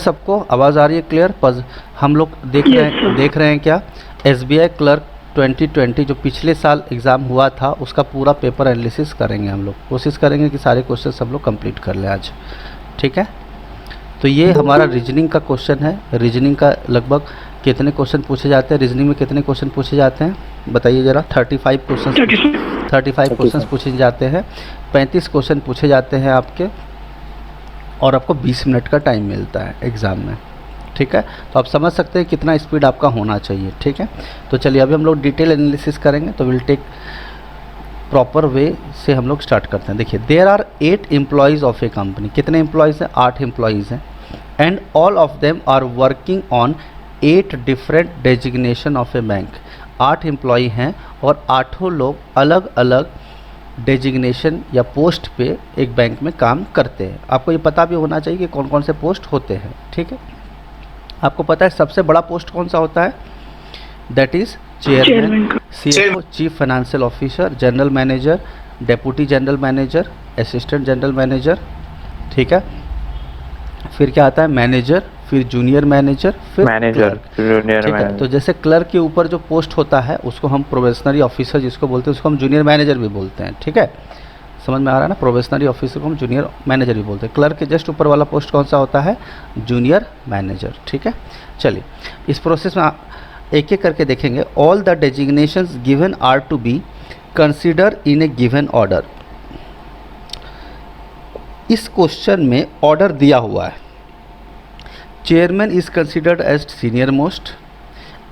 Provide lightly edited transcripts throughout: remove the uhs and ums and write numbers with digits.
सबको? आवाज़ आ रही है क्लियर? हम लोग देख रहे हैं क्या, SBI क्लर्क 2020 जो पिछले साल एग्ज़ाम हुआ था उसका पूरा पेपर एनालिसिस करेंगे हम लोग। कोशिश करेंगे कि सारे क्वेश्चन सब लोग कंप्लीट कर लें आज, ठीक है? तो ये हमारा रीजनिंग का क्वेश्चन है। रीजनिंग का लगभग कितने क्वेश्चन पूछे जाते हैं? रीजनिंग में कितने क्वेश्चन पूछे जाते हैं बताइए ज़रा? 35 क्वेश्चन पूछे जाते हैं, 35 क्वेश्चन पूछे जाते हैं आपके, और आपको 20 मिनट का टाइम मिलता है एग्ज़ाम में, ठीक है? तो आप समझ सकते हैं कितना स्पीड आपका होना चाहिए, ठीक है? तो चलिए अभी हम लोग डिटेल एनालिसिस करेंगे, तो विल टेक प्रॉपर वे से हम लोग स्टार्ट करते हैं। देखिए, there are 8 employees of a company. कितने एम्प्लॉयज़ हैं? 8 एम्प्लॉयज़ हैं। And all of them are working on 8 different designation of a bank. 8 employee हैं और 8 लोग अलग अलग डेजिग्नेशन या पोस्ट पे एक बैंक में काम करते हैं। आपको ये पता भी होना चाहिए कि कौन कौन से पोस्ट होते हैं, ठीक है? आपको पता है सबसे बड़ा पोस्ट कौन सा होता है? That is chairman, CFO, chief financial officer, general manager, deputy general manager, assistant general manager, ठीक है? फिर क्या आता है? मैनेजर, फिर जूनियर मैनेजर, फिर मैनेजर, जूनियर ठीक है? तो जैसे क्लर्क के ऊपर जो पोस्ट होता है उसको हम प्रोबेशनरी ऑफिसर जिसको बोलते हैं उसको हम जूनियर मैनेजर भी बोलते हैं, ठीक है? समझ में आ रहा है ना? प्रोबेशनरी ऑफिसर को हम जूनियर मैनेजर भी बोलते हैं। क्लर्क के जस्ट ऊपर वाला पोस्ट कौन सा होता है? जूनियर मैनेजर, ठीक है? चलिए इस प्रोसेस में एक एक करके देखेंगे। All the designations given are to be consider in a given order. इस क्वेश्चन में ऑर्डर दिया हुआ है। Chairman is considered as senior most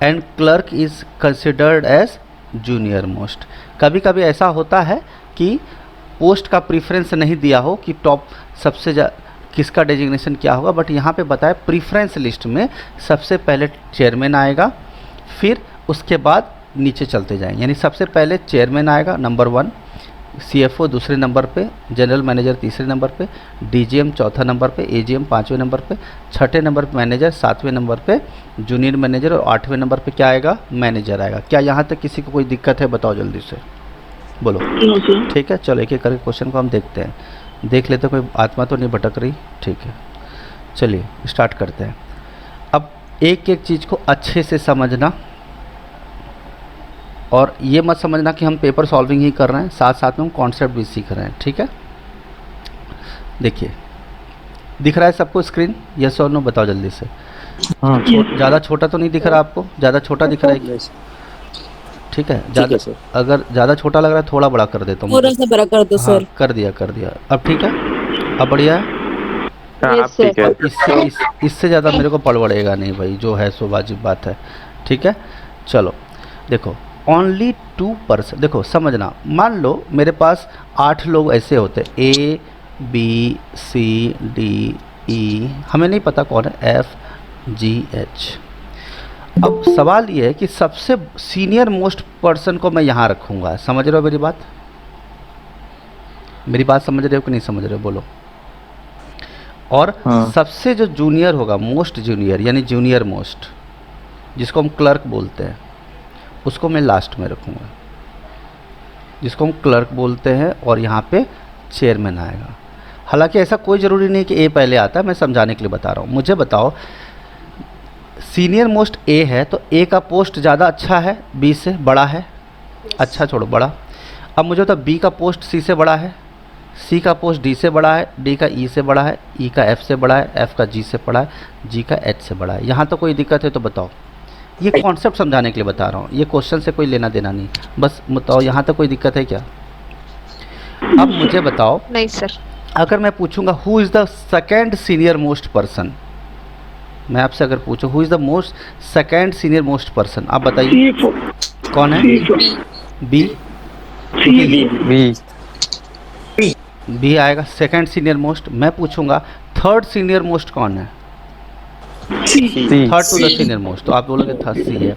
and clerk is considered as junior most. कभी कभी ऐसा होता है कि पोस्ट का प्रीफरेंस नहीं दिया हो कि टॉप सबसे किसका डेजिग्नेशन क्या होगा, बट यहाँ पे बताया प्रीफरेंस लिस्ट में सबसे पहले चेयरमैन आएगा, फिर उसके बाद नीचे चलते जाएंगे। यानी सबसे पहले चेयरमैन आएगा नंबर 1, CFO दूसरे नंबर पे, जनरल मैनेजर तीसरे नंबर पे, DGM चौथा नंबर पे, AGM 5वें नंबर पे, छठे नंबर पे मैनेजर, 7वें नंबर पे जूनियर मैनेजर, और 8वें नंबर पे क्या आएगा? मैनेजर आएगा। क्या यहाँ तक किसी को कोई दिक्कत है? बताओ जल्दी से, बोलो। ठीक है, चलो एक एक करके क्वेश्चन को हम देखते हैं, देख लेते हैं कोई आत्मा तो नहीं भटक रही, ठीक है? चलिए स्टार्ट करते हैं। अब एक एक चीज़ को अच्छे से समझना, और ये मत समझना कि हम पेपर सॉल्विंग ही कर रहे हैं, साथ साथ में हम कॉन्सेप्ट भी सीख रहे हैं, ठीक है? देखिए दिख रहा है सबको स्क्रीन? यस और नो बताओ जल्दी से। हाँ, ज़्यादा छोटा तो नहीं दिख रहा आपको? ज़्यादा छोटा दिख रहा है? ठीक है, ज़्यादा अगर ज़्यादा छोटा लग रहा है थोड़ा बड़ा कर देता हूँ। थोड़ा सा बड़ा कर दो सर। कर दिया। अब ठीक है? अब बढ़िया है? इससे ज़्यादा मेरे को पड़ेगा नहीं भाई, जो है सो वाजिब बात है, ठीक है? चलो देखो, ओनली 2%। देखो समझना, मान लो मेरे पास 8 लोग ऐसे होते, A B C D E, हमें नहीं पता कौन है, F G H। अब सवाल ये है कि सबसे सीनियर मोस्ट पर्सन को मैं यहाँ रखूँगा। समझ रहे हो मेरी बात? मेरी बात समझ रहे हो कि नहीं समझ रहे हो? बोलो। और सबसे जो जूनियर होगा, मोस्ट जूनियर यानी जूनियर मोस्ट, जिसको हम क्लर्क बोलते हैं, उसको मैं लास्ट में रखूँगा, जिसको हम क्लर्क बोलते हैं, और यहाँ पे चेयरमैन आएगा। हालांकि ऐसा कोई ज़रूरी नहीं कि A पहले आता है, मैं समझाने के लिए बता रहा हूँ। मुझे बताओ, सीनियर मोस्ट A है तो A का पोस्ट ज़्यादा अच्छा है B से? बड़ा है? अच्छा छोड़ो, बड़ा। अब मुझे तो B का पोस्ट C से बड़ा है, C का पोस्ट D से बड़ा है, D का E से बड़ा है, E का F से बड़ा है, F का G से बड़ा है, G का H से बड़ा है। यहाँ तो कोई दिक्कत है तो बताओ। ये कॉन्सेप्ट समझाने के लिए बता रहा हूँ, ये क्वेश्चन से कोई लेना देना नहीं, बस बताओ यहाँ तक कोई दिक्कत है क्या? अब मुझे बताओ। नहीं सर। अगर मैं पूछूंगा who is the second senior most person, मैं आपसे अगर पूछूं who is the most second senior most person, आप बताइए कौन है? बी आएगा सेकेंड सीनियर मोस्ट। मैं पूछूंगा थर्ड सीनियर मोस्ट कौन है? Third to the senior most, तो आप बोलोगे थर्ड सी है।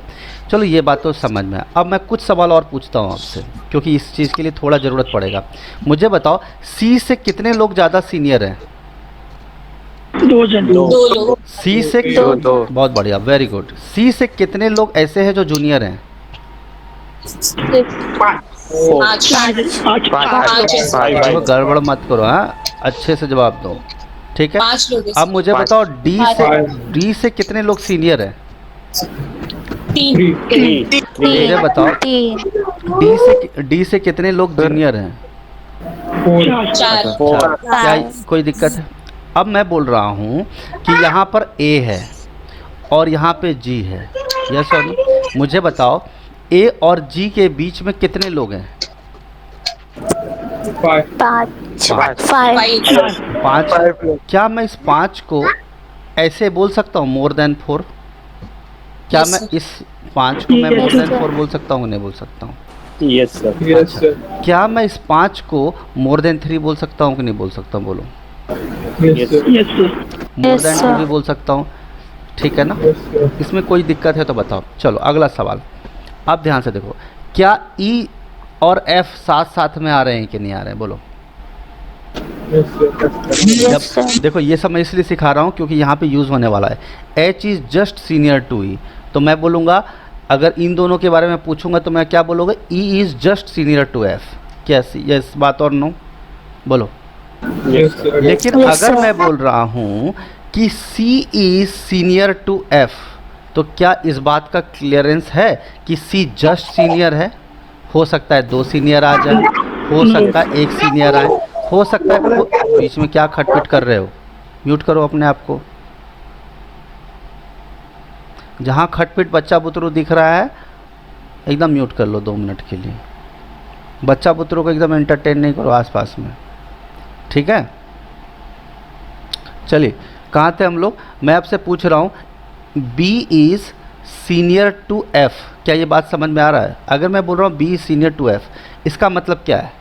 चलो ये बात तो समझ में। अब मैं कुछ सवाल और पूछता हूँ आपसे, क्योंकि इस चीज़ के लिए थोड़ा ज़रूरत पड़ेगा। मुझे बताओ सी से कितने लोग ज़्यादा सीनियर हैं? 2 जन। सी से दो। बहुत बढ़िया, वेरी गुड। सी से कितने लोग ऐसे हैं जो जूनियर हैं? 5। गड़बड़ मत करो, हाँ अच्छे से जवाब दो। ठीक है। 5 लोग हैं अब मुझे पाँच। बताओ डी से कितने लोग सीनियर हैं? 3 मुझे बताओ डी से कितने लोग जूनियर हैं? 4 क्या कोई दिक्कत है? अब मैं बोल रहा हूँ कि यहाँ पर ए है और यहाँ पे जी है, यस और नो? मुझे बताओ ए और जी के बीच में कितने लोग हैं? 5। क्या मैं इस 5 को ऐसे बोल सकता हूँ मोर देन 4? क्या Yes, मैं sir. इस 5 को मैं Yes, मोर देन sir. 4 बोल सकता हूँ? नहीं बोल सकता हूँ। Yes sir. क्या मैं इस 5 को मोर देन 3 बोल सकता हूँ कि नहीं बोल सकता हूँ? बोलो। Yes, sir. मोर देन 2 भी बोल सकता हूँ, ठीक है ना? इसमें कोई दिक्कत है तो बताओ। चलो अगला सवाल, अब ध्यान से देखो, क्या ई और एफ साथ साथ में आ रहे हैं कि नहीं आ रहे हैं? बोलो। जब देखो ये सब मैं इसलिए सिखा रहा हूँ क्योंकि यहाँ पे यूज़ होने वाला है। H is just senior to E, तो मैं बोलूँगा अगर इन दोनों के बारे में पूछूंगा तो मैं क्या बोलूँगा? E is just senior to F. कैसी यस बात और नो? बोलो। लेकिन अगर मैं बोल रहा हूँ कि सी इज़ सीनियर टू एफ, तो क्या इस बात का क्लियरेंस है कि सी जस्ट सीनियर है? हो सकता है 2 सीनियर आ जाए, हो सकता है 1 सीनियर आए, हो सकता है बीच में क्या खटपिट कर रहे हो? म्यूट करो अपने आप को। जहाँ खटपिट बच्चा बुतरू दिख रहा है एकदम म्यूट कर लो 2 मिनट के लिए। बच्चा बुतरू को एकदम एंटरटेन नहीं करो आसपास में, ठीक है? चलिए कहाँ थे हम लोग? मैं आपसे पूछ रहा हूँ B is senior to F, क्या ये बात समझ में आ रहा है? अगर मैं बोल रहा हूँ B is senior to F, इसका मतलब क्या है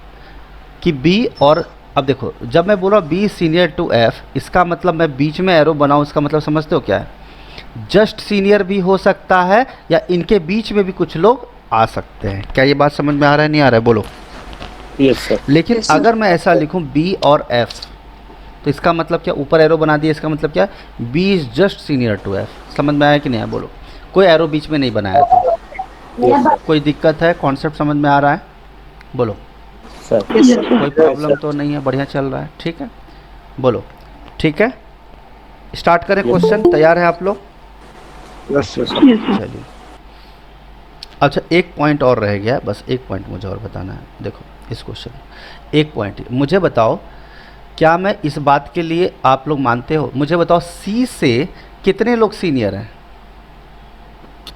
कि बी और अब देखो जब मैं बोल रहा हूँ बी सीनियर टू एफ, इसका मतलब मैं बीच में एरो बनाऊँ, इसका मतलब समझते हो क्या है? जस्ट सीनियर भी हो सकता है या इनके बीच में भी कुछ लोग आ सकते हैं। क्या ये बात समझ में आ रहा है? नहीं आ रहा है? बोलो। Yes sir. लेकिन Yes, sir. अगर मैं ऐसा लिखूं बी और एफ, तो इसका मतलब क्या? ऊपर एरो बना दिया, इसका मतलब क्या? B is just senior to F. समझ में आया कि नहीं आया? बोलो। कोई एरो बीच में नहीं बनाया तो कोई दिक्कत है? कॉन्सेप्ट समझ में आ रहा है? बोलो। सर कोई प्रॉब्लम तो नहीं है? बढ़िया चल रहा है, ठीक है? बोलो। ठीक है, स्टार्ट करें क्वेश्चन। तैयार है आप लोग? Yes, sir. चलिए। अच्छा एक पॉइंट और रह गया, बस एक पॉइंट मुझे और बताना है। देखो इस क्वेश्चन एक पॉइंट मुझे बताओ, क्या मैं इस बात के लिए आप लोग मानते हो? मुझे बताओ सी से कितने लोग सीनियर हैं?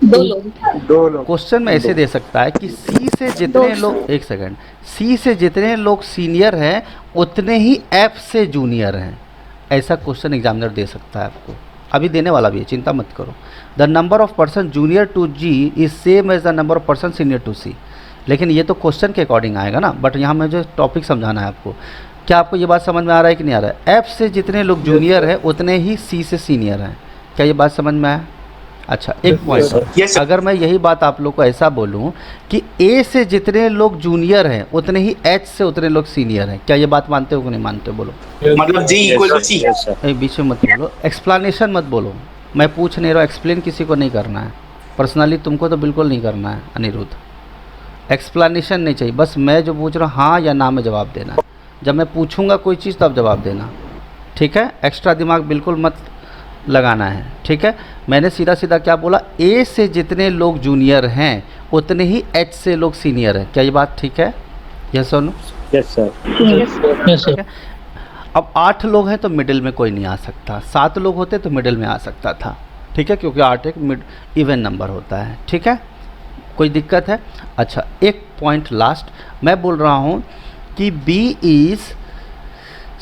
2 लोग। क्वेश्चन में ऐसे दे सकता है कि सी से जितने लोग, एक सेकंड, सी से जितने लोग सीनियर हैं उतने ही एफ से जूनियर हैं। ऐसा क्वेश्चन एग्जामिनर दे सकता है आपको, अभी देने वाला भी है, चिंता मत करो। The number of person junior to G is same as the number of person senior to C. लेकिन ये तो क्वेश्चन के अकॉर्डिंग आएगा ना, बट यहाँ मुझे टॉपिक समझाना है आपको। क्या आपको ये बात समझ में आ रहा है कि नहीं आ रहा है? एफ से जितने लोग जूनियर हैं उतने ही सी से सीनियर हैं। क्या ये बात समझ में आया? अच्छा एक पॉइंट, अगर मैं यही बात आप लोग को ऐसा बोलूं कि ए से जितने लोग जूनियर हैं उतने ही एच से उतने लोग सीनियर हैं, क्या ये बात मानते हो कि नहीं मानते? बोलो। मतलब जी इक्वल टू सी। बीच में मत बोलो, एक्सप्लेनेशन मत बोलो। मैं पूछ नहीं रहा, एक्सप्लेन किसी को नहीं करना है। पर्सनली तुमको तो बिल्कुल नहीं करना है अनिरुद्ध, एक्सप्लेनेशन नहीं चाहिए। बस मैं जो पूछ रहा हूँ हाँ या ना में जवाब देना। जब मैं पूछूंगा कोई चीज़ तब जवाब देना, ठीक है? एक्स्ट्रा दिमाग बिल्कुल मत लगाना है, ठीक है? मैंने सीधा सीधा क्या बोला? ए से जितने लोग जूनियर हैं उतने ही एच से लोग सीनियर हैं। क्या ये बात ठीक है? यस और नो? Yes sir. ठीक है। अब 8 लोग हैं तो मिडिल में कोई नहीं आ सकता, 7 लोग होते तो मिडिल में आ सकता था, ठीक है? क्योंकि 8 एक इवन नंबर होता है, ठीक है? कोई दिक्कत है? अच्छा एक पॉइंट लास्ट, मैं बोल रहा हूँ कि B is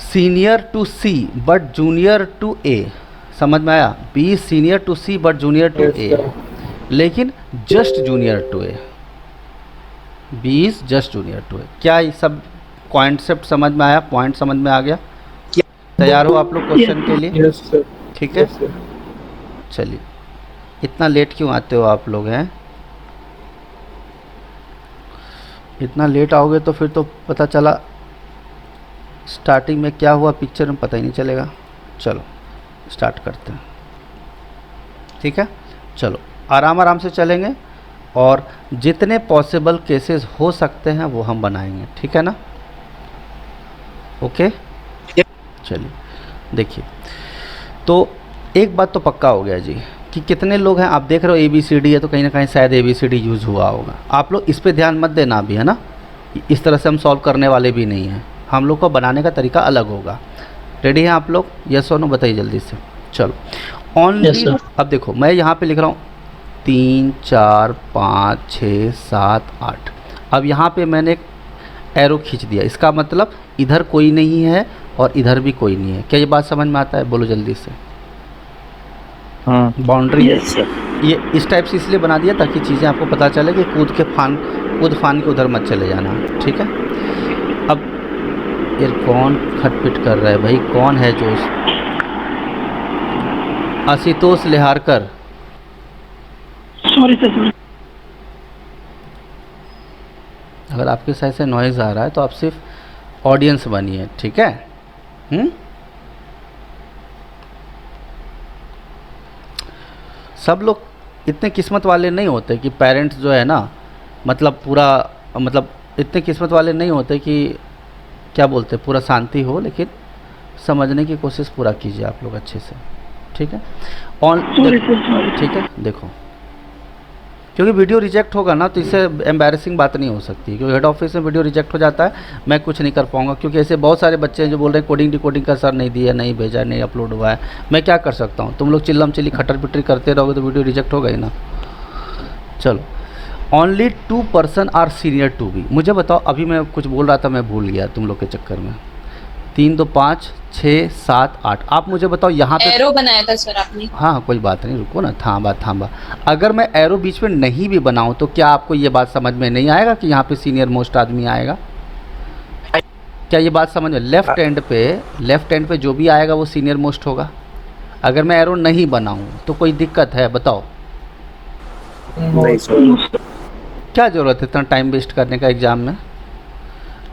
senior to C but junior to A. समझ में आया? B is senior to C but junior to A, लेकिन just junior to A. B is just junior to A. क्या ये सब कॉन्सेप्ट समझ में आया? पॉइंट समझ में आ गया? तैयार हो आप लोग क्वेश्चन के लिए? ठीक है, चलिए। इतना लेट क्यों आते हो आप लोग? हैं इतना लेट आओगे तो फिर तो पता चला स्टार्टिंग में क्या हुआ पिक्चर में पता ही नहीं चलेगा। चलो स्टार्ट करते हैं, ठीक है? चलो आराम आराम से चलेंगे और जितने पॉसिबल केसेस हो सकते हैं वो हम बनाएंगे, ठीक है ना? ओके चलिए देखिए, तो एक बात तो पक्का हो गया जी कि कितने लोग हैं। आप देख रहे हो ABCD है तो कहीं ना कहीं शायद ABCD यूज़ हुआ होगा। आप लोग इस पे ध्यान मत देना अभी, है ना। इस तरह से हम सॉल्व करने वाले भी नहीं हैं, हम लोग को बनाने का तरीका अलग होगा। रेडी हैं आप लोग? यस और नो बताइए जल्दी से। चलो, ओनली अब देखो मैं यहाँ पे लिख रहा हूँ 3 4 5 6 7 8। अब यहाँ पे मैंने एक एरो खींच दिया, इसका मतलब इधर कोई नहीं है और इधर भी कोई नहीं है। क्या ये बात समझ में आता है? बोलो जल्दी से। Boundary yes sir. ये इस टाइप से इसलिए बना दिया ताकि चीज़ें आपको पता चले कि कूद फान के उधर मत चले जाना, ठीक है। अब ये कौन खटपिट कर रहा है भाई? कौन है जो? आशुतोष लिहारकर। Sorry sir. अगर आपके साइड से नॉइज़ आ रहा है तो आप सिर्फ ऑडियंस बनिए, ठीक है। सब लोग इतने किस्मत वाले नहीं होते कि पेरेंट्स जो है ना, मतलब पूरा मतलब इतने किस्मत वाले नहीं होते कि क्या बोलते पूरा शांति हो, लेकिन समझने की कोशिश पूरा कीजिए आप लोग अच्छे से, ठीक है। ठीक है, देखो, क्योंकि वीडियो रिजेक्ट होगा ना तो इससे एम्बैरेसिंग बात नहीं हो सकती, क्योंकि हेड ऑफिस में वीडियो रिजेक्ट हो जाता है, मैं कुछ नहीं कर पाऊंगा। क्योंकि ऐसे बहुत सारे बच्चे हैं जो बोल रहे हैं कोडिंग डिकोडिंग का सर नहीं दिया, नहीं भेजा, नहीं अपलोड हुआ है। मैं क्या कर सकता हूँ? तुम लोग चिल्लम चिल्ली खटर पिटरी करते रहोगे तो वीडियो रिजेक्ट होगा ही ना। चलो, only 2 person are senior to B. मुझे बताओ, अभी मैं कुछ बोल रहा था मैं भूल गया तुम लोग के चक्कर में। 3 2 5 6 7 8। आप मुझे बताओ यहाँ पे एरो बनाया था सर आपने। हाँ कोई बात नहीं, रुको ना, थांबा। अगर मैं एरो बीच में नहीं भी बनाऊं तो क्या आपको ये बात समझ में नहीं आएगा कि यहाँ पे सीनियर मोस्ट आदमी आएगा? क्या ये बात समझ में? लेफ्ट एंड पे जो भी आएगा वो सीनियर मोस्ट होगा। अगर मैं एरो नहीं बनाऊं तो कोई दिक्कत है? बताओ। नहीं सर। क्या ज़रूरत है इतना टाइम वेस्ट करने का एग्ज़ाम में?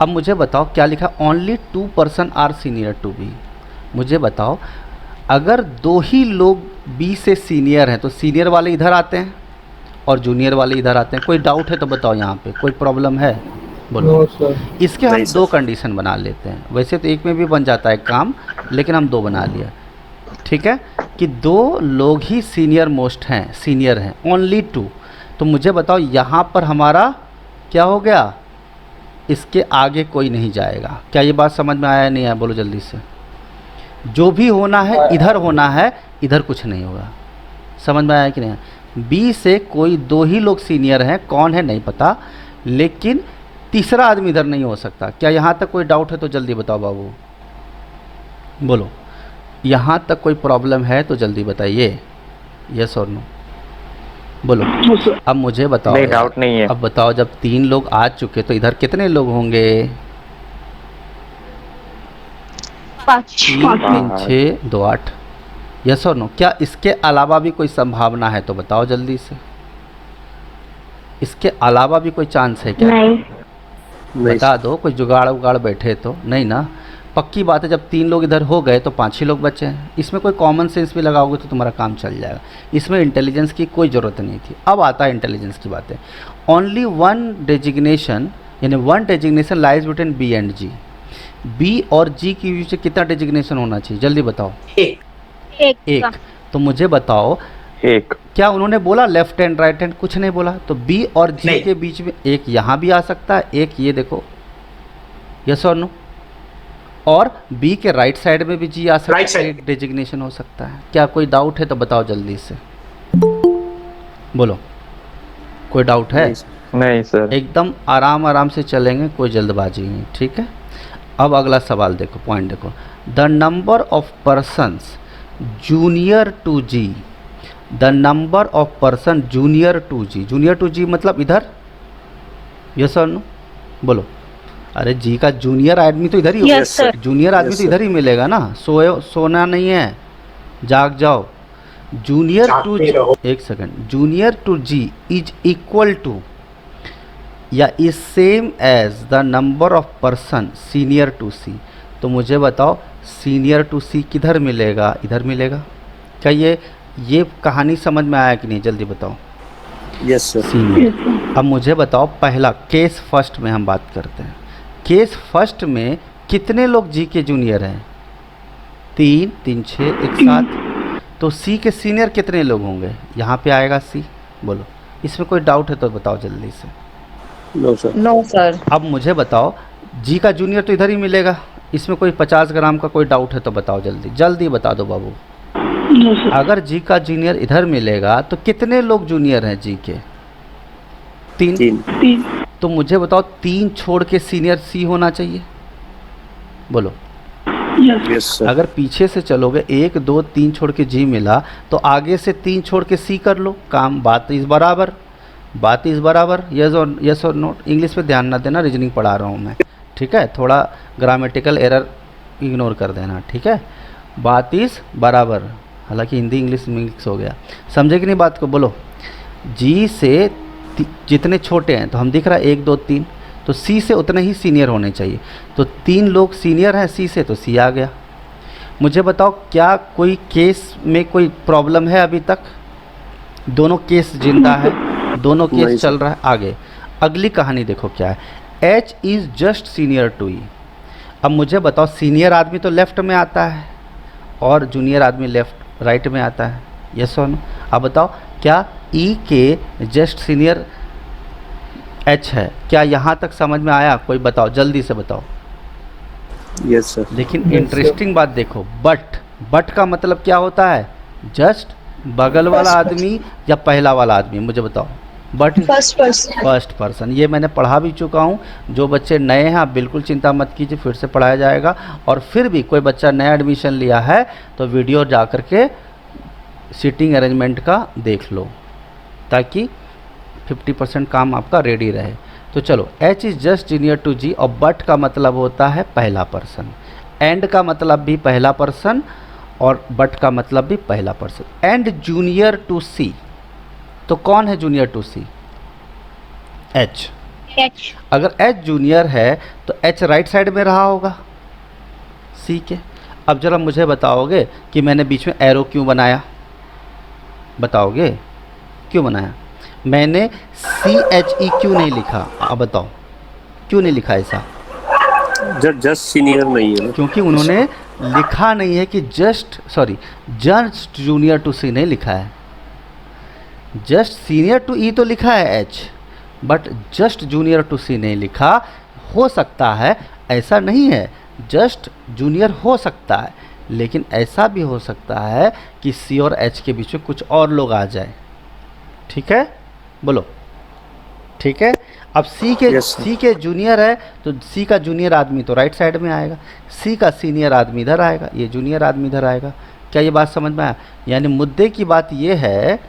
अब मुझे बताओ क्या लिखा? Only 2 person are senior to B. मुझे बताओ, अगर 2 ही लोग बी से सीनियर हैं तो सीनियर वाले इधर आते हैं और जूनियर वाले इधर आते हैं। कोई डाउट है तो बताओ, यहाँ पे कोई प्रॉब्लम है? बोलो। इसके हम 2 कंडीशन बना लेते हैं। वैसे तो एक में भी बन जाता है काम, लेकिन हम 2 बना लिया, ठीक है, कि 2 लोग ही सीनियर मोस्ट हैं, सीनियर हैं, ओनली 2। तो मुझे बताओ यहाँ पर हमारा क्या हो गया? इसके आगे कोई नहीं जाएगा। क्या ये बात समझ में आया नहीं आया? बोलो जल्दी से। जो भी होना है इधर होना है, इधर कुछ नहीं होगा। समझ में आया कि नहीं? बी से कोई 2 ही लोग सीनियर हैं, कौन है नहीं पता, लेकिन तीसरा आदमी इधर नहीं हो सकता। क्या यहाँ तक कोई डाउट है तो जल्दी बताओ बाबू, बोलो। यहाँ तक कोई प्रॉब्लम है तो जल्दी बताइए, यस और नो, बोलो। अब मुझे बताओ। नहीं, डाउट नहीं है। अब बताओ, जब 3 लोग आ चुके तो इधर कितने लोग होंगे? 5 3 6 2 8। यस और नो? क्या इसके अलावा भी कोई संभावना है तो बताओ जल्दी से। इसके अलावा भी कोई चांस है क्या? नहीं। बता दो, कोई जुगाड़ उगाड़ बैठे तो नहीं ना। पक्की बात है, जब 3 लोग इधर हो गए तो 5 ही लोग बचे हैं। इसमें कोई कॉमन सेंस भी लगाओगे तो तुम्हारा काम चल जाएगा। इसमें इंटेलिजेंस की कोई ज़रूरत नहीं थी। अब आता है इंटेलिजेंस की बातें। ओनली 1 डेजिग्नेशन, यानी 1 designation lies between B and G. B और जी के बीच में कितना डेजिग्नेशन होना चाहिए? जल्दी बताओ। एक। तो मुझे बताओ, एक। क्या उन्होंने बोला लेफ्ट हैंड राइट हैंड? कुछ नहीं बोला। तो बी और जी के बीच में एक यहाँ भी आ सकता है, एक ये देखो, यस और नो। और बी के राइट साइड में भी जी आ सकता है, एक डेजिग्नेशन हो सकता है। क्या कोई डाउट है तो बताओ जल्दी से, बोलो। कोई डाउट है? नहीं सर। एकदम आराम से चलेंगे, कोई जल्दबाजी नहीं, ठीक है। अब अगला सवाल देखो, पॉइंट देखो। The number of persons junior to G. The number of person junior to G. Junior to G मतलब इधर, यस और नो, बोलो। अरे जी का जूनियर आदमी तो इधर ही होगा। Yes, sir. जूनियर आदमी तो इधर ही मिलेगा ना। सोना नहीं है, जाग जाओ। जूनियर टू जी, एक second, junior to G is equal to या is same as the number of person senior to C. तो मुझे बताओ, सीनियर टू सी किधर मिलेगा? इधर मिलेगा। क्या ये कहानी समझ में आया कि नहीं? जल्दी बताओ। Yes sir. सीनियर। अब मुझे बताओ, पहला केस फर्स्ट में हम बात करते हैं। केस फर्स्ट में कितने लोग जी के जूनियर हैं? 3 3 6 एक साथ। तो सी के सीनियर कितने लोग होंगे? यहाँ पे आएगा सी। बोलो, इसमें कोई डाउट है तो बताओ जल्दी से। No sir. No sir. अब मुझे बताओ, जी का जूनियर तो इधर ही मिलेगा, इसमें कोई 50 ग्राम का कोई डाउट है तो बताओ जल्दी जल्दी बता दो बाबू। No sir. अगर जी का जूनियर इधर मिलेगा तो कितने लोग जूनियर हैं जी के? 3। 3। तो मुझे बताओ 3 छोड़ के सीनियर सी होना चाहिए। बोलो। Yes sir. अगर पीछे से चलोगे 1 2 3 छोड़ के जी मिला तो आगे से 3 छोड़ के सी कर लो काम। बात इस बराबर, बात इस बराबर। यस और नोट। इंग्लिश पे ध्यान ना देना, रीजनिंग पढ़ा रहा हूँ मैं, ठीक है? थोड़ा ग्रामेटिकल एरर इग्नोर कर देना, ठीक है? बात इस बराबर, हालांकि हिंदी इंग्लिश मिक्स हो गया। समझे कि नहीं बात को? बोलो। जी से जितने छोटे हैं तो हम दिख रहा है 1 2 3, तो सी से उतने ही सीनियर होने चाहिए। तो 3 लोग सीनियर हैं सी से, तो सी आ गया। मुझे बताओ क्या कोई केस में कोई प्रॉब्लम है अभी तक? दोनों केस जिंदा है, दोनों केस चल रहा है। आगे अगली कहानी देखो क्या है। H is just senior to E. अब मुझे बताओ, सीनियर आदमी तो लेफ्ट में आता है और जूनियर आदमी लेफ्ट राइट में आता है। यस और नो? अब बताओ, क्या ई के जस्ट सीनियर एच है? क्या यहाँ तक समझ में आया? कोई बताओ जल्दी से बताओ। Yes sir. लेकिन इंटरेस्टिंग बात देखो, बट का मतलब क्या होता है? जस्ट बगल वाला आदमी या पहला वाला आदमी? मुझे बताओ। But first person. ये मैंने पढ़ा भी चुका हूँ। जो बच्चे नए हैं आप बिल्कुल चिंता मत कीजिए, फिर से पढ़ाया जाएगा। और फिर भी कोई बच्चा नया एडमिशन लिया है तो वीडियो जा कर के सीटिंग अरेंजमेंट का देख लो, ताकि 50% काम आपका रेडी रहे। तो चलो, H is just junior to G और बट का मतलब होता है पहला पर्सन, एंड का मतलब भी पहला पर्सन और बट का मतलब भी पहला person. And junior to C, तो कौन है जूनियर टू सी? एच। अगर एच जूनियर है तो एच राइट साइड में रहा होगा सी के। अब जरा मुझे बताओगे कि मैंने बीच में एरो क्यों बनाया? बताओगे क्यों बनाया? मैंने CHE क्यों नहीं लिखा? अब बताओ क्यों नहीं लिखा ऐसा? जस्ट सीनियर नहीं है। क्योंकि उन्होंने लिखा नहीं है कि जस्ट जूनियर टू सी नहीं लिखा है। जस्ट सीनियर टू ई तो लिखा है H, but just junior to C नहीं लिखा। हो सकता है, ऐसा नहीं है, जस्ट जूनियर हो सकता है, लेकिन ऐसा भी हो सकता है कि सी और एच के बीच में कुछ और लोग आ जाए। ठीक है? बोलो ठीक है। अब सी के जूनियर है तो सी का जूनियर आदमी तो राइट साइड में आएगा, सी का सीनियर आदमी इधर आएगा, ये जूनियर आदमी इधर आएगा। क्या ये बात समझ में आया? यानी मुद्दे की बात ये है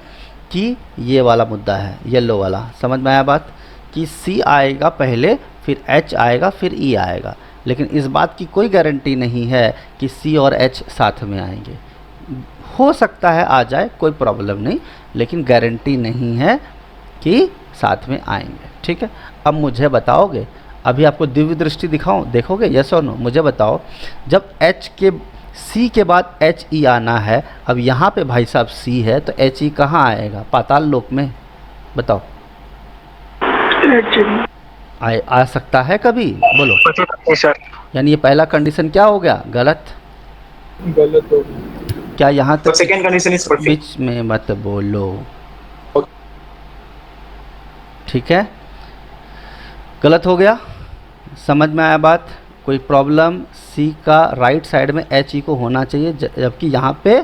कि ये वाला मुद्दा है, येलो वाला। समझ में आया बात? कि सी आएगा पहले, फिर एच आएगा, फिर ई आएगा। लेकिन इस बात की कोई गारंटी नहीं है कि सी और एच साथ में आएंगे। हो सकता है आ जाए, कोई प्रॉब्लम नहीं, लेकिन गारंटी नहीं है कि साथ में आएंगे। ठीक है? अब मुझे बताओगे, अभी आपको दिव्य दृष्टि दिखाऊं, देखोगे? यस और नो? मुझे बताओ, जब एच के सी के बाद एच ई आना है, अब यहाँ पे भाई साहब सी है तो एच ई कहाँ आएगा? पाताल लोक में। बताओ, आ सकता है कभी? बोलो। सर यानी ये पहला कंडीशन क्या हो गया? गलत हो गया। क्या? यहाँ तक सेकंड कंडीशन इज परफेक्ट। बीच में मत बोलो, ठीक है? गलत हो गया? समझ में आया बात? कोई प्रॉब्लम? सी का राइट साइड में एच ई को होना चाहिए, जबकि यहाँ पे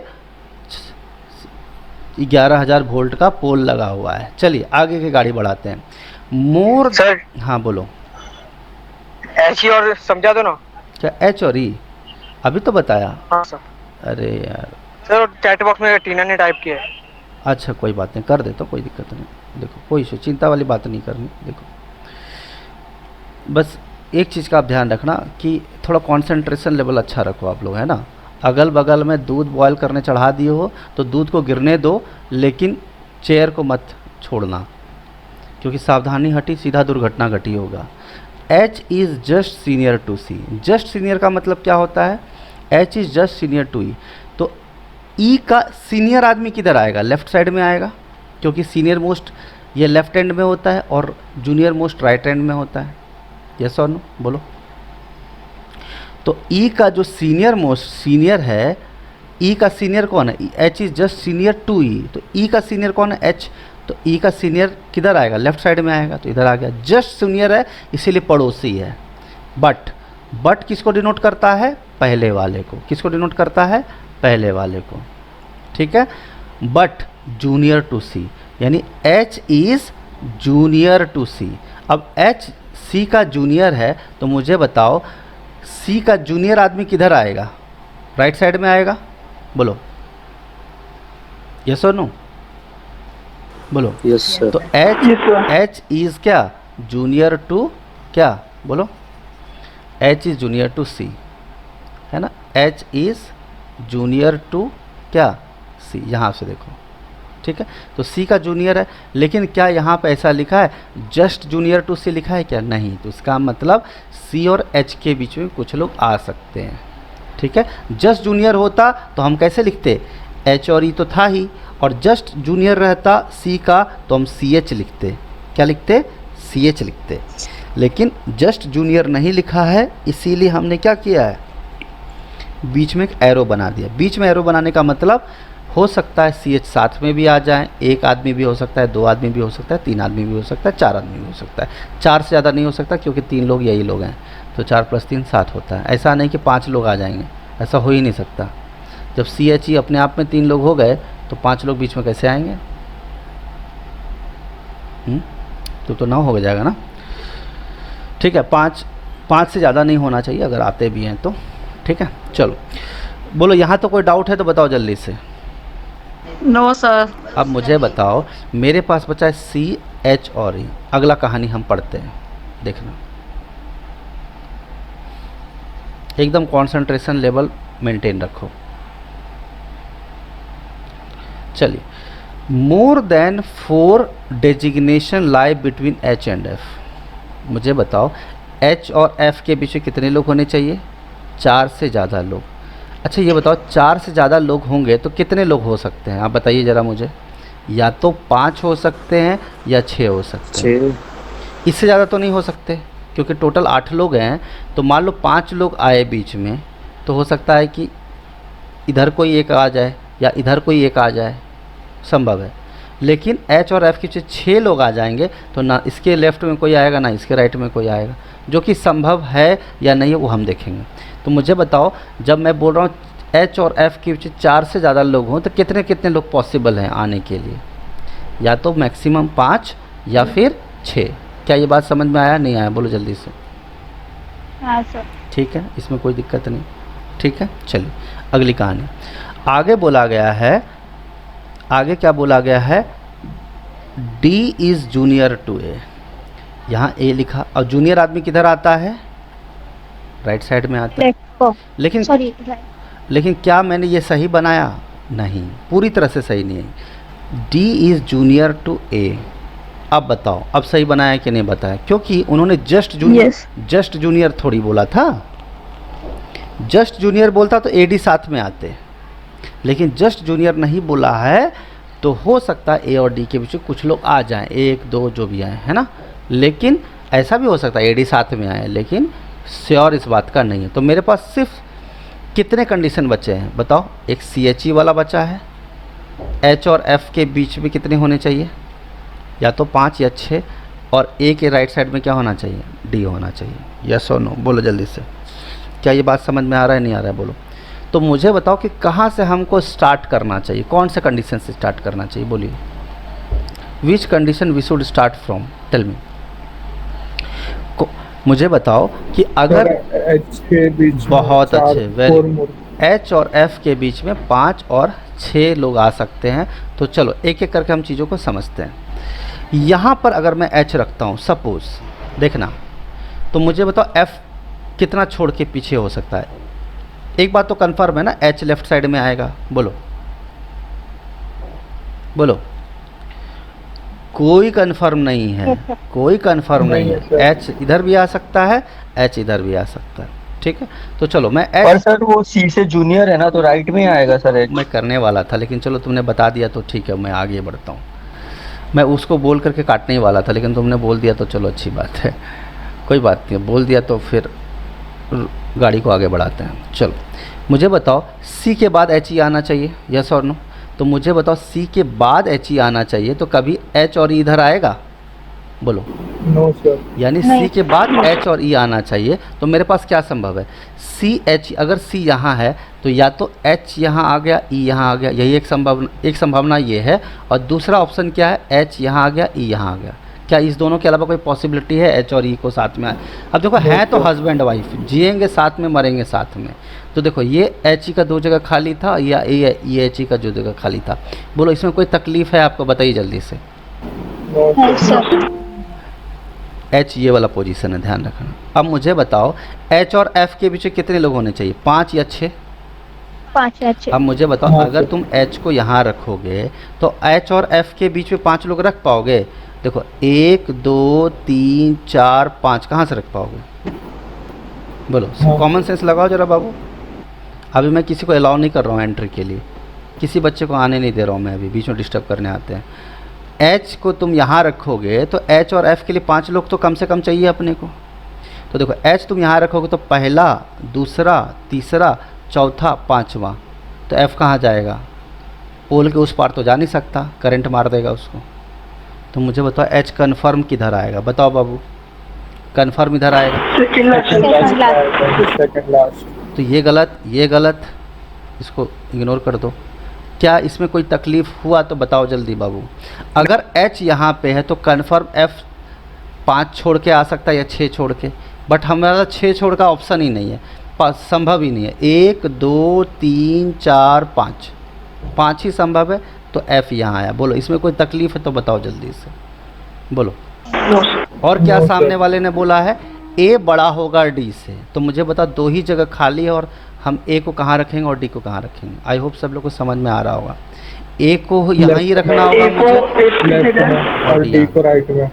11,000 वोल्ट का पोल लगा हुआ है। चलिए आगे की गाड़ी बढ़ाते हैं। मोर सर, हाँ बोलो। एच और समझा दो ना। क्या एच और ई? अभी तो बताया। हाँ सर। अरे यार सर चैट बॉक्स में टीना ने टाइप किया है। अच्छा कोई बात नहीं, कर देता, कोई दिक्कत नहीं। देखो कोई चिंता वाली बात नहीं करनी। देखो बस एक चीज़ का आप ध्यान रखना कि थोड़ा कंसंट्रेशन लेवल अच्छा रखो आप लोग, है ना? अगल बगल में दूध बॉयल करने चढ़ा दिए हो तो दूध को गिरने दो, लेकिन चेयर को मत छोड़ना, क्योंकि सावधानी हटी सीधा दुर्घटना घटी होगा। H is just senior to C. Just senior का मतलब क्या होता है? H is just senior to E. तो ई का सीनियर आदमी किधर आएगा? लेफ्ट साइड में आएगा, क्योंकि सीनियर मोस्ट ये लेफ्ट हैंड में होता है और जूनियर मोस्ट राइट हैंड में होता है। यस और नो? बोलो। तो ई का जो सीनियर है, ई का सीनियर कौन है? H is just senior to E. तो ई का सीनियर कौन है? एच। तो ई का सीनियर किधर आएगा? लेफ्ट साइड में आएगा, तो इधर आ गया। जस्ट सीनियर है इसीलिए पड़ोसी है। बट किसको डिनोट करता है? पहले वाले को। किसको डिनोट करता है? पहले वाले को, ठीक है। बट जूनियर टू सी, यानी एच इज जूनियर टू सी। अब एच सी का जूनियर है, तो मुझे बताओ सी का जूनियर आदमी किधर आएगा? राइट साइड में आएगा। बोलो यस और नो, बोलो। Yes sir. तो एच इज क्या? जूनियर टू क्या? बोलो। एच इज जूनियर टू सी, है ना। एच इज जूनियर टू क्या? सी। यहाँ से देखो, ठीक है। तो सी का जूनियर है, लेकिन क्या यहाँ पे ऐसा लिखा है जस्ट जूनियर टू सी लिखा है क्या? नहीं। तो इसका मतलब सी और एच के बीच में कुछ लोग आ सकते हैं, ठीक है। जस्ट जूनियर होता तो हम कैसे लिखते? एच और ई तो था ही, और जस्ट जूनियर रहता सी का तो हम सी एच लिखते। क्या लिखते? सी एच लिखते। लेकिन जस्ट जूनियर नहीं लिखा है, इसीलिए हमने क्या किया है? बीच में एक एरो बना दिया। बीच में एरो बनाने का मतलब हो सकता है सी एच साथ में भी आ जाए, एक आदमी भी हो सकता है, दो आदमी भी हो सकता है, तीन आदमी भी हो सकता है, चार आदमी भी हो सकता है। चार से ज़्यादा नहीं हो सकता, क्योंकि तीन लोग यही लोग हैं, तो 4 + 3 7 होता है। ऐसा नहीं कि 5 लोग आ जाएंगे, ऐसा हो ही नहीं सकता। जब सी एच ई अपने आप में 3 लोग हो गए तो 5 लोग बीच में कैसे आएंगे? तो 9 हो जाएगा ना, ठीक है। 5 से ज़्यादा नहीं होना चाहिए अगर आते भी हैं तो, ठीक है। चलो बोलो, यहाँ तो कोई डाउट है तो बताओ जल्दी से। No sir. अब मुझे बताओ, मेरे पास बचा है सी एच और ई। अगला कहानी हम पढ़ते हैं, देखना। एकदम कंसंट्रेशन लेवल मेंटेन रखो। चलिए, more than 4 designation lie between H and F. मुझे बताओ एच और एफ के बीच में कितने लोग होने चाहिए? 4 से ज़्यादा लोग। अच्छा ये बताओ, 4 से ज़्यादा लोग होंगे तो कितने लोग हो सकते हैं? आप बताइए ज़रा मुझे। या तो 5 हो सकते हैं या 6 हो सकते हैं। 6। इससे ज़्यादा तो नहीं हो सकते, क्योंकि टोटल 8 लोग हैं। तो मान लो 5 लोग आए बीच में, तो हो सकता है कि इधर कोई एक आ जाए या इधर कोई एक आ जाए, संभव है। लेकिन एच और एफ के पीछे 6 लोग आ जाएंगे तो ना इसके लेफ्ट में कोई आएगा ना इसके राइट में कोई आएगा, जो कि संभव है या नहीं है वो हम देखेंगे। तो मुझे बताओ, जब मैं बोल रहा हूँ एच और एफ के पीछे 4 से ज़्यादा लोग हों तो कितने कितने लोग पॉसिबल हैं आने के लिए? या तो मैक्सिमम 5 या फिर 6। क्या ये बात समझ में आया? नहीं आया? बोलो जल्दी से। हाँ सर। ठीक है, इसमें कोई दिक्कत नहीं, ठीक है। चलिए अगली कहानी। आगे बोला गया है, आगे क्या बोला गया है? डी इज़ जूनियर टू ए। यहाँ ए लिखा, और जूनियर आदमी किधर आता है? राइट साइड में आता है। लेकिन क्या मैंने ये सही बनाया? नहीं, पूरी तरह से सही नहीं है। डी इज़ जूनियर टू ए। अब बताओ, अब सही बनाया कि नहीं बताया? क्योंकि उन्होंने जस्ट जूनियर थोड़ी बोला था। जस्ट जूनियर बोलता तो एडी साथ में आते, लेकिन जस्ट जूनियर नहीं बोला है, तो हो सकता है ए और डी के बीच में कुछ लोग आ जाएं, 1 2 जो भी आए, है ना। लेकिन ऐसा भी हो सकता है एडी साथ में आए, लेकिन श्योर इस बात का नहीं है। तो मेरे पास सिर्फ कितने कंडीशन बचे हैं बताओ? एक सी एच ई वाला बचा है। एच और एफ के बीच में कितने होने चाहिए? या तो 5 या 6, और ए के राइट साइड में क्या होना चाहिए? डी होना चाहिए। यस और नो? बोलो जल्दी से। क्या ये बात समझ में आ रहा है नहीं आ रहा है? बोलो। तो मुझे बताओ कि कहाँ से हमको स्टार्ट करना चाहिए, कौन से कंडीशन से स्टार्ट करना चाहिए? बोलिए, which condition we should start from? Tell me. मुझे बताओ कि अगर एच के बीच बहुत अच्छे, वेरी, एच और एफ के बीच में 5 और 6 लोग आ सकते हैं। तो चलो एक एक करके हम चीज़ों को समझते हैं। यहाँ पर अगर मैं एच रखता हूँ सपोज, देखना, तो मुझे बताओ एफ कितना छोड़ के पीछे हो सकता है? एक बात तो कंफर्म है ना, एच लेफ्ट साइड में आएगा। बोलो बोलो। कोई कंफर्म नहीं है, कोई कंफर्म नहीं है। एच इधर भी आ सकता है, एच इधर भी आ सकता है, ठीक है। तो चलो मैं एच, पर सर वो सी से जूनियर है ना, तो राइट में आएगा सर एच। मैं करने वाला था, लेकिन चलो तुमने बता दिया तो ठीक है, मैं आगे बढ़ता हूँ। मैं उसको बोल करके काटने ही वाला था, लेकिन तुमने बोल दिया तो चलो अच्छी बात है, कोई बात नहीं। बोल दिया तो फिर गाड़ी को आगे बढ़ाते हैं। चलो मुझे बताओ सी के बाद एच ई आना चाहिए, यस और नो? तो मुझे बताओ सी के बाद एच ई आना चाहिए, तो कभी एच और ई इधर आएगा? बोलो। No sir. यानी सी के बाद एच और ई आना चाहिए। तो मेरे पास क्या संभव है? सी एच, अगर सी यहाँ है तो या तो एच यहाँ आ गया, ई यहाँ आ गया, यही एक संभावना ये है। और दूसरा ऑप्शन क्या है? एच यहाँ आ गया, ई यहाँ आ गया। क्या इस दोनों के अलावा कोई पॉसिबिलिटी है एच और ई को साथ में आए? अब देखो हैं तो हस्बैंड वाइफ, जिएंगे साथ में, मरेंगे साथ में। तो देखो ये एच ई का 2 जगह खाली था, या ये एच ई का 2 जगह खाली था। बोलो इसमें कोई तकलीफ है आपको? बताइए जल्दी से। No sir. एच ये वाला पोजीशन है, ध्यान रखना। अब मुझे बताओ एच और एफ के बीच में कितने लोग होने चाहिए? 5 या 6? 5 या 6। अब मुझे बताओ हाँ, अगर सर। तुम एच को यहाँ रखोगे तो एच और एफ के बीच में 5 लोग रख पाओगे? देखो 1 2 3 4 5 कहाँ से रख पाओगे? बोलो, हाँ। कॉमन सेंस लगाओ जरा बाबू। अभी मैं किसी को अलाउ नहीं कर रहा हूँ एंट्री के लिए, किसी बच्चे को आने नहीं दे रहा हूँ मैं, अभी बीच में डिस्टर्ब करने आते हैं। एच को तुम यहाँ रखोगे तो एच और एफ के लिए 5 लोग तो कम से कम चाहिए अपने को। तो देखो एच तुम यहाँ रखोगे तो पहला, दूसरा, तीसरा, चौथा, 5वां, तो एफ कहाँ जाएगा? पोल के उस पार तो जा नहीं सकता, करंट मार देगा उसको। तो मुझे बताओ एच कन्फर्म किधर आएगा? बताओ बाबू, कन्फर्म इधर आएगा। Second last. तो ये गलत, इसको इग्नोर कर दो। क्या इसमें कोई तकलीफ़ हुआ तो बताओ जल्दी बाबू। अगर एच यहाँ पे है तो कन्फर्म एफ 5 छोड़ के आ सकता है या 6 छोड़ के, बट हमारा 6 छोड़ का ऑप्शन ही नहीं है, संभव ही नहीं है। 1 2 3 4 5 ही संभव है, तो एफ यहाँ आया। बोलो इसमें कोई तकलीफ़ है तो बताओ जल्दी से, बोलो। और क्या No, सामने sir। वाले ने बोला है? ए बड़ा होगा डी से। तो मुझे बता 2 ही जगह खाली है और हम ए को कहाँ रखेंगे और डी को कहाँ रखेंगे? आई होप सब लोग को समझ में आ रहा होगा। ए को यहाँ ही रखना होगा मुझे, लेफ्ट में और डी को राइट में।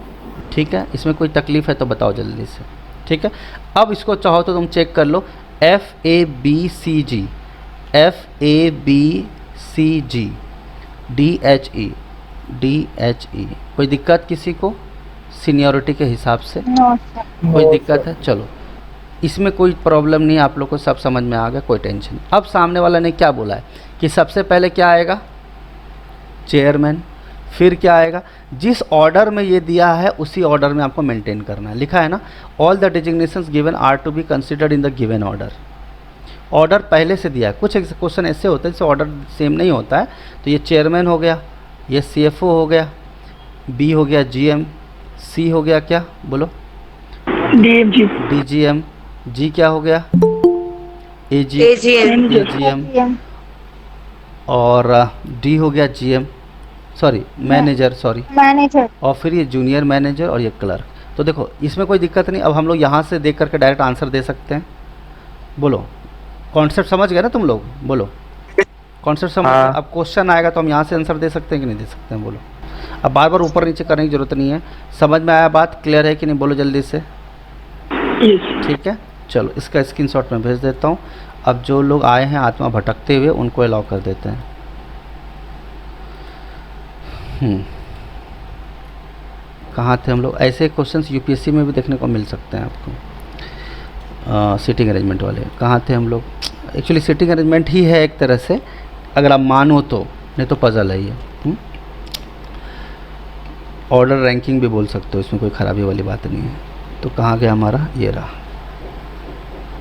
ठीक है? इसमें कोई तकलीफ़ है तो बताओ जल्दी से, ठीक है? अब इसको चाहो तो तुम चेक कर लो, F A B C G, F A B C G, D H E, D H E. कोई दिक्कत किसी को सीनियरिटी के हिसाब से? No sir. कोई दिक्कत है? चलो इसमें कोई प्रॉब्लम नहीं, आप लोग को सब समझ में आ गया, कोई टेंशन नहीं। अब सामने वाला ने क्या बोला है कि सबसे पहले क्या आएगा? चेयरमैन। फिर क्या आएगा? जिस ऑर्डर में ये दिया है उसी ऑर्डर में आपको मेंटेन करना है। लिखा है ना, all the designations given are to be considered in the given order. Order पहले से दिया है। कुछ क्वेश्चन ऐसे होते हैं जिससे ऑर्डर सेम नहीं होता है। तो ये चेयरमैन हो गया, ये CFO हो गया, बी हो गया GM, सी हो गया क्या? बोलो। DGM, जी क्या हो गया? AGM, और डी हो गया GM, सॉरी मैनेजर, मैनेजर। और फिर ये जूनियर मैनेजर और ये क्लर्क। तो देखो इसमें कोई दिक्कत नहीं। अब हम लोग यहाँ से देख करके डायरेक्ट आंसर दे सकते हैं। बोलो, कॉन्सेप्ट समझ गए ना तुम लोग? बोलो, कॉन्सेप्ट समझ गए? अब क्वेश्चन आएगा तो हम यहाँ से आंसर दे सकते हैं कि नहीं दे सकते हैं? बोलो। अब बार बार ऊपर नीचे करने की ज़रूरत नहीं है। समझ में आया बात? क्लियर है कि नहीं? बोलो जल्दी से। ठीक है, चलो इसका स्क्रीनशॉट मैं भेज देता हूँ। अब जो लोग आए हैं आत्मा भटकते हुए उनको अलाउ कर देते हैं। कहाँ थे हम लोग? ऐसे क्वेश्चंस UPSC में भी देखने को मिल सकते हैं आपको। सीटिंग अरेंजमेंट वाले कहाँ थे हम लोग? एक्चुअली सीटिंग अरेंजमेंट ही है एक तरह से, अगर आप मानो तो, नहीं तो पजल है ये। ऑर्डर रैंकिंग भी बोल सकते हो, इसमें कोई ख़राबी वाली बात नहीं है। तो कहाँ गया हमारा? ये रहा।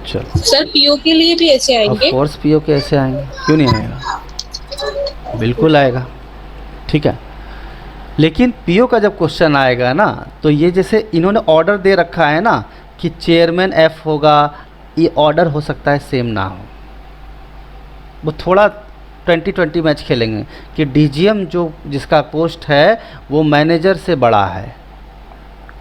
चलो सर पीओ के लिए भी ऐसे आएंगे? ऑफ कोर्स PO के ऐसे आएंगे, क्यों नहीं आएगा? बिल्कुल आएगा, ठीक है। लेकिन PO का जब क्वेश्चन आएगा ना, तो ये जैसे इन्होंने ऑर्डर दे रखा है ना कि चेयरमैन F होगा, ये ऑर्डर हो सकता है सेम ना हो। वो थोड़ा 20-20 मैच खेलेंगे कि DGM जो जिसका पोस्ट है वो मैनेजर से बड़ा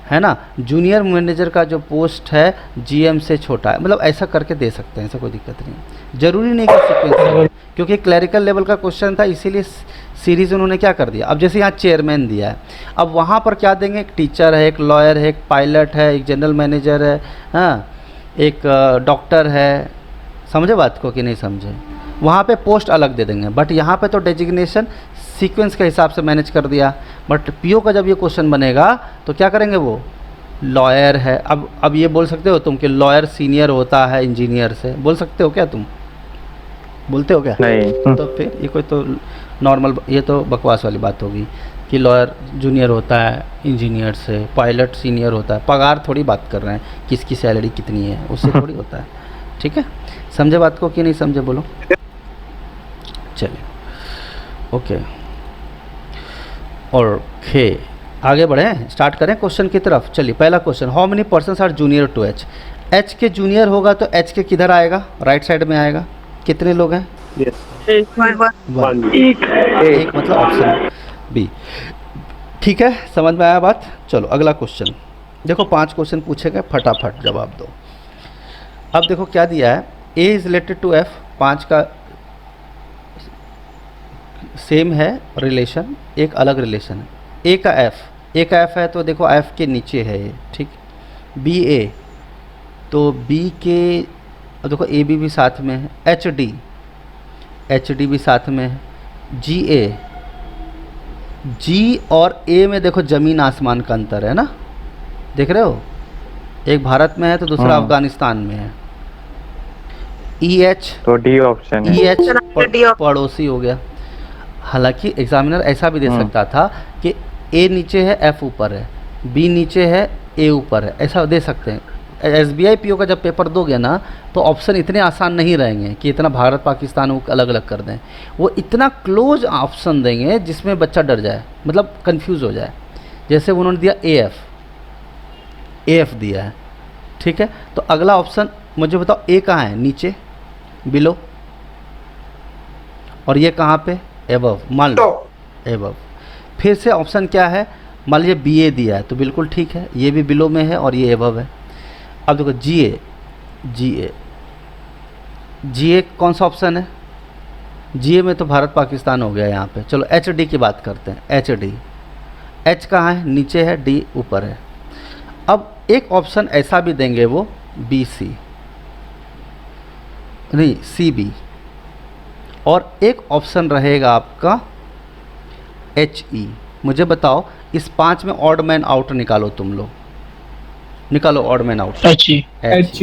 है ना, जूनियर मैनेजर का जो पोस्ट है GM से छोटा है। मतलब ऐसा करके दे सकते हैं, ऐसा कोई दिक्कत नहीं। ज़रूरी नहीं कि सीक्वेंस, क्योंकि क्लरिकल लेवल का क्वेश्चन था इसीलिए सीरीज़ उन्होंने क्या कर दिया। अब जैसे यहाँ चेयरमैन दिया है, अब वहाँ पर क्या देंगे? एक टीचर है, एक लॉयर है, एक पायलट है, एक जनरल मैनेजर है, हाँ, एक डॉक्टर है। समझे बात को कि नहीं समझे? वहाँ पे पोस्ट अलग दे देंगे, बट यहाँ पे तो डेजिग्नेशन सीक्वेंस के हिसाब से मैनेज कर दिया। बट PO का जब ये क्वेश्चन बनेगा तो क्या करेंगे? वो लॉयर है। अब ये बोल सकते हो तुम कि लॉयर सीनियर होता है इंजीनियर से, बोल सकते हो क्या तुम? बोलते हो क्या? नहीं। तो फिर ये कोई तो नॉर्मल, ये तो बकवास वाली बात होगी कि लॉयर जूनियर होता है इंजीनियर से, पायलट सीनियर होता है। पगार थोड़ी बात कर रहे हैं, किसकी सैलरी कितनी है उससे थोड़ी होता है। ठीक है, समझे बात को कि नहीं समझे? बोलो। चलिए ओके, और आगे बढ़ें, स्टार्ट करें क्वेश्चन की तरफ। चलिए पहला question, how many persons are junior to H? H के जूनियर होगा तो एच के किधर आएगा? राइट साइड में आएगा। कितने लोग हैं? वन। एक मतलब ऑप्शन बी। ठीक है, समझ में आया बात? चलो अगला क्वेश्चन देखो, 5 क्वेश्चन पूछे गए, फटाफट जवाब दो। अब देखो क्या दिया है, ए इज रिलेटेड टू एफ, 5 का सेम है रिलेशन, एक अलग रिलेशन है। ए का एफ है तो देखो एफ के नीचे है ये, ठीक। बी ए तो बी के, देखो ए बी भी साथ में है। एच डी भी साथ में है। जी ए, जी और ए में देखो ज़मीन आसमान का अंतर है ना, देख रहे हो? एक भारत में है तो दूसरा अफगानिस्तान में है। ई एच तो डी ऑप्शन है। ई एच पड़ोसी हो गया। हालांकि एग्जामिनर ऐसा भी दे सकता था कि ए नीचे है एफ ऊपर है, बी नीचे है ए ऊपर है, ऐसा दे सकते हैं। एसबीआई पीओ का जब पेपर दोगे ना तो ऑप्शन इतने आसान नहीं रहेंगे कि इतना भारत पाकिस्तान को अलग अलग कर दें। वो इतना क्लोज ऑप्शन देंगे जिसमें बच्चा डर जाए, मतलब कंफ्यूज हो जाए। जैसे उन्होंने दिया ए एफ दिया है, ठीक है। तो अगला ऑप्शन मुझे बताओ, ए कहाँ है? नीचे, बिलो, और ये कहाँ पे? एबव। मान लो एबव। फिर से ऑप्शन क्या है? मान लीजिए बी ए दिया है तो बिल्कुल ठीक है, ये भी बिलो में है और ये एबव है। अब देखो जी ए कौन सा ऑप्शन है? जी ए में तो भारत पाकिस्तान हो गया यहाँ पे। चलो एच डी की बात करते हैं। एच कहाँ है? नीचे है, डी ऊपर है। अब एक ऑप्शन ऐसा भी देंगे वो बी सी, नहीं सी बी, और एक ऑप्शन रहेगा आपका एच ई। मुझे बताओ इस 5 में ऑड मैन आउट निकालो, तुम लोग निकालो ऑड मैन आउट। एच।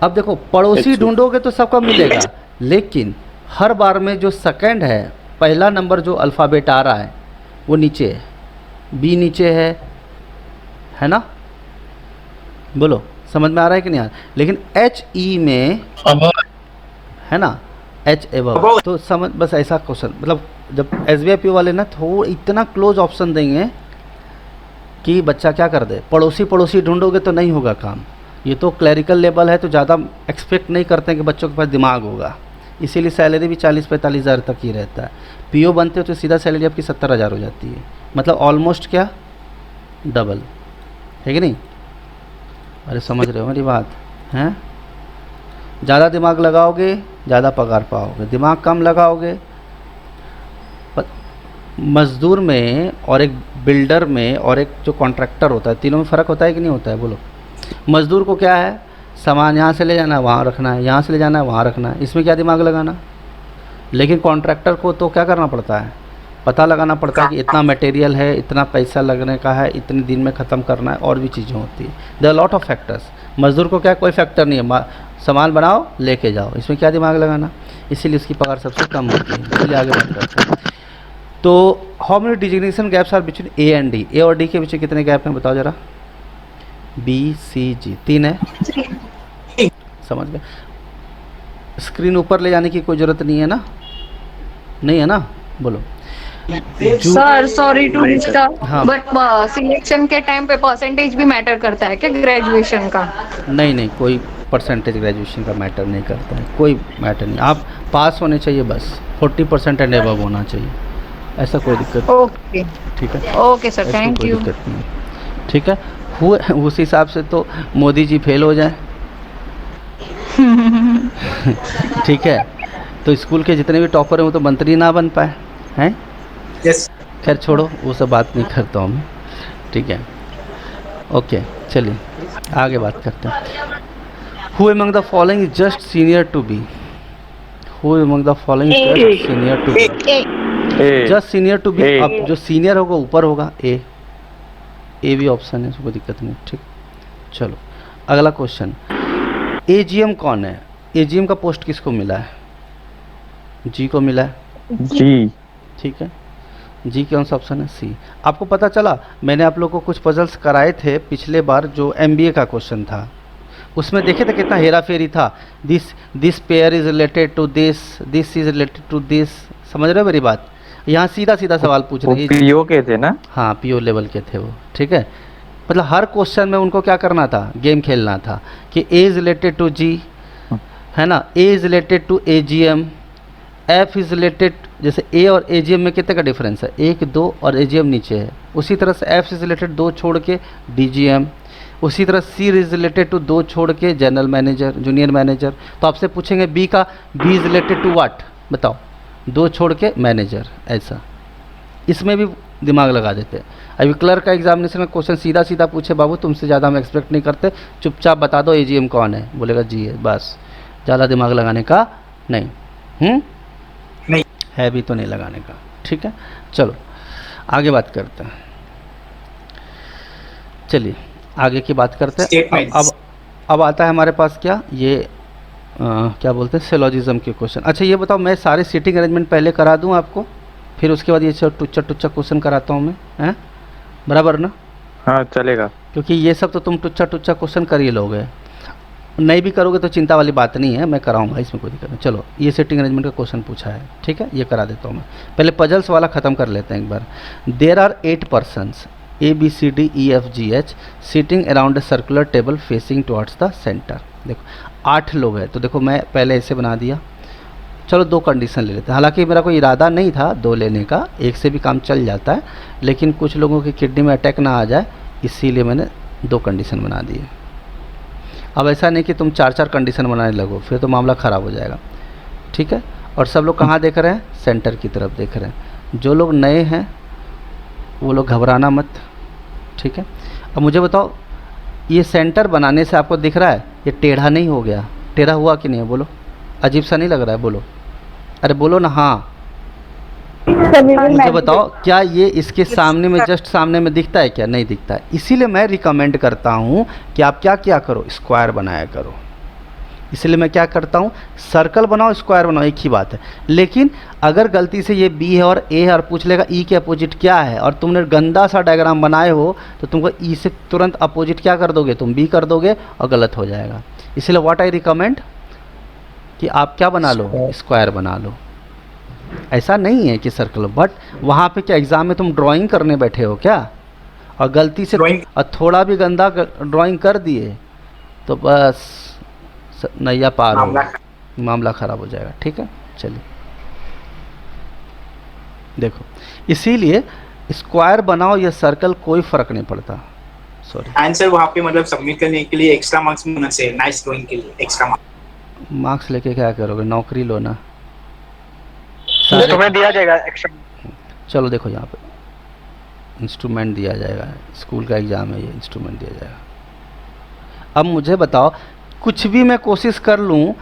अब देखो पड़ोसी ढूंढोगे तो सबका मिलेगा, लेकिन हर बार में जो सेकंड है, पहला नंबर जो अल्फ़ाबेट आ रहा है वो नीचे है, बी नीचे है ना? बोलो समझ में आ रहा है कि नहीं आ रहा? लेकिन एच ई में है ना, एच एबव। तो समझ, बस ऐसा क्वेश्चन, मतलब जब एसबीआई पीओ वाले ना थोड़ा इतना क्लोज ऑप्शन देंगे कि बच्चा क्या कर दे। पड़ोसी ढूंढोगे तो नहीं होगा काम। ये तो क्लरिकल लेवल है तो ज़्यादा एक्सपेक्ट नहीं करते हैं कि बच्चों के पास दिमाग होगा, इसीलिए सैलरी भी 40-45 हज़ार तक ही रहता है। पीओ बनते हो तो सीधा सैलरी आपकी 70,000 हो जाती है, मतलब ऑलमोस्ट क्या, डबल है कि नहीं? अरे समझ रहे हो मेरी बात? हैं, ज़्यादा दिमाग लगाओगे ज़्यादा पगार पाओगे, दिमाग कम लगाओगे। मज़दूर में और एक बिल्डर में और एक जो कॉन्ट्रैक्टर होता है, तीनों में फ़र्क होता है कि नहीं होता है? बोलो। मज़दूर को क्या है, सामान यहाँ से ले जाना है वहाँ रखना है, यहाँ से ले जाना है वहाँ रखना है, इसमें क्या दिमाग लगाना। लेकिन कॉन्ट्रैक्टर को तो क्या करना पड़ता है, पता लगाना पड़ता है कि इतना मटेरियल है, इतना पैसा लगने का है, इतने दिन में ख़त्म करना है, और भी चीज़ें होती है। There are lot of factors. मज़दूर को क्या कोई फैक्टर नहीं है, सामान बनाओ लेके जाओ, इसमें क्या दिमाग लगाना। इसीलिए उसकी पगार सबसे कम होती है। इसलिए आगे बात करते हैं। तो how many designation gaps are between A and D? A और डी के बीच कितने गैप हैं बताओ जरा? बी सी जी 3 है, समझ गए? स्क्रीन ऊपर ले जाने की कोई ज़रूरत नहीं है ना? नहीं है ना? बोलो। सर सॉरी टू डिस्टर्ब, हाँ। बट सिलेक्शन के टाइम पे परसेंटेज भी मैटर करता है क्या ग्रेजुएशन का? नहीं, कोई परसेंटेज ग्रेजुएशन का मैटर नहीं करता है, कोई मैटर नहीं। आप पास होने चाहिए बस, 40% एंड एबव होना चाहिए, ऐसा कोई दिक्कत। ओके ठीक है, ओके सर, थैंक यू। दिक्कत नहीं, ठीक है। हुए उस हिसाब से तो मोदी जी फेल हो जाए। ठीक है, तो स्कूल के जितने भी टॉपर हैं वो तो मंत्री ना बन पाए हैं। यस। खैर छोड़ो, वो सब बात नहीं करता हूँ मैं, ठीक है। ओके चलिए आगे बात करते हैं। Who among the following is just senior to B? Who among the following is just senior to B? A. Just senior to B। अब जो सीनियर होगा ऊपर होगा ए, ए भी ऑप्शन है, कोई दिक्कत नहीं। ठीक, चलो अगला क्वेश्चन, एजीएम कौन है? एजीएम का पोस्ट किसको मिला है? जी को मिला है। जी। ठीक है, जी कौन सा ऑप्शन है? सी। आपको पता चला, मैंने आप लोगों को कुछ पजल्स कराए थे पिछले बार, जो एमबीए का क्वेश्चन था, उसमें देखे थे कितना हेरा फेरी था। This pair is related to this is related to this. समझ रहे हो मेरी बात? यहाँ सीधा सीधा सवाल पूछ रहे हैं। पीओ के थे ना? हाँ, पीओ लेवल के थे वो। ठीक है, मतलब हर क्वेश्चन में उनको क्या करना था, गेम खेलना था कि A is related to G, है ना, A is related to AGM, F is related, जैसे ए और एजीएम में कितने का डिफरेंस है, 1 2 और एजीएम नीचे है, उसी तरह से एफ इज रिलेटेड 2 छोड़ के डीजीएम, उसी तरह सी इज रिलेटेड टू 2 छोड़ के जनरल मैनेजर, जूनियर मैनेजर। तो आपसे पूछेंगे बी का, B is related to what, बताओ, 2 छोड़ के मैनेजर, ऐसा। इसमें भी दिमाग लगा देते हैं। अभी क्लर्क का एग्जामिनेशन का क्वेश्चन सीधा सीधा पूछे, बाबू तुमसे ज़्यादा हम एक्सपेक्ट नहीं करते, चुपचाप बता दो एजीएम कौन है, बोलेगा जी है, बस, ज़्यादा दिमाग लगाने का नहीं। नहीं है भी तो नहीं लगाने का। ठीक है, चलो आगे बात करते हैं। चलिए आगे की बात करते हैं। अब आता है हमारे पास क्या, ये क्या बोलते हैं, सिलोजिज्म के क्वेश्चन। अच्छा ये बताओ, मैं सारे सीटिंग अरेंजमेंट पहले करा दूं आपको, फिर उसके बाद ये टुच्चा टुच्चा क्वेश्चन कराता हूं मैं, हैं? बराबर ना? हाँ चलेगा। क्योंकि ये सब तो तुम टुच्चा टुच्चा क्वेश्चन कर ही लोगे, नहीं भी करोगे तो चिंता वाली बात नहीं है, मैं कराऊंगा, इसमें कोई दिक्कत नहीं। चलो ये सेटिंग अरेंजमेंट का क्वेश्चन पूछा है, ठीक है, ये करा देता हूँ मैं। पहले पजल्स वाला ख़त्म कर लेते हैं एक बार। There are 8 persons ABCDEFGH sitting around a circular table facing towards the centre. देखो 8 लोग हैं, तो देखो मैं पहले ऐसे बना दिया। चलो 2 कंडीशन ले लेते हैं, हालांकि मेरा कोई इरादा नहीं था 2 लेने का, 1 से भी काम चल जाता है, लेकिन कुछ लोगों की किडनी में अटैक ना आ जाए, इसीलिए मैंने 2 कंडीशन बना दिए। अब ऐसा नहीं कि तुम 4-4 कंडीशन बनाने लगो, फिर तो मामला ख़राब हो जाएगा। ठीक है, और सब लोग कहाँ देख रहे हैं, सेंटर की तरफ देख रहे हैं। जो लोग नए हैं वो लोग घबराना मत, ठीक है। अब मुझे बताओ, ये सेंटर बनाने से आपको दिख रहा है ये टेढ़ा नहीं हो गया, टेढ़ा हुआ कि नहीं है, बोलो, अजीब सा नहीं लग रहा है, बोलो, अरे बोलो ना, हाँ। मुझे बताओ, क्या ये इसके सामने में, जस्ट सामने में दिखता है क्या? नहीं दिखता है। इसीलिए मैं रिकमेंड करता हूँ कि आप क्या करो, स्क्वायर बनाया करो। इसलिए मैं क्या करता हूँ, सर्कल बनाओ, स्क्वायर बनाओ, एक ही बात है। लेकिन अगर गलती से ये बी है और ए है और पूछ लेगा ई के अपोजिट क्या है, और तुमने गंदा सा डायग्राम बनाए हो, तो तुमको ई से तुरंत अपोजिट क्या कर दोगे, तुम बी कर दोगे और गलत हो जाएगा। इसलिए व्हाट आई रिकमेंड कि आप क्या बना लो, स्क्वायर बना लो। ऐसा नहीं है कि सर्कल, बट वहाँ पे क्या एग्ज़ाम में तुम ड्राइंग करने बैठे हो क्या, और गलती से और थोड़ा भी गंदा ड्राइंग कर दिए तो बस नैया पार हो, मामला ख़राब हो जाएगा। ठीक है, चलिए देखो, इसीलिए स्क्वायर बनाओ या सर्कल, कोई फ़र्क नहीं पड़ता। सॉरी, आंसर वहाँ पे मतलब सबमिट करने के लिए एक्स्ट्रा मार्क्स मिलना चाहिए, नाइस ड्राइंग के लिए एक्स्ट्रा मार्क्स लेके क्या करोगे, नौकरी लो ना, तुम्हें दिया जाएगा एक्स्ट्रा। चलो देखो यहाँ पे इंस्ट्रूमेंट दिया जाएगा, स्कूल का एग्ज़ाम है, ये इंस्ट्रूमेंट दिया जाएगा। अब मुझे बताओ, कुछ भी मैं कोशिश कर लूँ,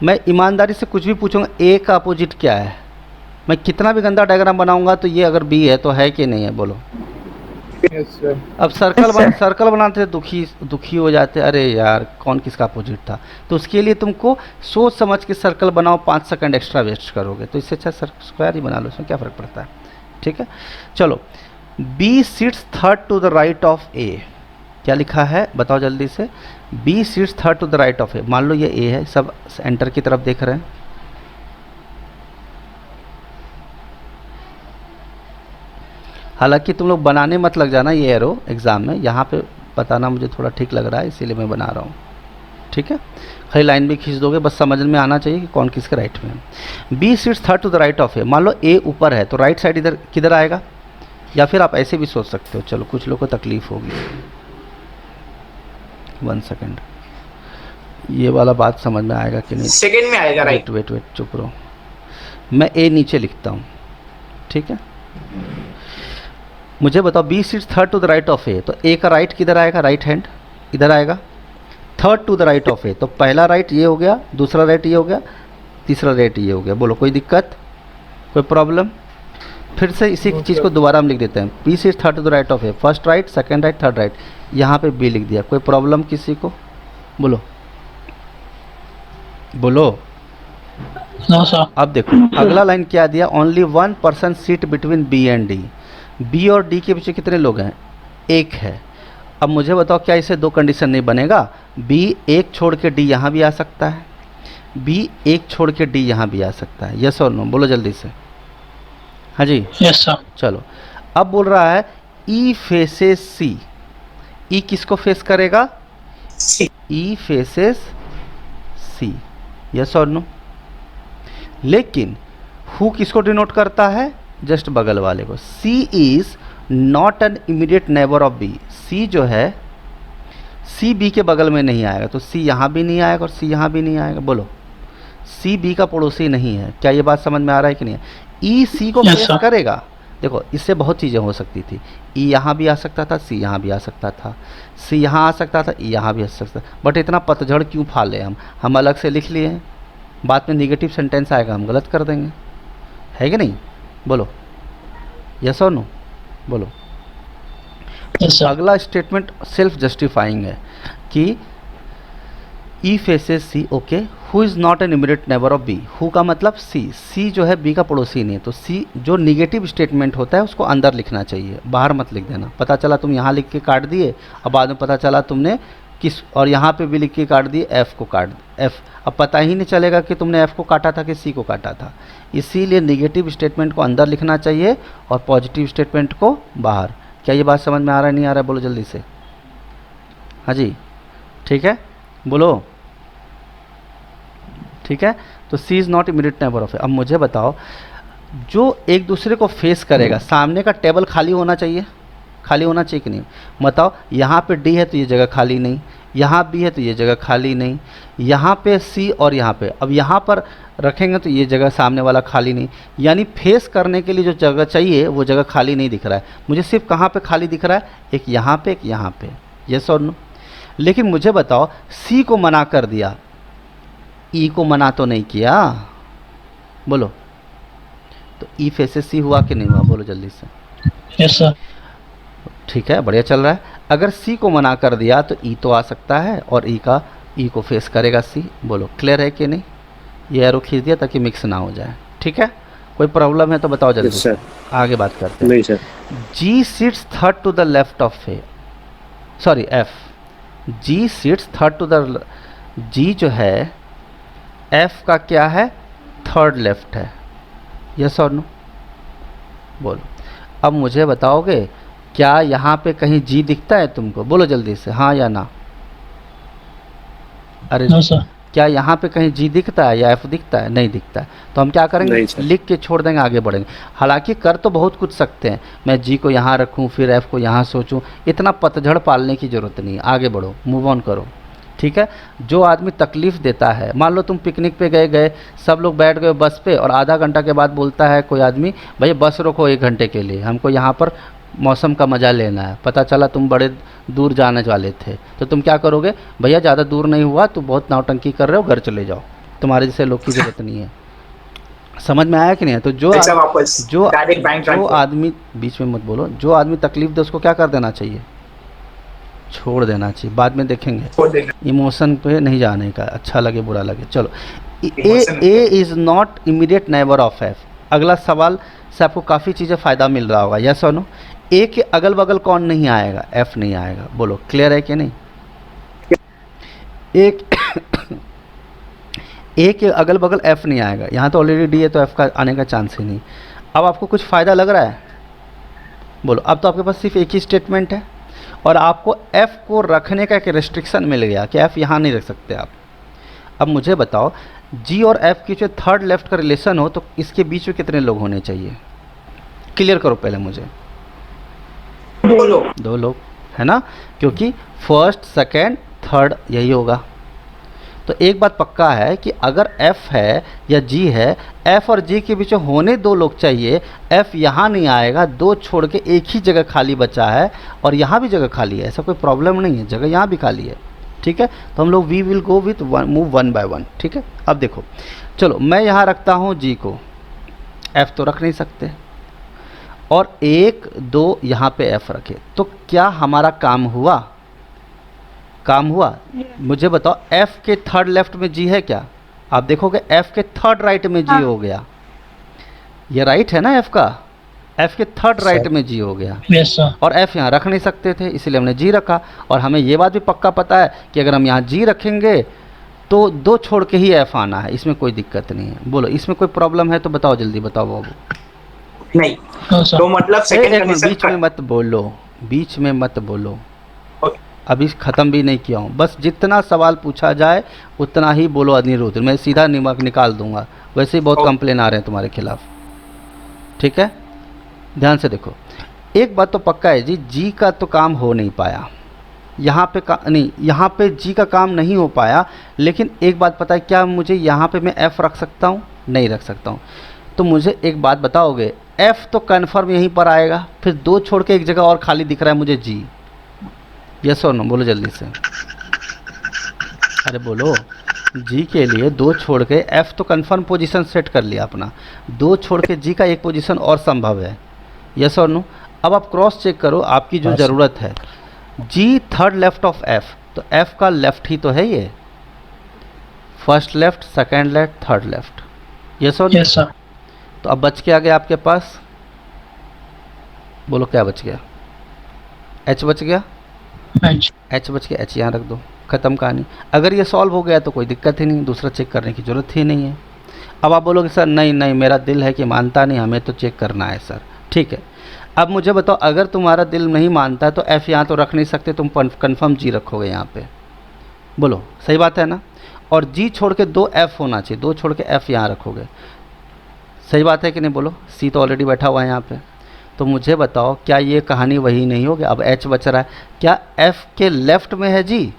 मैं ईमानदारी से कुछ भी पूछूंगा, ए का अपोजिट क्या है, मैं कितना भी गंदा डायग्राम बनाऊंगा तो ये अगर बी है तो है कि नहीं है, बोलो। अब सर्कल बनाते दुखी हो जाते, अरे यार कौन किसका अपोजिट था। तो उसके लिए तुमको सोच समझ के सर्कल बनाओ, 5 सेकंड एक्स्ट्रा वेस्ट करोगे, तो इससे अच्छा स्क्वायर ही बना लो, इसमें क्या फ़र्क पड़ता है। ठीक है, चलो, B sits third to the right of A, क्या लिखा है बताओ जल्दी से। B sits third to the right of A, मान लो ये ए है, सब एंटर की तरफ देख रहे हैं। हालांकि तुम लोग बनाने मत लग जाना ये एरो एग्ज़ाम में, यहाँ पे बताना मुझे थोड़ा ठीक लग रहा है, इसीलिए मैं बना रहा हूँ। ठीक है, खाली लाइन भी खींच दोगे, बस समझ में आना चाहिए कि कौन किसके राइट में है। B sits third to the right of A, मान लो ए ऊपर है तो राइट साइड इधर किधर आएगा, या फिर आप ऐसे भी सोच सकते हो। चलो कुछ लोग को तकलीफ होगी, 1 सेकेंड, ये वाला बात समझ में आएगा कि नहीं, सेकंड में आएगा, राइट। वेट चुप रहो, मैं ए नीचे लिखता हूँ। ठीक है, मुझे बताओ, B sits third to the right of A, तो ए का राइट किधर आएगा, राइट हैंड इधर आएगा। Third to the right of A, तो पहला राइट ये हो गया, दूसरा राइट ये हो गया, तीसरा राइट ये हो गया। बोलो कोई दिक्कत, कोई प्रॉब्लम? फिर से इसी चीज़ को दोबारा हम लिख देते हैं, P sits third to the right of A, first right, second right, third right, यहाँ पे बी लिख दिया। कोई प्रॉब्लम किसी को? बोलो बोलो। No sir. अब देखो अगला लाइन क्या दिया, only 1 person seat between B and D. B और डी के बीच कितने लोग हैं? एक है। अब मुझे बताओ क्या इसे दो कंडीशन नहीं बनेगा? बी एक छोड़ के डी यहाँ भी आ सकता है, बी एक छोड़ के डी यहाँ भी आ सकता है। यस और नो? बोलो जल्दी से। हाँ जी यस सर। चलो अब बोल रहा है ई फेसेस सी। ई किसको फेस करेगा? E faces C. यस और नो? लेकिन हु किसको डिनोट करता है? जस्ट बगल वाले को। C is not an immediate neighbour of B. C जो है, सी बी के बगल में नहीं आएगा, तो सी यहाँ भी नहीं आएगा और सी यहाँ भी नहीं आएगा। बोलो, सी बी का पड़ोसी नहीं है। क्या ये बात समझ में आ रहा है कि नहीं? ई सी को फेस करेगा। देखो इससे बहुत चीज़ें हो सकती थी। ई यहाँ भी आ सकता था, सी यहाँ भी आ सकता था, सी यहाँ आ सकता था, ई यहाँ भी आ सकता था। बट इतना पतझड़ क्यों फाले? हम अलग से लिख लिए हैं, बाद में निगेटिव सेंटेंस आएगा हम गलत कर देंगे, है कि नहीं? बोलो यस और नो? बोलो। Yes sir. अगला स्टेटमेंट सेल्फ जस्टिफाइंग है कि E faces C, okay, who is not an immediate neighbour of B. Who का मतलब सी। सी जो है बी का पड़ोसी नहीं है, तो सी जो निगेटिव स्टेटमेंट होता है उसको अंदर लिखना चाहिए, बाहर मत लिख देना। पता चला तुम यहाँ लिख के काट दिए और बाद में पता चला तुमने किस, और यहाँ पे भी लिख के काट दिए, एफ़ को काट एफ़। अब पता ही नहीं चलेगा कि तुमने एफ़ को काटा था कि सी को काटा था। इसीलिए निगेटिव स्टेटमेंट को अंदर लिखना चाहिए और पॉजिटिव स्टेटमेंट को बाहर। क्या ये बात समझ में आ रहा है? नहीं आ रहा है? बोलो जल्दी से। हाँ जी ठीक है, बोलो ठीक है। तो C is not immediate neighbour of A. अब मुझे बताओ, जो एक दूसरे को फेस करेगा, सामने का टेबल खाली होना चाहिए, खाली होना चाहिए कि नहीं? बताओ, यहाँ पे डी है तो ये जगह खाली नहीं, यहाँ बी है तो ये जगह खाली नहीं, यहाँ पे सी और यहाँ पे, अब यहाँ पर रखेंगे तो ये जगह सामने वाला खाली नहीं। यानी फेस करने के लिए जो जगह चाहिए वो जगह खाली नहीं दिख रहा है। मुझे सिर्फ कहाँ पे खाली दिख रहा है? एक यहाँ पे, एक यहाँ पे। यस और नो? लेकिन मुझे बताओ, सी को मना कर दिया, ई को मना तो नहीं किया। बोलो, तो ई फेसेस सी हुआ कि नहीं हुआ? बोलो जल्दी से। Yes sir. ठीक है, बढ़िया चल रहा है। अगर सी को मना कर दिया तो ई तो आ सकता है और ई को फेस करेगा सी। बोलो क्लियर है कि नहीं? ये एरो खींच दिया ताकि मिक्स ना हो जाए। ठीक है, कोई प्रॉब्लम है तो बताओ जल्दी से, आगे बात करते हैं। नहीं sir. G sits third to the left of A, sorry F. G sits third to the, G जो है एफ का क्या है? थर्ड लेफ्ट है। यस और नो? बोलो। अब मुझे बताओगे क्या यहाँ पे कहीं जी दिखता है तुमको? बोलो जल्दी से, हाँ या ना? अरे नो सर। क्या यहाँ पे कहीं जी दिखता है या एफ दिखता है? नहीं दिखता है। तो हम क्या करेंगे? लिख के छोड़ देंगे, आगे बढ़ेंगे। हालांकि कर तो बहुत कुछ सकते हैं, मैं जी को यहाँ रखूँ फिर एफ को यहाँ सोचूं, इतना पतझड़ पालने की ज़रूरत नहीं है। आगे बढ़ो, मूव ऑन करो। ठीक है, जो आदमी तकलीफ़ देता है, मान लो तुम पिकनिक पे गए, सब लोग बैठ गए बस पे और आधा घंटा के बाद बोलता है कोई आदमी, भैया बस रोको 1 घंटे के लिए, हमको यहाँ पर मौसम का मज़ा लेना है। पता चला तुम बड़े दूर जाने वाले थे, तो तुम क्या करोगे? भैया ज़्यादा दूर नहीं हुआ, तुम बहुत नावटंकी कर रहे हो, घर चले जाओ, तुम्हारे जैसे लोग की ज़रूरत नहीं है। समझ में आया कि नहीं? तो जो आदमी, बीच में मत बोलो, जो आदमी तकलीफ़ दे उसको क्या कर देना चाहिए? छोड़ देना चाहिए, बाद में देखेंगे। इमोशन पे नहीं जाने का, अच्छा लगे बुरा लगे। चलो, A is not immediate neighbour of F. अगला सवाल से आपको काफ़ी चीज़ें फ़ायदा मिल रहा होगा। यस और नो? ए के अगल बगल कौन नहीं आएगा? एफ नहीं आएगा। बोलो क्लियर है कि नहीं? एक ए के अगल बगल एफ नहीं आएगा। यहाँ तो ऑलरेडी डी है तो एफ का आने का चांस ही नहीं। अब आपको कुछ फ़ायदा लग रहा है? बोलो। अब तो आपके पास सिर्फ एक ही स्टेटमेंट है और आपको एफ़ को रखने का एक रेस्ट्रिक्शन मिल गया कि एफ़ यहाँ नहीं रख सकते आप। अब मुझे बताओ, जी और एफ़ की जो थर्ड लेफ्ट का रिलेशन हो तो इसके बीच में कितने लोग होने चाहिए? क्लियर करो पहले मुझे। 2 लोग, है ना? क्योंकि फर्स्ट सेकेंड थर्ड यही होगा। तो एक बात पक्का है कि अगर एफ़ है या जी है, एफ़ और जी के बीच में होने 2 लोग चाहिए। एफ़ यहाँ नहीं आएगा, 2 छोड़ के एक ही जगह खाली बचा है और यहाँ भी जगह खाली है, ऐसा कोई प्रॉब्लम नहीं है, जगह यहाँ भी खाली है। ठीक है, तो हम लोग we will go with move 1 by 1। ठीक है, अब देखो, चलो मैं यहाँ रखता हूँ जी को, एफ़ तो रख नहीं सकते, और 1 2 यहाँ पे f रखे, तो क्या हमारा काम हुआ? काम हुआ? मुझे बताओ, f के थर्ड लेफ्ट में g है क्या? आप देखोगे f के थर्ड राइट में g हाँ। हो गया। ये राइट है ना f का, f के थर्ड राइट में g हो गया। Yes, sir. और f यहाँ रख नहीं सकते थे, इसलिए हमने g रखा। और हमें ये बात भी पक्का पता है कि अगर हम यहाँ g रखेंगे तो 2 छोड़ के ही f आना है, इसमें कोई दिक्कत नहीं है। बोलो, इसमें कोई प्रॉब्लम है तो बताओ, जल्दी बताओ बाबू। नहीं, No, sir. तो मतलब एक सेकंड मिनट, बीच में कंडीशन मत बोलो, बीच में मत बोलो, ओके। अभी ख़त्म भी नहीं किया हूँ। बस जितना सवाल पूछा जाए उतना ही बोलो अनिरुद्ध, मैं सीधा नमक निकाल दूंगा। वैसे ही बहुत ओके। कंप्लेन आ रहे हैं तुम्हारे खिलाफ, ठीक है? ध्यान से देखो, एक बात तो पक्का है जी, जी का तो काम हो नहीं पाया यहाँ पे, नहीं यहाँ पे जी का काम नहीं हो पाया। लेकिन एक बात पता है क्या, मुझे यहाँ पे मैं एफ़ रख सकता हूँ? नहीं रख सकता हूँ। तो मुझे एक बात बताओगे, एफ़ तो कन्फर्म यहीं पर आएगा, फिर 2 छोड़ के एक जगह और खाली दिख रहा है मुझे जी। यस और नो, बोलो जल्दी से, अरे बोलो। जी के लिए 2 छोड़ के एफ़ तो कन्फर्म पोजीशन सेट कर लिया अपना, 2 छोड़ के जी का एक पोजीशन और संभव है। यस और नो? अब आप क्रॉस चेक करो, आपकी जो ज़रूरत है, जी थर्ड लेफ्ट ऑफ एफ़, तो एफ़ का लेफ्ट ही तो है ये, first left, second left, third left. Yes और नो? Yes, sir. तो अब बच क्या गया आपके पास? बोलो क्या बच गया? एच बच गया, H. एच बच गया, एच यहाँ रख दो, ख़त्म कहानी। अगर ये सॉल्व हो गया तो कोई दिक्कत ही नहीं, दूसरा चेक करने की ज़रूरत ही नहीं है। अब आप बोलोगे सर नहीं नहीं, मेरा दिल है कि मानता नहीं, हमें तो चेक करना है सर। ठीक है, अब मुझे बताओ, अगर तुम्हारा दिल नहीं मानता है तो एफ़ यहाँ तो रख नहीं सकते, तुम कन्फर्म जी रखोगे यहाँ पे। बोलो सही बात है ना? और जी छोड़ के 2 एफ़ होना चाहिए, 2 छोड़ के एफ़ यहाँ रखोगे, सही बात है कि नहीं? बोलो, सी तो ऑलरेडी बैठा हुआ है यहाँ पे। तो मुझे बताओ, क्या ये कहानी वही नहीं होगी? अब एच बच रहा है, क्या एफ़ के लेफ़्ट में है जी?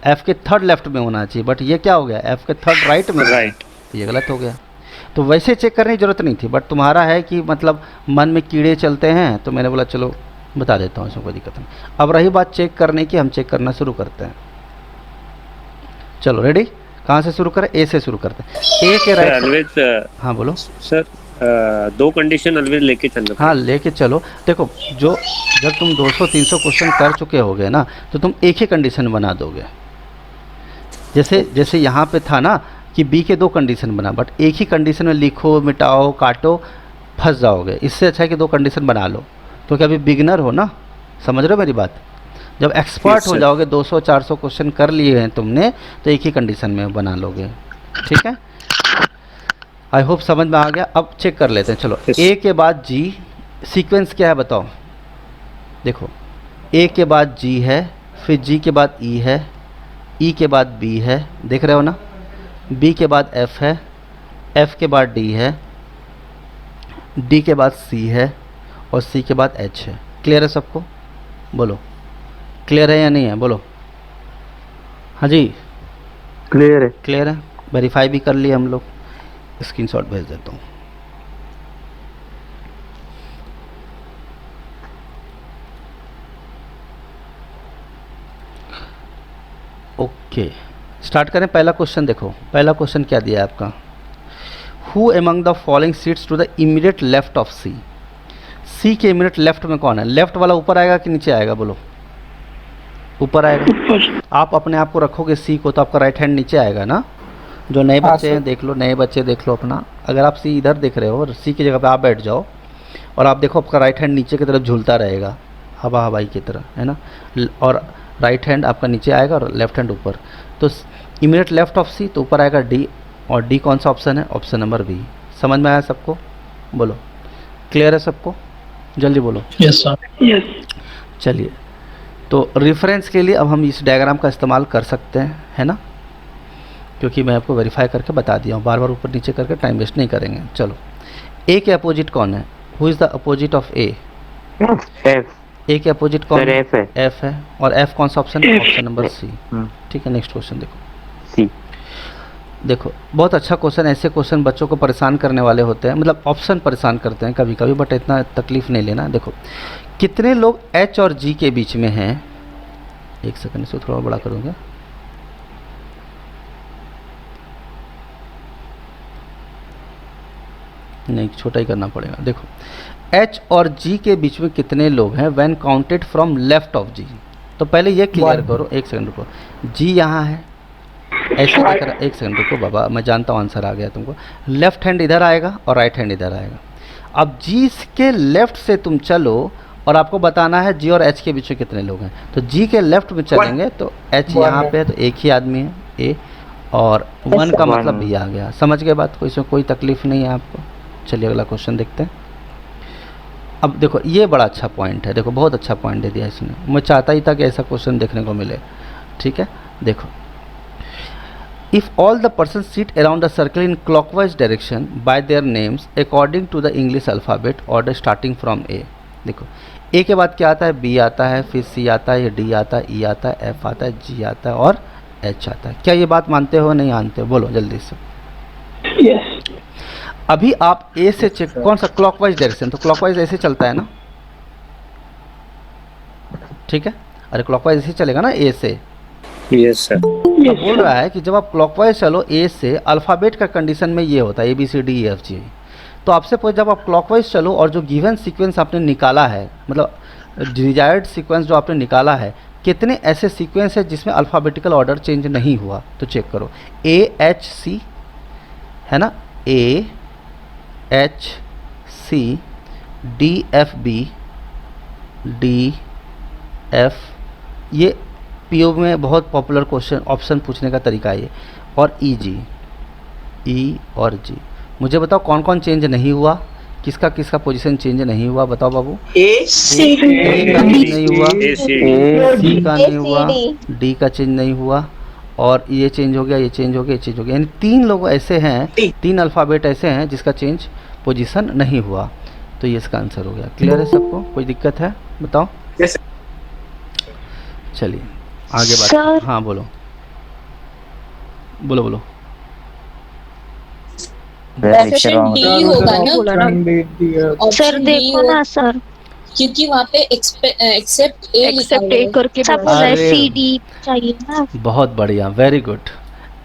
एफ़ के थर्ड लेफ़्ट में होना चाहिए, बट ये क्या हो गया, एफ़ के थर्ड राइट में। राइट। तो ये गलत हो गया। तो वैसे चेक करने की ज़रूरत नहीं थी, बट तुम्हारा है कि मतलब मन में कीड़े चलते हैं, तो मैंने बोला चलो बता देता हूँ, इसमें कोई दिक्कत नहीं। अब रही बात चेक करने की, हम चेक करना शुरू करते हैं। चलो रेडी? कहाँ से शुरू करें? ए से शुरू करते हैं। ए के राइट, ऑलवेज हाँ बोलो सर, 2 कंडीशन ऑलवेज लेके चलना। हाँ लेके चलो। देखो, जो जब तुम 200-300 क्वेश्चन कर चुके होगे ना, तो तुम एक ही कंडीशन बना दोगे। जैसे यहाँ पे था ना कि बी के 2 कंडीशन बना, बट एक ही कंडीशन में लिखो, मिटाओ, काटो, फंस जाओगे। इससे अच्छा है कि 2 कंडीशन बना लो, क्योंकि अभी बिगनर हो ना, समझ रहे हो मेरी बात? जब एक्सपर्ट हो जाओगे, 200-400 क्वेश्चन कर लिए हैं तुमने, तो एक ही कंडीशन में बना लोगे। ठीक है, आई होप समझ में आ गया। अब चेक कर लेते हैं, चलो। ए के बाद जी, सीक्वेंस क्या है बताओ? देखो, ए के बाद जी है, फिर जी के बाद ई है, ई के बाद बी है, देख रहे हो ना? बी के बाद एफ है, एफ के बाद डी है, डी के बाद सी है, और सी के बाद एच है। क्लियर है सबको? बोलो क्लियर है या नहीं है? बोलो हाँ जी क्लियर है। क्लियर है। वेरीफाई भी कर लिए हम लोग, स्क्रीनशॉट भेज देता हूँ। ओके, स्टार्ट करें। पहला क्वेश्चन देखो, पहला क्वेश्चन क्या दिया है आपका? Who among the following seats to the immediate left of C? C के इमीडिएट लेफ्ट में कौन है? लेफ्ट वाला ऊपर आएगा कि नीचे आएगा? बोलो, ऊपर आएगा। आप अपने आप को रखोगे सी को, तो आपका राइट हैंड नीचे आएगा ना। जो नए बच्चे हैं देख लो, नए बच्चे देख लो अपना। अगर आप सी इधर देख रहे हो, सी की जगह पे आप बैठ जाओ, और आप देखो आपका राइट हैंड नीचे की तरफ झूलता रहेगा, हवा हवाई की तरह, है ना। और राइट हैंड आपका नीचे आएगा और लेफ्ट हैंड ऊपर। तो इमीडिएट लेफ्ट ऑफ सी, तो ऊपर आएगा डी, और डी कौन सा ऑप्शन है? Option number B. समझ में आया सबको? बोलो क्लियर है सबको? जल्दी बोलो। Yes, sir. चलिए, तो रेफरेंस के लिए अब हम इस डायग्राम का इस्तेमाल कर सकते हैं, है ना, क्योंकि मैं आपको वेरीफाई करके बता दिया हूँ। बार बार ऊपर नीचे करके टाइम वेस्ट नहीं करेंगे। चलो, ए के अपोजिट कौन है? Who is the opposite of A? F. A के अपोजिट कौन सर है? एफ है। एफ है। और एफ कौन सा ऑप्शन है? Option number C. ठीक है, नेक्स्ट क्वेश्चन देखो। सी। देखो, बहुत अच्छा क्वेश्चन। ऐसे क्वेश्चन बच्चों को परेशान करने वाले होते हैं, मतलब ऑप्शन परेशान करते हैं कभी कभी, बट इतना तकलीफ नहीं लेना। देखो, कितने लोग एच और जी के बीच में हैं? एक सेकंड, इसको थोड़ा बड़ा करूँगा। नहीं, छोटा ही करना पड़ेगा। देखो H और G के बीच में कितने लोग हैं when counted from left of G। तो पहले ये क्लियर करो, एक सेकंड रुको। G यहाँ है, ऐसे देख रहा, एक सेकंड रुको बाबा, मैं जानता हूँ आंसर आ गया तुमको। लेफ्ट हैंड इधर आएगा और राइट हैंड इधर आएगा। अब G के लेफ्ट से तुम चलो और आपको बताना है G और H के बीच में कितने लोग हैं। तो G के लेफ्ट में चलेंगे तो H यहाँ पे है, तो एक ही आदमी है A, और 1 का मतलब B आ गया। समझ गए बात को, इसमें कोई तकलीफ नहीं है आपको। चलिए अगला क्वेश्चन देखते हैं। अब देखो ये बड़ा अच्छा पॉइंट है, देखो बहुत अच्छा पॉइंट दे दिया इसने। मैं चाहता ही था कि ऐसा क्वेश्चन देखने को मिले। ठीक है, देखो if all the person seat around the circle in clockwise direction by their names according to the English alphabet order starting from A. देखो ए के बाद क्या आता है, बी आता है, फिर सी आता है, डी आता है, ई आता है, एफ आता है, जी आता है और एच आता है। क्या ये बात मानते हो नहीं मानते हो, बोलो जल्दी से। यस। अभी आप ए से चेक, कौन सा क्लॉकवाइज डायरेक्शन, तो क्लॉकवाइज ऐसे चलता है ना, ठीक है, अरे क्लॉकवाइज ऐसे चलेगा ना ए से। Yes sir. अब बोल रहा है कि जब आप क्लॉकवाइज चलो ए से, अल्फ़ाबेट का कंडीशन में ये होता है A B C D E F G. तो आपसे पूछ, जब आप क्लॉकवाइज चलो और जो गिवन सीक्वेंस आपने निकाला है, मतलब डिजायर्ड सीक्वेंस जो आपने निकाला है, कितने ऐसे सीक्वेंस है जिसमें अल्फ़ाबेटिकल ऑर्डर चेंज नहीं हुआ, तो चेक करो। ए एच सी है ना, A H C D F B D F, ये पीओ में बहुत पॉपुलर क्वेश्चन ऑप्शन पूछने का तरीका है ये, और ई जी, ई और जी। मुझे बताओ कौन कौन चेंज नहीं हुआ, किसका किसका पोजीशन चेंज नहीं हुआ, बताओ बाबू। A, C, ए का चेंज नहीं हुआ, सी का नहीं हुआ, ACD। डी का चेंज नहीं हुआ, और ये चेंज हो गया, ये चेंज हो गया, ये चेंज हो गया। यानी 3 लोग ऐसे हैं, 3 अल्फ़ाबेट ऐसे हैं जिसका चेंज पोजीशन नहीं हुआ। तो ये इसका आंसर हो गया। क्लियर है सबको, कोई दिक्कत है बताओ। Yes, चलिए आगे बात। सर। हाँ बोलो बोलो बोलो। ऑप्शन डी होगा ना, सर देखो ना सर, क्योंकि वहाँ पे एक्सेप्ट ए एक्सेप्ट ए करके सब बोला। अरे। सी डी चाहिए ना। बहुत बढ़िया, वेरी गुड,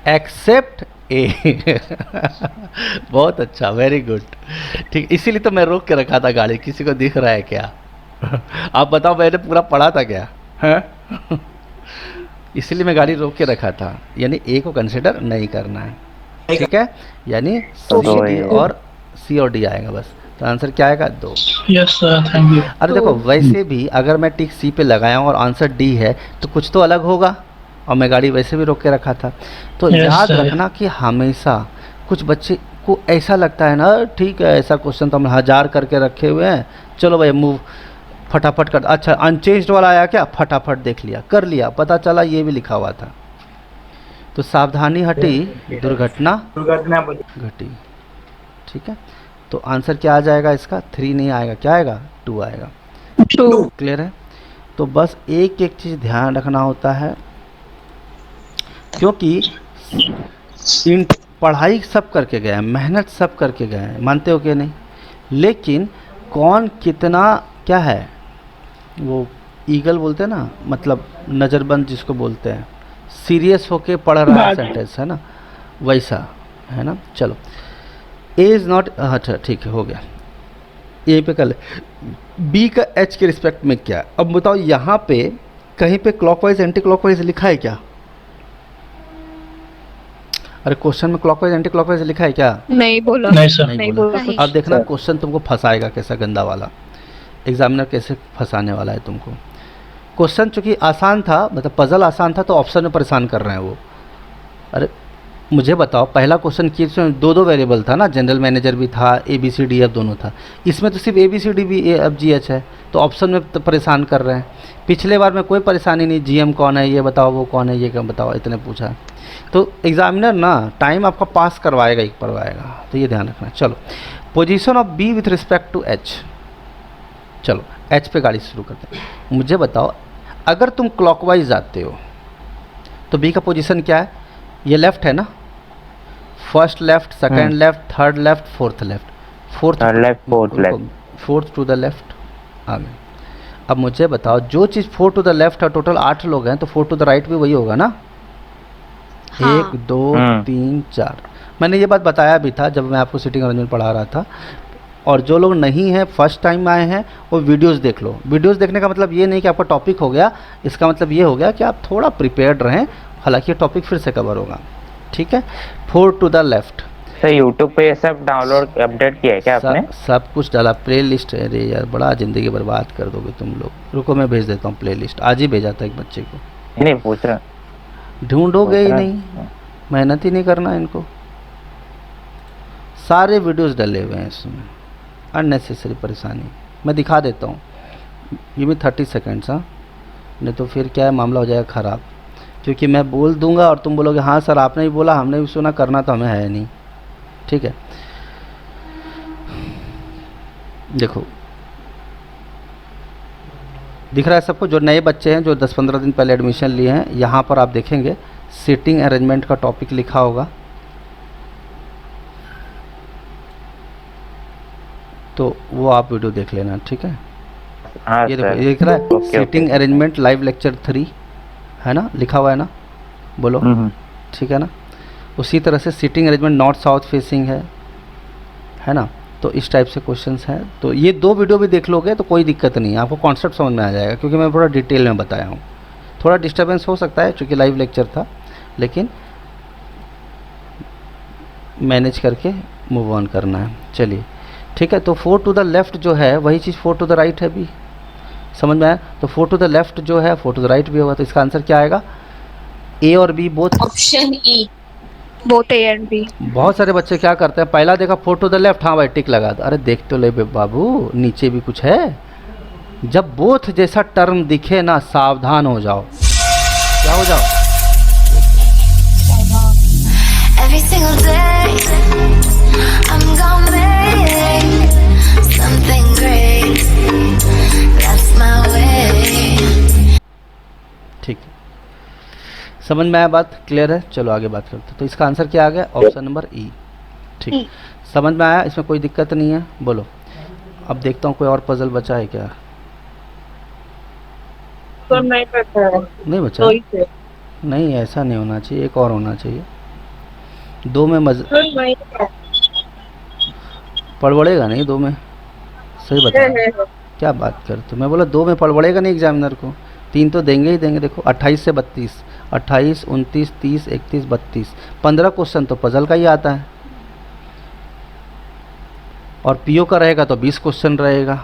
एक्सेप्ट ए। बहुत अच्छा, वेरी गुड, ठीक। इसीलिए तो मैं रोक के रखा था गाड़ी, किसी को दिख रहा है क्या? आप बताओ, मैंने पूरा पढ़ा था क्या है? इसलिए मैं गाड़ी रोक के रखा था, यानी ए को कंसिडर नहीं करना है, ठीक है। यानी सी और सी और डी आएगा बस। तो आंसर क्या आएगा? 2। Yes sir, thank you. अरे देखो, वैसे भी अगर मैं टिक सी पे लगाया हूँ और आंसर डी है तो कुछ तो अलग होगा, और मैं गाड़ी वैसे भी रोक के रखा था। तो Yes, याद sir. रखना कि हमेशा कुछ बच्चे को ऐसा लगता है ना, ठीक है ऐसा क्वेश्चन तो हम 1000 करके रखे हुए हैं, चलो भाई मूव फटाफट कर। अच्छा अनचेंज्ड वाला आया क्या, फटाफट देख लिया, कर लिया, पता चला ये भी लिखा हुआ था। तो सावधानी हटी, दुर्घटना घटी, ठीक है। तो आंसर क्या आ जाएगा इसका? 3 नहीं आएगा, क्या आएगा? 2 आएगा। 2। क्लियर है? तो बस एक एक चीज़ ध्यान रखना होता है, क्योंकि इन पढ़ाई सब करके गए हैं, मेहनत सब करके गए हैं, मानते हो कि नहीं? लेकिन कौन कितना क्या है, वो ईगल बोलते हैं ना, मतलब नज़रबंद जिसको बोलते हैं, सीरियस होके पढ़ रहा है सेंटेंस, है ना, वैसा है ना। चलो ए इज़ नॉट, अच्छा ठीक है, हो गया। ए पे कर ले। बी का एच के रिस्पेक्ट में क्या? अब बताओ यहाँ पे कहीं पे क्लॉकवाइज एंटी क्लॉकवाइज लिखा है क्या? अरे क्वेश्चन में क्लॉकवाइज एंटी क्लॉकवाइज लिखा है क्या? नहीं बोला। नहीं सर। नहीं बोला। अब देखना क्वेश्चन तुमको फंसाएगा कैसा गंदा वाला, एग्जामिनर कैसे फंसाने वाला है तुमको। क्वेश्चन चूंकि आसान था, मतलब पजल आसान था, तो ऑप्शन में परेशान कर रहे हैं वो। अरे मुझे बताओ, पहला क्वेश्चन की इसमें 2 वेरिएबल था ना, जनरल मैनेजर भी था, A B C D F दोनों था। इसमें तो सिर्फ A B C D B A F G H है, तो ऑप्शन में तो परेशान कर रहे हैं। पिछले बार में कोई परेशानी नहीं, जी एम कौन है ये बताओ, वो कौन है ये क्या बताओ, इतने पूछा। तो एग्जामिनर ना टाइम आपका पास करवाएगा ही करवाएगा, तो ये ध्यान रखना। चलो position of B with respect to H, चलो एच पे गाड़ी शुरू करते हैं। मुझे बताओ, अगर तुम क्लॉकवाइज जाते हो तो बी का पोजीशन क्या है? ये लेफ्ट है ना, first left, second left, third left, fourth left, fourth to the left आ गए। अब मुझे बताओ, जो चीज़ 4 टू द लेफ्ट है, टोटल 8 लोग हैं, तो 4 टू द राइट भी वही होगा ना। हाँ। 1 2 3 4। मैंने ये बात बताया भी था जब मैं आपको सीटिंग अरेंजमेंट पढ़ा रहा था। और जो लोग नहीं हैं, फर्स्ट टाइम आए हैं, वो वीडियोस देख लो। वीडियोस देखने का मतलब ये नहीं कि आपका टॉपिक हो गया, इसका मतलब ये हो गया कि आप थोड़ा प्रिपेयर्ड रहें, हालांकि ये टॉपिक फिर से कवर होगा। ठीक है, 4 to the left. Sir YouTube पे ये सब डाउनलोड अपडेट किया है क्या आपने? सब कुछ डाला, प्ले लिस्ट। अरे यार बड़ा ज़िंदगी बर्बाद कर दोगे तुम लोग। रुको मैं भेज देता हूँ प्ले लिस्ट, आज ही भेजा था एक बच्चे को। नहीं पूछ रहा, ढूंढोगे ही नहीं, मेहनत ही नहीं करना इनको। सारे वीडियोस डले हुए हैं इसमें, अननेसेसरी परेशानी। मैं दिखा देता हूँ, ये भी 30 सेकेंड्स। हाँ, नहीं तो फिर क्या है, मामला हो जाएगा ख़राब। क्योंकि मैं बोल दूंगा और तुम बोलोगे हाँ सर आपने भी बोला, हमने भी सुना, करना तो हमें है नहीं। ठीक है, देखो दिख रहा है सबको। जो नए बच्चे हैं जो 10-15 दिन पहले एडमिशन लिए हैं, यहाँ पर आप देखेंगे सीटिंग अरेंजमेंट का टॉपिक लिखा होगा। तो वो आप वीडियो देख लेना। ठीक है, हाँ ये सर, देखो, ये दिख रहा है सीटिंग अरेंजमेंट लाइव लेक्चर 3 है ना, लिखा हुआ है ना, बोलो। ठीक है ना। उसी तरह से seating arrangement north south facing है ना। तो इस टाइप से क्वेश्चंस हैं। तो ये 2 वीडियो भी देख लोगे तो कोई दिक्कत नहीं है, आपको कॉन्सेप्ट समझ में आ जाएगा, क्योंकि मैं थोड़ा डिटेल में बताया हूँ। थोड़ा डिस्टर्बेंस हो सकता है क्योंकि लाइव लेक्चर था, लेकिन मैनेज करके मूव ऑन करना है। चलिए ठीक है। तो 4 टू द लेफ्ट जो है वही चीज़ 4 टू द राइट है भी, समझ में आया। तो 4 टू द लेफ्ट जो है 4 टू द राइट भी होगा। तो इसका आंसर क्या आएगा? ए और B both. Option E, both A and B. बहुत सारे बच्चे क्या करते हैं, पहला देखा 4 टू द लेफ्ट, हाँ भाई टिक लगा दो। अरे देख तो ले बाबू, नीचे भी कुछ है। जब बोथ जैसा टर्म दिखे ना, सावधान हो जाओ। क्या हो जाओ? Every single day I'm gonna make something great. That's my way. ठीक है, समझ में आया बात? क्लियर है? चलो आगे बात करते हैं। तो इसका आंसर क्या आ गया? ऑप्शन नंबर ई। ठीक, समझ में आया? इसमें कोई दिक्कत नहीं है, बोलो। अब देखता हूँ कोई और पजल बचा है क्या? तो नहीं बचा है। नहीं बचा? नहीं, ऐसा नहीं होना चाहिए, एक और होना चाहिए। 2 में पड़बड़ेगा नहीं, 2 में सही बता। क्या बात करते हो? मैं बोला 2 में पड़बड़ेगा नहीं एग्जामिनर को, 3 तो देंगे ही देंगे। देखो 28 से 32, 28, 29, 30, 31, 32, 15 क्वेश्चन तो पजल का ही आता है। और पीओ का रहेगा तो 20 क्वेश्चन रहेगा।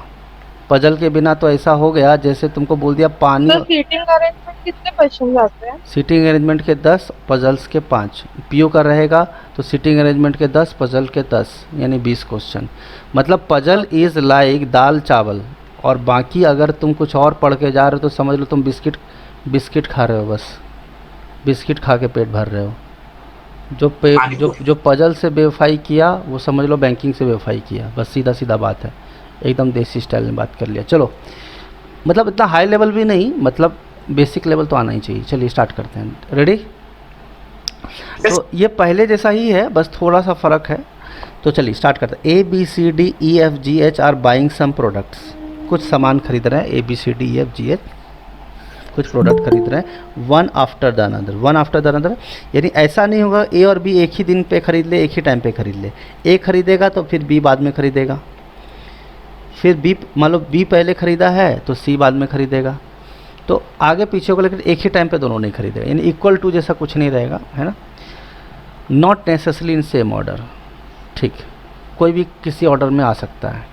पजल के बिना तो ऐसा हो गया जैसे तुमको बोल दिया पानी। तो सीटिंग अरेंजमेंट कितने क्वेश्चन आते हैं? सीटिंग अरेंजमेंट के 10, पजल्स के 5। पीओ का रहेगा तो सीटिंग अरेंजमेंट के 10, पजल के 10, यानी 20 क्वेश्चन। मतलब पजल इज़ लाइक दाल चावल। और बाकी अगर तुम कुछ और पढ़ के जा रहे हो तो समझ लो तुम बिस्किट खा रहे हो, बस बिस्किट खा के पेट भर रहे हो। जो पजल से बेवफाई किया वो समझ लो बैंकिंग से बेवफाई किया। बस सीधा सीधा बात है, एकदम देसी स्टाइल में बात कर लिया। चलो, मतलब इतना हाई लेवल भी नहीं, मतलब बेसिक लेवल तो आना ही चाहिए। चलिए स्टार्ट करते हैं। रेडी? तो ये पहले जैसा ही है, बस थोड़ा सा फ़र्क है। तो चलिए स्टार्ट करते हैं। ABCDEFGH are buying some products. कुछ सामान खरीद रहे हैं, ABCDEFGH कुछ प्रोडक्ट खरीद रहे हैं, वन आफ्टर द अनदर। यानी ऐसा नहीं होगा ए और बी एक ही दिन पे खरीद ले, एक ही टाइम पे खरीद ले। ए खरीदेगा तो फिर बी बाद में खरीदेगा, फिर बी, मान लो बी पहले खरीदा है तो सी बाद में खरीदेगा। तो आगे पीछे को लेकर एक ही टाइम पे दोनों नहीं खरीदेगा, यानी इक्वल टू जैसा कुछ नहीं रहेगा, है ना। Not necessarily in same order. ठीक, कोई भी किसी ऑर्डर में आ सकता है।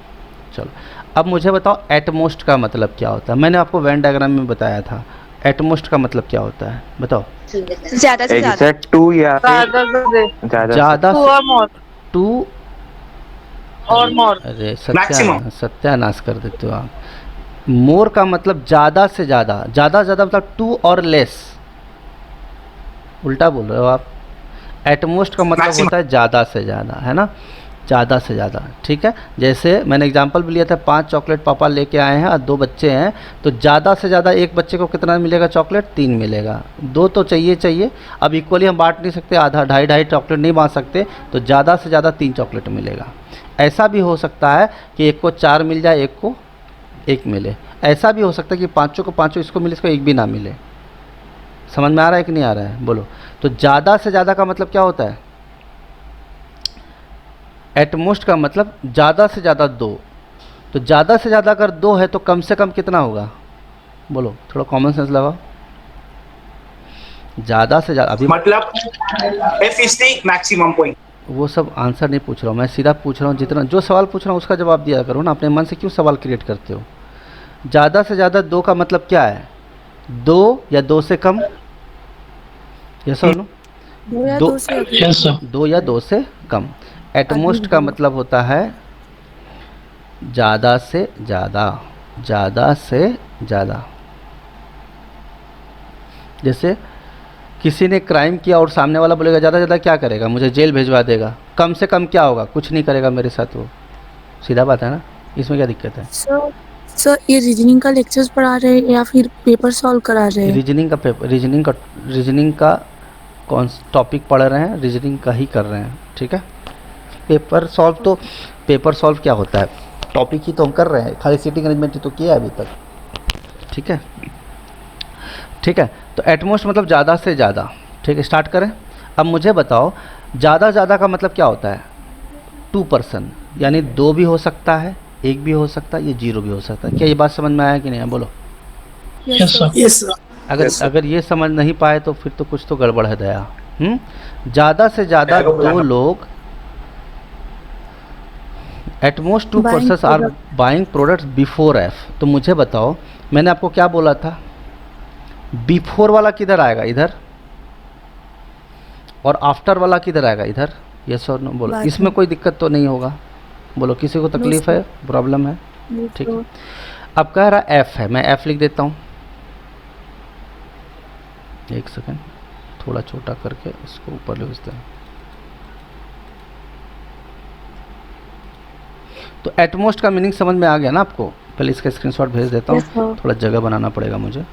चलो अब मुझे बताओ एटमोस्ट का मतलब क्या होता है। मैंने आपको वेन डायग्राम में बताया था, एटमोस्ट का मतलब क्या होता है, बताओ। ज्यादा से ज्यादा। टू या ज़्यादा टू और मोर। अरे सत्यानाश कर देते हो आप। मोर का मतलब ज़्यादा से ज़्यादा, ज़्यादा मतलब टू और लेस, उल्टा बोल रहे हो आप। एटमोस्ट का मतलब होता है ज़्यादा से ज़्यादा, है ना, ज़्यादा से ज़्यादा। ठीक है, जैसे मैंने एग्जांपल भी लिया था, 5 चॉकलेट पापा लेके आए हैं और 2 बच्चे हैं, तो ज़्यादा से ज़्यादा एक बच्चे को कितना मिलेगा चॉकलेट? 3 मिलेगा। 2 तो चाहिए। अब इक्वली हम बांट नहीं सकते, आधा ढाई चॉकलेट नहीं बांट सकते, तो ज़्यादा से ज़्यादा 3 चॉकलेट मिलेगा। ऐसा भी हो सकता है कि एक को 4 मिल जाए, एक को 1 मिले। ऐसा भी हो सकता है कि 5 को 5 इसको मिले, इसको 1 भी ना मिले। समझ में आ रहा है कि नहीं आ रहा है, बोलो। तो ज़्यादा से ज़्यादा का मतलब क्या होता है? एट मोस्ट का मतलब ज़्यादा से ज़्यादा 2, तो ज़्यादा से ज़्यादा अगर 2 है तो कम से कम कितना होगा? बोलो, थोड़ा कॉमन सेंस लगाओ। ज़्यादा से ज़्यादा अभी मतलब f is the maximum point. वो सब आंसर नहीं पूछ रहा हूँ मैं, सीधा पूछ रहा हूँ जितना जो सवाल पूछ रहा हूँ उसका जवाब दिया करो ना। अपने मन से क्यों सवाल क्रिएट करते हो? ज़्यादा से ज़्यादा 2 का मतलब क्या है? 2 या 2 से कम? यस और नो? 2 या 2 से कम। एटमोस्ट का मतलब होता है ज़्यादा से ज़्यादा, ज़्यादा से ज़्यादा। जैसे किसी ने क्राइम किया और सामने वाला बोलेगा ज़्यादा से ज़्यादा क्या करेगा? मुझे जेल भिजवा देगा। कम से कम क्या होगा? कुछ नहीं करेगा मेरे साथ वो। सीधा बात है ना, इसमें क्या दिक्कत है? सर ये रीजनिंग का लेक्चर्स पढ़ा रहे हैं या फिर पेपर सॉल्व करा रहे हैं? रीजनिंग का कौन टॉपिक पढ़ रहे हैं? रीजनिंग का ही कर रहे हैं, ठीक है। पेपर सॉल्व क्या होता है? टॉपिक ही तो हम कर रहे हैं, खाली सीटिंग अरेंजमेंट ही तो किया है अभी तक, ठीक है। ठीक है, तो एटमोस्ट मतलब ज़्यादा से ज़्यादा, ठीक है। स्टार्ट करें। अब मुझे बताओ ज़्यादा ज़्यादा का मतलब क्या होता है? 2%, यानी 2 भी हो सकता है, 1 भी हो सकता है, ये 0 भी हो सकता है। क्या ये बात समझ में आया कि नहीं? बोलो। Yes sir. अगर ये समझ नहीं पाए तो फिर तो कुछ तो गड़बड़ है दया। ज़्यादा से ज़्यादा 2 लोग, at most 2 persons are buying products before F. तो मुझे बताओ, मैंने आपको क्या बोला था? बिफोर वाला किधर आएगा? इधर। और आफ्टर वाला किधर आएगा? इधर। यस और नो? बोलो। इसमें कोई दिक्कत तो नहीं होगा? बोलो, किसी को तकलीफ है, प्रॉब्लम है? ठीक है। अब कह रहा एफ है, मैं एफ लिख देता हूँ। एक सेकंड, थोड़ा छोटा करके इसको ऊपर ले भेजते हैं। तो एटमोस्ट का मीनिंग समझ में आ गया ना आपको? पहले इसका स्क्रीनशॉट भेज देता हूँ, थोड़ा जगह बनाना पड़ेगा मुझे।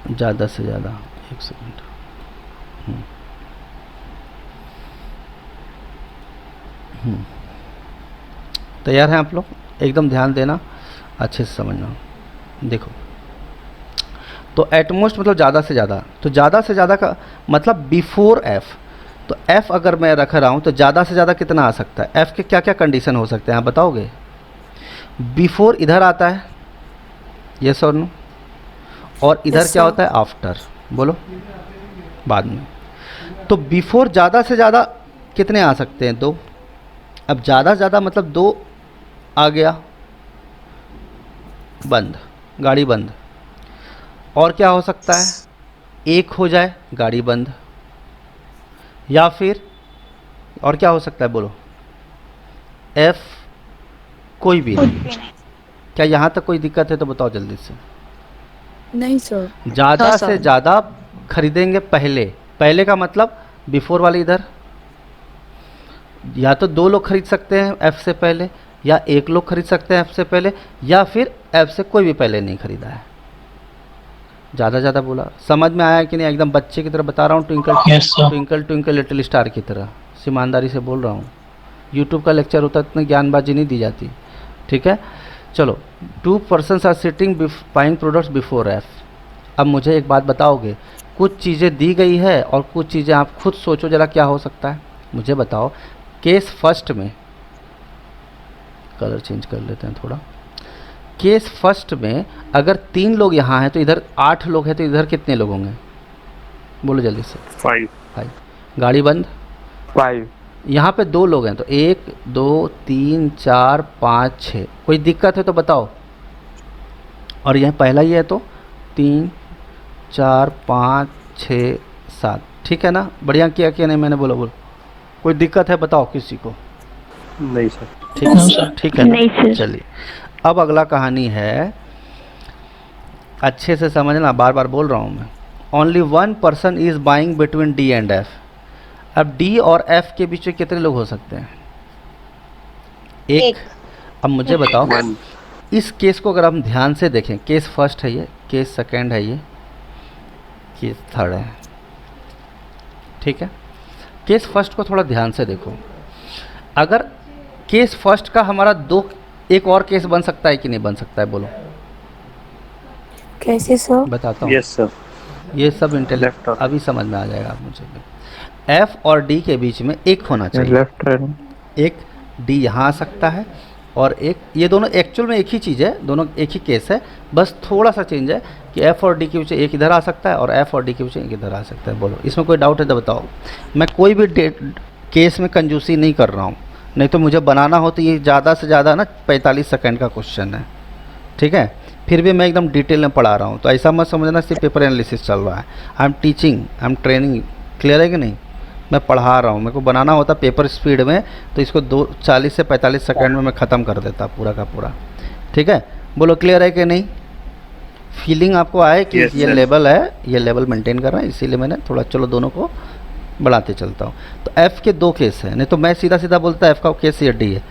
ज़्यादा से ज़्यादा, एक सेकंड। तैयार हैं आप लोग? एकदम ध्यान देना, अच्छे से समझना। देखो, तो एटमोस्ट मतलब ज़्यादा से ज़्यादा, तो ज़्यादा से ज़्यादा का मतलब बिफोर एफ। तो एफ अगर मैं रख रहा हूँ तो ज़्यादा से ज़्यादा कितना आ सकता है? एफ के क्या क्या कंडीशन हो सकते हैं आप बताओगे? बिफोर इधर आता है, यस और नो? और इधर क्या होता है? आफ्टर। बोलो, बाद में। तो बिफोर ज़्यादा से ज़्यादा कितने आ सकते हैं? 2। अब ज़्यादा से ज़्यादा मतलब 2 आ गया, बंद, गाड़ी बंद। और क्या हो सकता है? 1 हो जाए, गाड़ी बंद। या फिर और क्या हो सकता है? बोलो। एफ कोई भी नहीं। क्या यहाँ तक कोई दिक्कत है तो बताओ जल्दी से। नहीं सर। ज़्यादा से ज़्यादा खरीदेंगे पहले। पहले का मतलब बिफोर वाले इधर, या तो 2 लोग खरीद सकते हैं एफ से पहले, या 1 लोग खरीद सकते हैं एफ से पहले, या फिर एफ से कोई भी पहले नहीं खरीदा है। ज़्यादा ज़्यादा बोला, समझ में आया कि नहीं? एकदम बच्चे की तरह बता रहा हूँ, ट्विंकल ट्विंकल लिटिल स्टार की तरह ईमानदारी से बोल रहा हूँ। यूट्यूब का लेक्चर होता है, इतनी ज्ञानबाजी नहीं दी जाती, ठीक है। चलो, 2 persons are sitting buying products before F. अब मुझे एक बात बताओगे, कुछ चीज़ें दी गई है और कुछ चीज़ें आप खुद सोचो ज़रा क्या हो सकता है। मुझे बताओ, केस फर्स्ट में, कलर चेंज कर लेते हैं थोड़ा। केस फर्स्ट में अगर 3 लोग यहाँ हैं तो इधर 8 लोग हैं, तो इधर कितने लोग होंगे? बोलो जल्दी से। 5। गाड़ी बंद। 5। यहाँ पे 2 लोग हैं तो 1 2 3 4 5 6। कोई दिक्कत है तो बताओ। और यह पहला ही है तो 3 4 5 6 7, ठीक है ना? बढ़िया किया कि नहीं मैंने? बोलो। कोई दिक्कत है बताओ किसी को? नहीं सर। ठीक है। चलिए, अब अगला कहानी है, अच्छे से समझना, बार बार बोल रहा हूँ मैं। Only 1 person is buying between D and F. अब डी और एफ के बीच में कितने लोग हो सकते हैं? 1। अब मुझे बताओ, इस केस को अगर हम ध्यान से देखें, केस फर्स्ट है ये, केस सेकंड है ये, केस थर्ड है, ठीक है। केस फर्स्ट को थोड़ा ध्यान से देखो। अगर केस फर्स्ट का हमारा 2 एक और केस बन सकता है कि नहीं बन सकता है? बोलो। कैसे सर? बताता हूँ। Yes sir. ये सब इंटेलेक्ट अभी समझ में आ जाएगा आप मुझे। एफ और डी के बीच में एक होना चाहिए। Left right. एक डी यहाँ आ सकता है और एक, ये दोनों एक्चुअल में एक ही चीज़ है, दोनों एक ही केस है, बस थोड़ा सा चेंज है कि एफ और डी के बीच एक इधर आ सकता है और एफ और डी के बीच एक इधर आ सकता है। बोलो इसमें कोई डाउट है तो बताओ। मैं कोई भी केस में कंजूसी नहीं कर रहा हूँ, नहीं तो मुझे बनाना हो तो ये ज़्यादा से ज़्यादा ना 45 सेकंड का क्वेश्चन है, ठीक है। फिर भी मैं एकदम डिटेल में पढ़ा रहा हूँ, तो ऐसा मत समझना सिर्फ पेपर एनालिसिस चल रहा है। I am teaching, I am training. Clear है कि नहीं? मैं पढ़ा रहा हूँ, मेरे को बनाना होता पेपर स्पीड में तो इसको 40 से 45 सेकंड में मैं ख़त्म कर देता पूरा का पूरा, ठीक है। बोलो क्लियर है कि नहीं? फीलिंग आपको आए कि yes, ये लेवल है, ये लेवल मेंटेन कर रहा है, इसीलिए मैंने थोड़ा चलो दोनों को बढ़ाते चलता हूँ। तो एफ़ के 2 केस हैं, नहीं तो मैं सीधा सीधा बोलता एफ़ का केस ये डी है,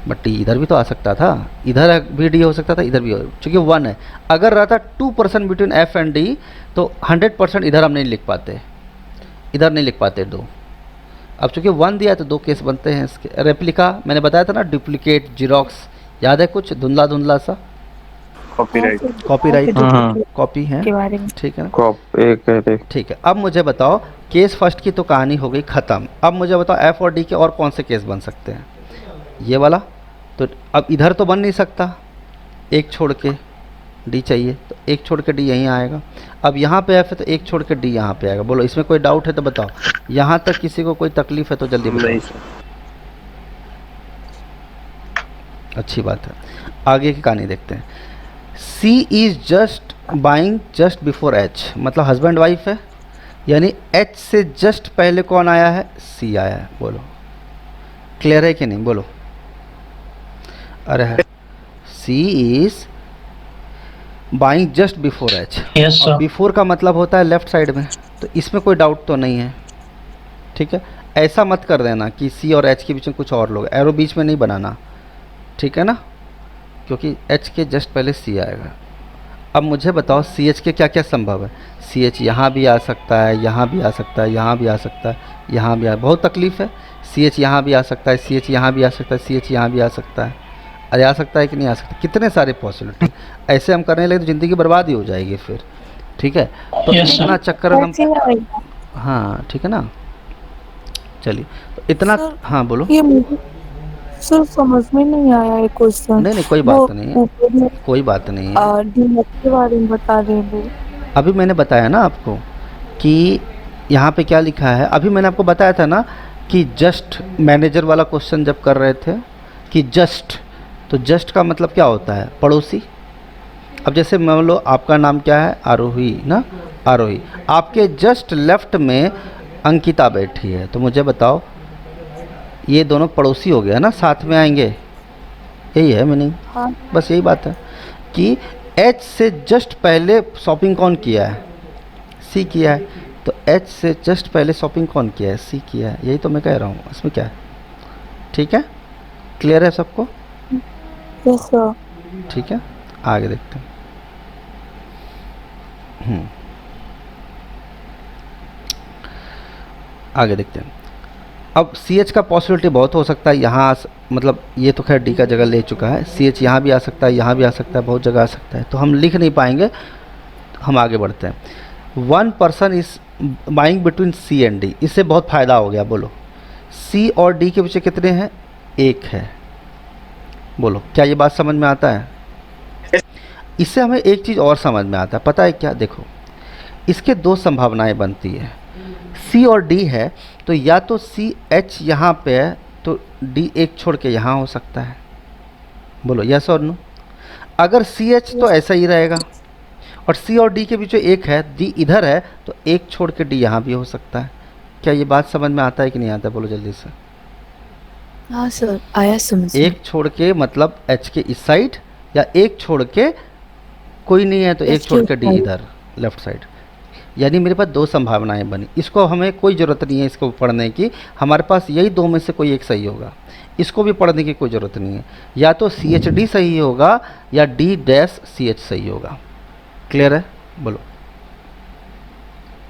बट डी इधर भी तो आ सकता था, इधर भी डी हो सकता था, इधर भी हो, चूँकि 1 है। अगर रहता 2% बिटवीन एफ एंड डी तो 100% इधर हम नहीं लिख पाते, इधर नहीं लिख पाते 2। अब चूँकि 1 दिया है तो 2 केस बनते हैं इसके। रेप्लिका मैंने बताया था ना, डुप्लीकेट, जीरोक्स, याद है कुछ धुंधला धुंधला सा? कॉपीराइट। कॉपीराइट कॉपी है, ठीक है ना? ठीक है। अब मुझे बताओ केस फर्स्ट की तो कहानी हो गई ख़त्म। अब मुझे बताओ एफ और डी के और कौन से केस बन सकते हैं? ये वाला तो अब इधर तो बन नहीं सकता, एक छोड़ के डी चाहिए, तो एक छोड़ के डी यहीं आएगा। अब यहाँ पे एफ है तो एक छोड़ के डी यहाँ पे आएगा। बोलो इसमें कोई डाउट है तो बताओ। यहाँ तक किसी को कोई तकलीफ है तो जल्दी बताओ। अच्छी बात है, आगे की कहानी देखते हैं। C is just buying just before H, मतलब हस्बैंड वाइफ है, यानी एच से जस्ट पहले कौन आया है? सी आया है। बोलो क्लियर है कि नहीं? बोलो। अरे है, C is buying just before H. और बिफोर का मतलब होता है लेफ्ट साइड में, तो इसमें कोई डाउट तो नहीं है, ठीक है। ऐसा मत कर देना कि सी और एच के बीच में कुछ और लोग, एरो बीच में नहीं बनाना, ठीक है ना, क्योंकि एच के जस्ट पहले सी आएगा। अब मुझे बताओ सी एच के क्या क्या संभव है? सी एच यहाँ भी आ सकता है, यहाँ भी आ सकता है, यहाँ भी आ सकता है, यहाँ भी आ, बहुत तकलीफ़ है। सी एच यहाँ भी आ सकता है, सी एच यहाँ भी आ सकता है, सी एच यहाँ भी आ सकता है। अरे आ सकता है कि नहीं आ सकता? कितने सारे पॉसिबिलिटी। ऐसे हम करने लगे तो ज़िंदगी बर्बाद ही हो जाएगी फिर, ठीक है। तो इतना चक्कर हम, हाँ ठीक है ना, चलिए तो इतना, हाँ बोलो। ये मुझे सर समझ में नहीं आया है क्वेश्चन। नहीं कोई बात नहीं है, कोई बात नहीं है। डीलक्स के बारे में बता रहे हैं। अभी मैंने बताया ना आपको कि यहाँ पे क्या लिखा है। अभी मैंने आपको बताया था ना कि जस्ट मैनेजर वाला क्वेश्चन जब कर रहे थे कि जस्ट, तो जस्ट का मतलब क्या होता है? पड़ोसी। अब जैसे मान लो आपका नाम क्या है? आरोही ना, आरोही। आपके जस्ट लेफ्ट में अंकिता बैठी है, तो मुझे बताओ ये दोनों पड़ोसी हो गया ना, साथ में आएंगे, यही है मीनिंग। हाँ। बस यही बात है कि एच से जस्ट पहले शॉपिंग कौन किया है? सी किया है। तो एच से जस्ट पहले शॉपिंग कौन किया है? सी किया है। यही तो मैं कह रहा हूँ, इसमें क्या है? ठीक है, क्लियर है सबको? Yes sir. ठीक है, आगे देखते हैं। आगे देखते हैं। अब सी एच का पॉसिबिलिटी बहुत हो सकता है। यहाँ मतलब ये तो खैर डी का जगह ले चुका है। सी एच यहाँ भी आ सकता है, यहाँ भी आ सकता है, बहुत जगह आ सकता है, तो हम लिख नहीं पाएंगे। हम आगे बढ़ते हैं। 1 person is buying between C and D, इससे बहुत फ़ायदा हो गया। बोलो सी और डी के पीछे कितने हैं? 1 है। बोलो क्या ये बात समझ में आता है? इससे हमें एक चीज़ और समझ में आता है, पता है क्या? देखो इसके 2 संभावनाएं बनती है। सी और डी है तो या तो सी एच यहाँ पे है तो डी एक छोड़ के यहाँ हो सकता है। बोलो यस और नो। अगर सी एच तो ऐसा ही रहेगा और सी और डी के बीच में 1 है, डी इधर है तो 1 छोड़ के डी यहाँ भी हो सकता है। क्या ये बात समझ में आता है कि नहीं आता? बोलो जल्दी से। हाँ सर, आया समझ। 1 छोड़ के मतलब एच के इस साइड, या 1 छोड़ के कोई नहीं है तो 1 छोड़ के डी इधर लेफ्ट साइड। यानी मेरे पास 2 संभावनाएं बनी। इसको हमें कोई ज़रूरत नहीं है इसको पढ़ने की, हमारे पास यही 2 में से कोई एक सही होगा। इसको भी पढ़ने की कोई ज़रूरत नहीं है। या तो सी एच डी सही होगा या डी डैश सी एच सही होगा। क्लियर है? बोलो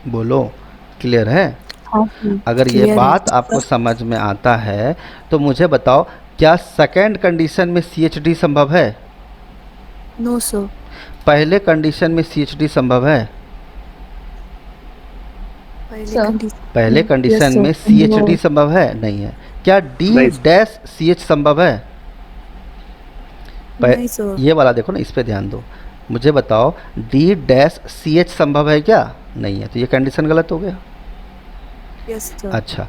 बोलो क्लियर है? अगर ये बात आपको समझ में आता है तो मुझे बताओ क्या सेकेंड कंडीशन में सी एच डी संभव है? No sir. पहले कंडीशन में सी एच डी संभव है? पहले कंडीशन में CHD संभव है? नहीं है। क्या D-CH संभव है? नहीं सर। ये वाला देखो ना, इस पे ध्यान दो। मुझे बताओ D-CH संभव है क्या? नहीं है, तो ये कंडीशन गलत हो गया। Yes sir. अच्छा,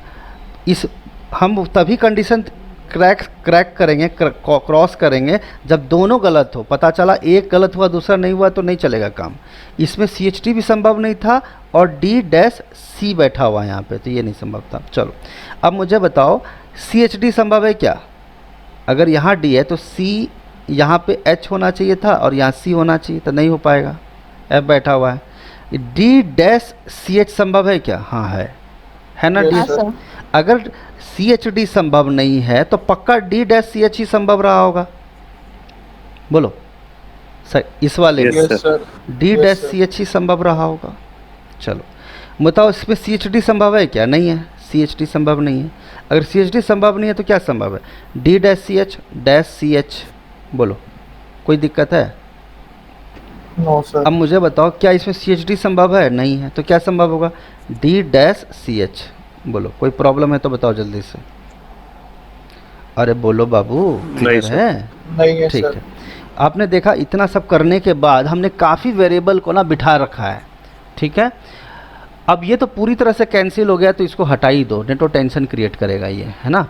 इस हम तभी कंडीशन क्रैक करेंगे, क्रॉस करेंगे जब दोनों गलत हो। पता चला एक गलत हुआ दूसरा नहीं हुआ तो नहीं चलेगा काम। इसमें CHD भी संभव नहीं था और D-C बैठा हुआ है यहाँ पे, तो ये नहीं संभव था। चलो अब मुझे बताओ CHD संभव है क्या? अगर यहाँ D है तो C यहाँ पे H होना चाहिए था और यहाँ C होना चाहिए, तो नहीं हो पाएगा, F बैठा हुआ है। D-CH संभव है क्या? हाँ है ना D? अगर CHD संभव नहीं है तो पक्का D-CH ही संभव रहा होगा। बोलो सर, इस वाले D-CH ही संभव रहा होगा। चलो बताओ इसमें CHD संभव है क्या? नहीं है, CHD संभव नहीं है। अगर CHD संभव नहीं है तो क्या संभव है? D-CH बोलो, कोई दिक्कत है? No sir. अब मुझे बताओ क्या इसमें CHD संभव है? नहीं है, तो क्या संभव होगा? D-CH बोलो, कोई प्रॉब्लम है तो बताओ जल्दी से। अरे बोलो बाबू, नहीं है? नहीं है ठीक सर। है। आपने देखा इतना सब करने के बाद हमने काफ़ी वेरिएबल को ना बिठा रखा है, ठीक है। अब ये तो पूरी तरह से कैंसिल हो गया, तो इसको हटा ही दो, नहीं तो टेंशन क्रिएट करेगा ये, है ना।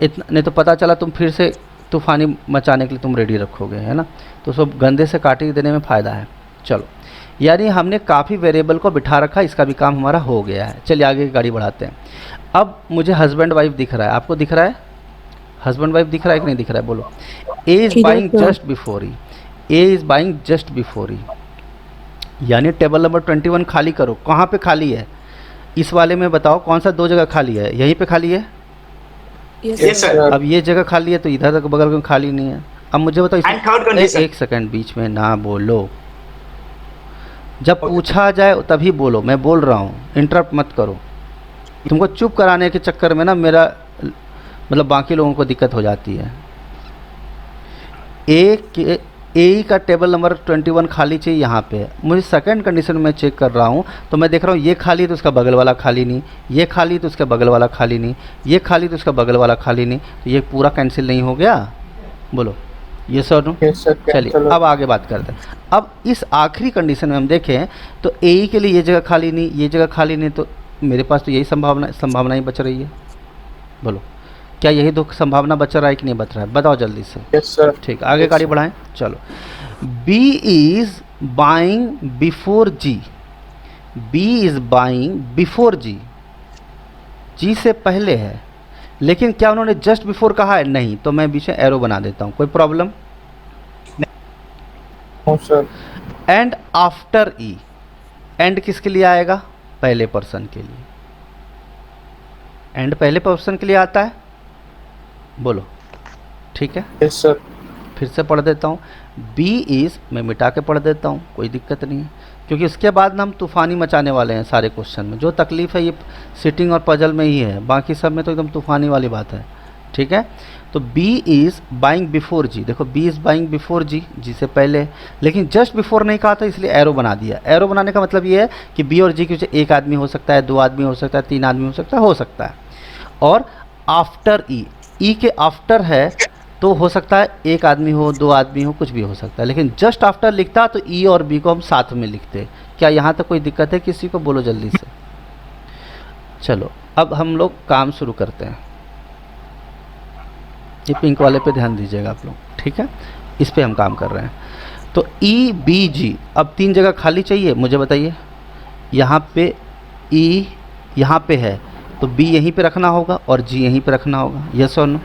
इतना नहीं तो पता चला तुम फिर से तूफानी मचाने के लिए तुम रेडी रखोगे, है ना। तो सब गंदे से काट ही देने में फ़ायदा है। चलो, यानी हमने काफ़ी वेरिएबल को बिठा रखा, इसका भी काम हमारा हो गया है। चलिए आगे की गाड़ी बढ़ाते हैं। अब मुझे हस्बैंड वाइफ दिख रहा है, आपको दिख रहा है? हस्बैंड वाइफ दिख रहा है कि नहीं दिख रहा है? बोलो। A is buying just before E, A is buying just before E, यानी टेबल नंबर 21 खाली करो। कहाँ पे खाली है? इस वाले में बताओ कौन सा दो जगह खाली है? यहीं पे खाली है। Yes, sir. अब ये जगह खाली है तो इधर तक बगल में खाली नहीं है। अब मुझे बताओ And third condition. एक सेकंड बीच में ना बोलो, जब पूछा जाए तभी बोलो। मैं बोल रहा हूँ, इंटरप्ट मत करो। तुमको चुप कराने के चक्कर में ना मेरा मतलब बाकी लोगों को दिक्कत हो जाती है। ए का टेबल नंबर 21 खाली चाहिए यहाँ पे। मुझे सेकंड कंडीशन में चेक कर रहा हूँ तो मैं देख रहा हूँ ये खाली तो उसका बगल वाला खाली नहीं, ये खाली तो उसका बगल वाला खाली नहीं, ये खाली तो उसका बगल वाला खाली नहीं, तो ये पूरा कैंसिल नहीं हो गया? बोलो ये सर नो। चलिए अब आगे बात करते हैं। अब इस आखिरी कंडीशन में हम देखें तो ए के लिए ये जगह खाली नहीं, ये जगह खाली नहीं, तो मेरे पास तो यही संभावना ही बच रही है। बोलो क्या यही दो संभावना बच रहा है कि नहीं बच रहा है? बताओ जल्दी से। Yes sir. ठीक, आगे गाड़ी बढ़ाएं। चलो, B is buying before G, B is buying before G, G से पहले है, लेकिन क्या उन्होंने जस्ट बिफोर कहा है? नहीं, तो मैं बीच में एरो बना देता हूँ, कोई problem? No sir. And after E, and किसके लिए आएगा? पहले पर्सन के लिए। एंड पहले पर्सन के लिए आता है, बोलो ठीक है। Yes sir. फिर से पढ़ देता हूँ। बी इज़, मैं मिटा के पढ़ देता हूँ, कोई दिक्कत नहीं है, क्योंकि उसके बाद ना हम तूफ़ानी मचाने वाले हैं सारे क्वेश्चन में। जो तकलीफ़ है ये सिटिंग और पजल में ही है, बाकी सब में तो एकदम तूफ़ानी वाली बात है, ठीक है। तो बी इज़ बाइंग बिफोर जी, देखो बी इज़ बाइंग बिफोर जी, जी से पहले, लेकिन जस्ट बिफोर नहीं कहा था इसलिए एरो बना दिया। एरो बनाने का मतलब ये है कि बी और जी के पीछे एक आदमी हो सकता है, दो आदमी हो सकता है, तीन आदमी हो सकता है। और आफ्टर ई, ई के आफ्टर है तो हो सकता है एक आदमी हो, दो आदमी हो, कुछ भी हो सकता है, लेकिन जस्ट आफ्टर लिखता तो ई और बी को हम साथ में लिखते। क्या यहाँ तक कोई दिक्कत है किसी को? बोलो जल्दी से। चलो अब हम लोग काम शुरू करते हैं। ये पिंक वाले पे ध्यान दीजिएगा आप लोग, ठीक है, इस पे हम काम कर रहे हैं। तो ई बी जी, अब तीन जगह खाली चाहिए, मुझे बताइए। यहाँ पे ई यहाँ पे है तो बी यहीं पे रखना होगा और जी यहीं पे रखना होगा, यस और नो?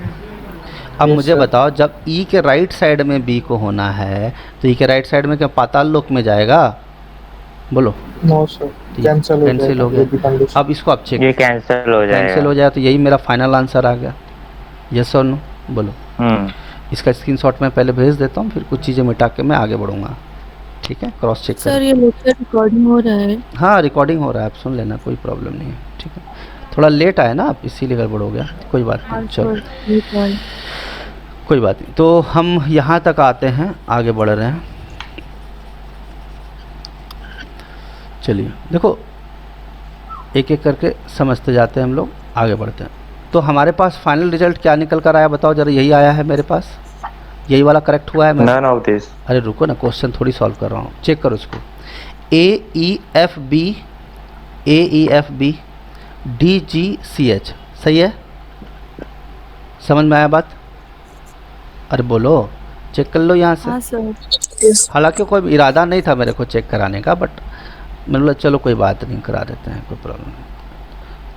अब मुझे बताओ, जब ई के राइट साइड में बी को होना है तो ई के राइट साइड में क्या पाताल लोक में जाएगा? बोलो। नो सर, कैंसिल हो गया। अब इसको आप चेक, ये कैंसिल हो जाएगा। कैंसिल हो जाए तो यही मेरा फाइनल आंसर आ गया, यस और नो? बोलो। इसका स्क्रीनशॉट मैं पहले भेज देता हूँ, फिर कुछ चीज़ें मिटा के मैं आगे बढ़ूँगा, ठीक है। क्रॉस चेक सर ये लेक्चर रिकॉर्डिंग हो रहा है? हाँ रिकॉर्डिंग हो रहा है, आप सुन लेना, कोई प्रॉब्लम नहीं है, ठीक है। थोड़ा लेट आए ना आप, इसीलिए गड़बड़ हो गया, कोई बात नहीं, चलो कोई बात नहीं। तो हम यहाँ तक आते हैं, आगे बढ़ रहे हैं। चलिए देखो, एक एक करके समझते जाते हैं हम लोग, आगे बढ़ते हैं। तो हमारे पास फाइनल रिजल्ट क्या निकल कर आया बताओ जरा। यही आया है मेरे पास, यही वाला करेक्ट हुआ है मेरा? None of this. अरे रुको ना, क्वेश्चन थोड़ी सॉल्व कर रहा हूँ, चेक करो इसको। AEFB DGCH सही है? समझ में आया बात? अरे बोलो, चेक कर लो यहाँ से। हाँ सर। हालांकि कोई इरादा नहीं था मेरे को चेक कराने का, बट मैंने बोला चलो कोई बात नहीं, करा देते हैं, कोई प्रॉब्लम नहीं।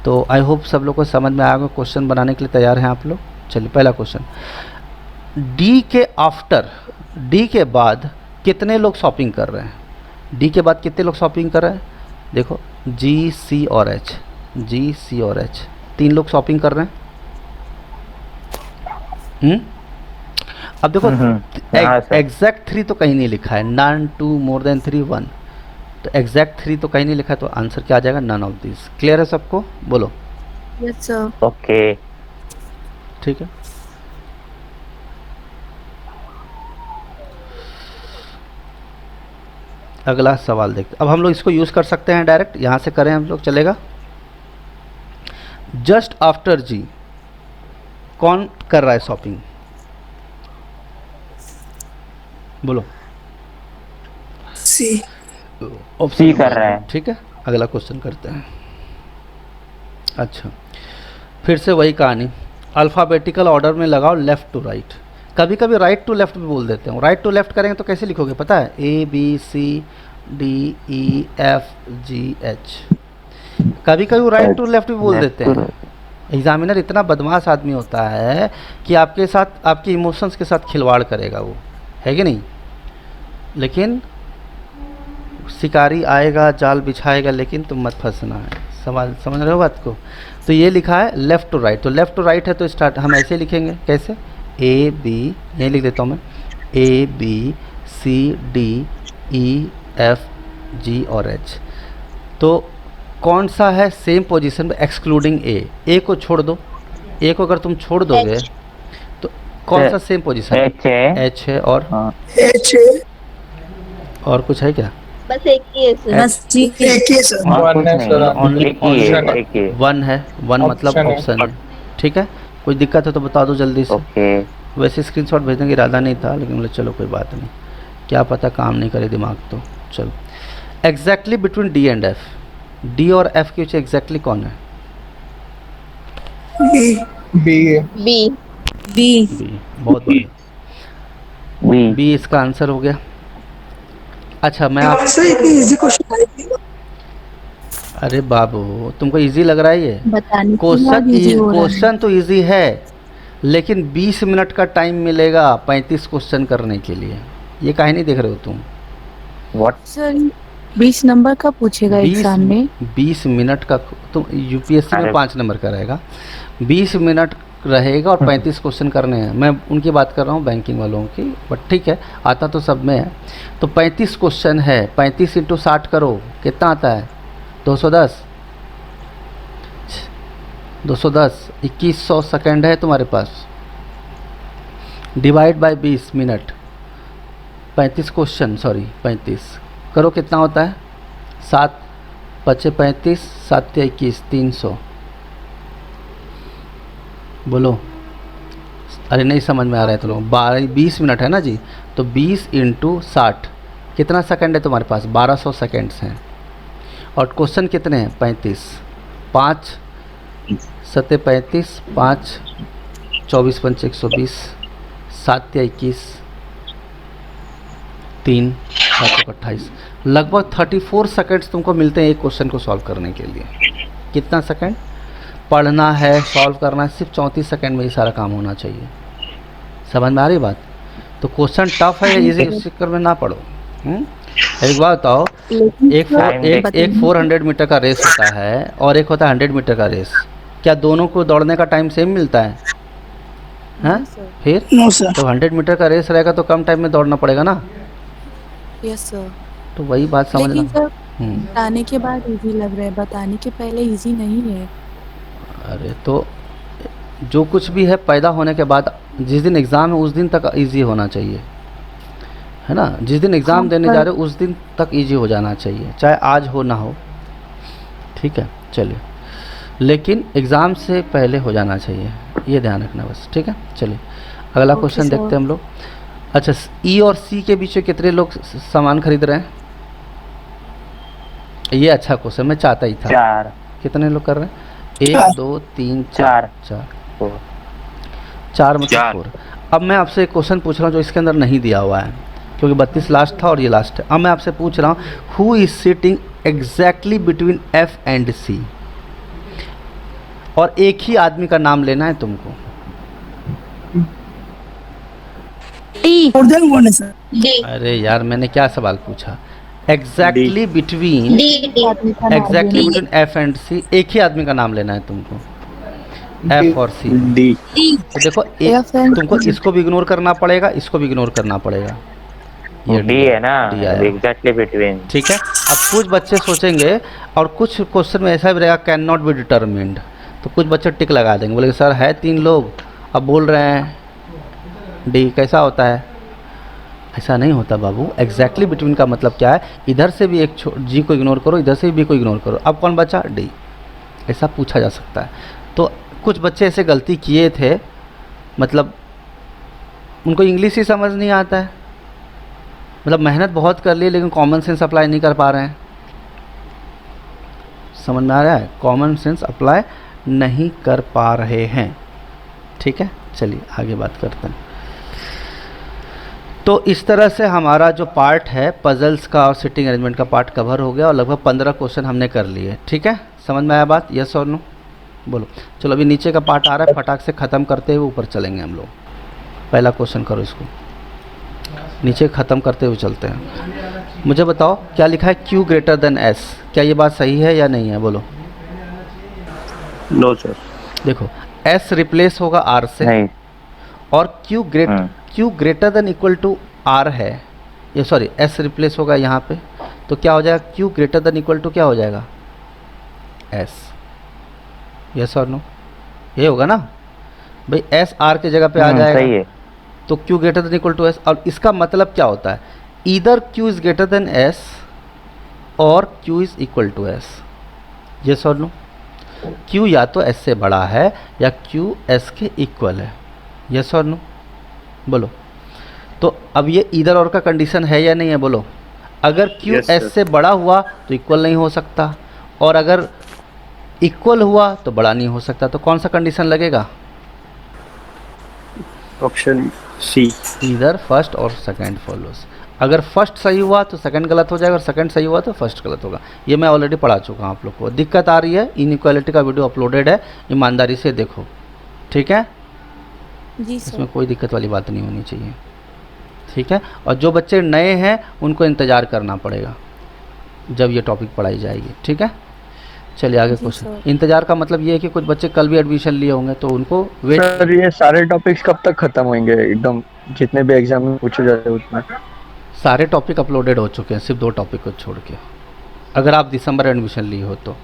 तो आई होप सब लोग को समझ में आएगा। क्वेश्चन बनाने के लिए तैयार हैं आप लोग? चलिए पहला क्वेश्चन, डी के आफ्टर, डी के बाद कितने लोग शॉपिंग कर रहे हैं? डी के बाद कितने लोग शॉपिंग कर रहे हैं? देखो जी, सी और एच, जी, सी और एच, 3 लोग शॉपिंग कर रहे हैं। अब देखो एग्जैक्ट 3 तो कहीं नहीं लिखा है, नन, 2, मोर देन 3, 1, तो एग्जैक्ट 3 तो कहीं नहीं लिखा है, तो आंसर क्या आ जाएगा? None of this. क्लियर है सबको? बोलो। Yes sir. Okay. ठीक है, अगला सवाल देखते। अब हम लोग इसको यूज़ कर सकते हैं डायरेक्ट, यहाँ से करें हम लोग, चलेगा? जस्ट आफ्टर जी कौन कर रहा है शॉपिंग? बोलो। सी। सी कर रहा है। ठीक है, अगला क्वेश्चन करते हैं। अच्छा, फिर से वही कहानी, अल्फ़ाबेटिकल ऑर्डर में लगाओ, लेफ़्ट टू राइट। कभी कभी राइट टू लेफ़्ट भी बोल देते हैं। राइट टू लेफ़्ट करेंगे तो कैसे लिखोगे पता है? ABCDEFGH। कभी कभी राइट टू लेफ़्ट भी बोल देते हैं। एग्जामिनर इतना बदमाश आदमी होता है कि आपके साथ, आपके इमोशंस के साथ खिलवाड़ करेगा वो, है कि नहीं? लेकिन शिकारी आएगा, जाल बिछाएगा, लेकिन तुम मत फंसना है। समझ रहे हो बात को? तो ये लिखा है लेफ़्ट टू राइट, तो लेफ़्ट टू राइट है तो स्टार्ट हम ऐसे लिखेंगे। कैसे? AB, यही लिख देता हूँ मैं, ABCDEFG और H। तो कौन सा है सेम पोजीशन में एक्सक्लूडिंग ए को छोड़ दो। ए को अगर तुम छोड़ दोगे तो कौन सा सेम पोजीशन? H है और H है। और कुछ है क्या? बस एक ही है सर। बस जी एक ही सर। वन है सर, ओनली वन है, वन मतलब Option है। ऑप्शन है। ठीक है, कोई दिक्कत है तो बता दो जल्दी से। Okay. वैसे स्क्रीनशॉट भेजने का इरादा नहीं था, लेकिन बोले चलो कोई बात नहीं, क्या पता काम नहीं करे दिमाग तो। चलो, exactly between D and F, D और एफ के बीच एग्जैक्टली कौन है? B. B B. B. B, बहुत बढ़िया, बी इसका आंसर हो गया। अच्छा, मैं आप इजी क्वेश्चन। अरे बाबू तुमको इजी लग रहा है ये बताने के बाद easy हो रहा है। क्वेश्चन तो इजी है, लेकिन 20 मिनट का टाइम मिलेगा 35 क्वेश्चन करने के लिए। ये काहे नहीं देख रहे हो तुम? What? सर 20 नंबर का पूछेगा एग्जाम में? 20 मिनट का, तुम यूपीएससी में 5 नंबर का रहेगा, 20 मिनट रहेगा और 35 क्वेश्चन करने हैं। मैं उनकी बात कर रहा हूँ, बैंकिंग वालों की, बट ठीक है, आता तो सब में है। तो 35 क्वेश्चन है, 35 × 60 करो, कितना आता है? 210, 2100 सेकेंड है तुम्हारे पास, divide by 20 minute, 35 question, sorry 35 करो, कितना होता है? 7 × 5 = 35, 7 × 21 = 300। बोलो। अरे नहीं समझ में आ रहा है तो लोग, 20 मिनट है ना जी, तो 20 × 60 कितना सेकंड है तुम्हारे पास? 1200 सेकेंड्स हैं। और क्वेश्चन कितने हैं? 35, 5 × 7 = 35, 5 × 24 = 120, 7 × 21 = 3, 7 × 28, लगभग 34 सेकेंड्स तुमको मिलते हैं एक क्वेश्चन को सॉल्व करने के लिए। कितना सेकंड? पढ़ना है, सॉल्व करना है, सिर्फ 34 सेकंड में ये सारा काम होना चाहिए। समझ में आ रही बात? तो क्वेश्चन टफ है या इजी, उस चक्कर में ना पढ़ो। एक बात बताओ, एक 400 मीटर का रेस होता है और एक होता है 100 मीटर का रेस, क्या दोनों को दौड़ने का टाइम सेम मिलता है? हैं? फिर तो 100 मीटर का रेस रहेगा तो कम टाइम में दौड़ना पड़ेगा ना। Yes sir. तो वही बात समझना। लेकिन सर बताने के बाद इजी लग रहा है, बताने के पहले इजी नहीं है। अरे तो जो कुछ भी है पैदा होने के बाद, जिस दिन एग्ज़ाम है उस दिन तक इजी होना चाहिए, है ना? जिस दिन एग्ज़ाम देने जा रहे हो उस दिन तक इजी हो जाना चाहिए, चाहे आज हो ना हो। ठीक है, चलिए, लेकिन एग्ज़ाम से पहले हो जाना चाहिए, ये ध्यान रखना बस, ठीक है। चलिए अगला ओके क्वेश्चन सर। देखते हैं हम लोग। अच्छा, ई और सी के बीच में कितने लोग सामान खरीद रहे हैं? ये अच्छा क्वेश्चन मैं चाहता ही था। 4 कितने लोग कर रहे हैं? 1 2 3 4 4 4 4 मतलब 4। अब मैं आपसे एक क्वेश्चन पूछ रहा हूँ जो इसके अंदर नहीं दिया हुआ है, क्योंकि 32 लास्ट था और ये लास्ट है। अब मैं आपसे पूछ रहा हूँ, who is sitting exactly between F and C, और एक ही आदमी का नाम लेना है तुमको। टी। और देन वन है सर। डी अरे यार, मैंने क्या सवाल पूछा? Exactly between, D exactly between F and C, एक ही आदमी का नाम लेना है तुमको, एफ और सी। डी। तो देखो, F and तुमको इसको भी इग्नोर करना पड़ेगा, इसको भी इग्नोर करना पड़ेगा। ये डी है ना, D आया। Exactly between. ठीक है। अब कुछ बच्चे सोचेंगे, और कुछ क्वेश्चन में ऐसा भी रहेगा कैन नॉट बी डिटर्मिन्ड, तो कुछ बच्चे टिक लगा देंगे, बोले सर है 3 लोग, अब बोल रहे हैं डी, कैसा होता है? ऐसा नहीं होता बाबू। एग्जैक्टली बिटवीन का मतलब क्या है? इधर से भी एक जी को इग्नोर करो, इधर से भी को इग्नोर करो, अब कौन बचा? डी। ऐसा पूछा जा सकता है। तो कुछ बच्चे ऐसे गलती किए थे, मतलब उनको इंग्लिश ही समझ नहीं आता है, मतलब मेहनत बहुत कर ली लेकिन कॉमन सेंस अप्लाई नहीं कर पा रहे हैं। समझ में आ रहा है? कॉमन सेंस अप्लाई नहीं कर पा रहे हैं। ठीक है, चलिए आगे बात करते हैं। तो इस तरह से हमारा जो पार्ट है पजल्स का और सिटिंग अरेंजमेंट का पार्ट कवर हो गया, और लगभग 15 क्वेश्चन हमने कर लिए। ठीक है, समझ में आया बात? यस और नो बोलो। चलो अभी नीचे का पार्ट आ रहा है, फटाक से ख़त्म करते हुए ऊपर चलेंगे हम लोग। पहला क्वेश्चन करो, इसको नीचे ख़त्म करते हुए चलते हैं। मुझे बताओ क्या लिखा है? Q ग्रेटर देन S, क्या ये बात सही है या नहीं है? बोलो। No sir. देखो, S रिप्लेस होगा R से, नहीं। और Q greater than equal to R है, ये सॉरी S रिप्लेस होगा यहाँ पे, तो क्या हो जाएगा? Q greater than equal to क्या हो जाएगा? S। यस और नो? ये होगा ना भाई, S R के जगह पे आ जाएगा, सही है। तो Q greater than equal to S। और इसका मतलब क्या होता है? Either Q is greater than S और Q is equal to S। Yes और नो? Q या तो S से बड़ा है या Q S के इक्वल है। यस और नो बोलो। तो अब ये इधर और का कंडीशन है या नहीं है? बोलो। अगर Q Yes, S sir. से बड़ा हुआ तो इक्वल नहीं हो सकता, और अगर इक्वल हुआ तो बड़ा नहीं हो सकता, तो कौन सा कंडीशन लगेगा? Option C. इधर फर्स्ट और सेकंड फॉलोस। अगर फर्स्ट सही हुआ तो सेकंड गलत हो जाएगा, और सेकंड सही हुआ तो फर्स्ट गलत होगा। ये मैं ऑलरेडी पढ़ा चुका हूँ आप लोग को। दिक्कत आ रही है? इनइक्वालिटी का वीडियो अपलोडेड है, ईमानदारी से देखो। ठीक है, जी इसमें सर। कोई दिक्कत वाली बात नहीं होनी चाहिए। ठीक है, और जो बच्चे नए हैं उनको इंतज़ार करना पड़ेगा जब ये टॉपिक पढ़ाई जाएगी। ठीक है, चलिए आगे जी क्वेश्चन। सर। इंतज़ार का मतलब ये है कि कुछ बच्चे कल भी एडमिशन लिए होंगे तो उनको वेट। सर ये सारे टॉपिक्स कब तक खत्म होंगे? एकदम जितने भी एग्जाम में पूछे जाते हैं उतना। सारे टॉपिक अपलोडेड हो चुके हैं, सिर्फ 2 टॉपिक को छोड़ के। अगर आप दिसंबर एडमिशन लिए हो तो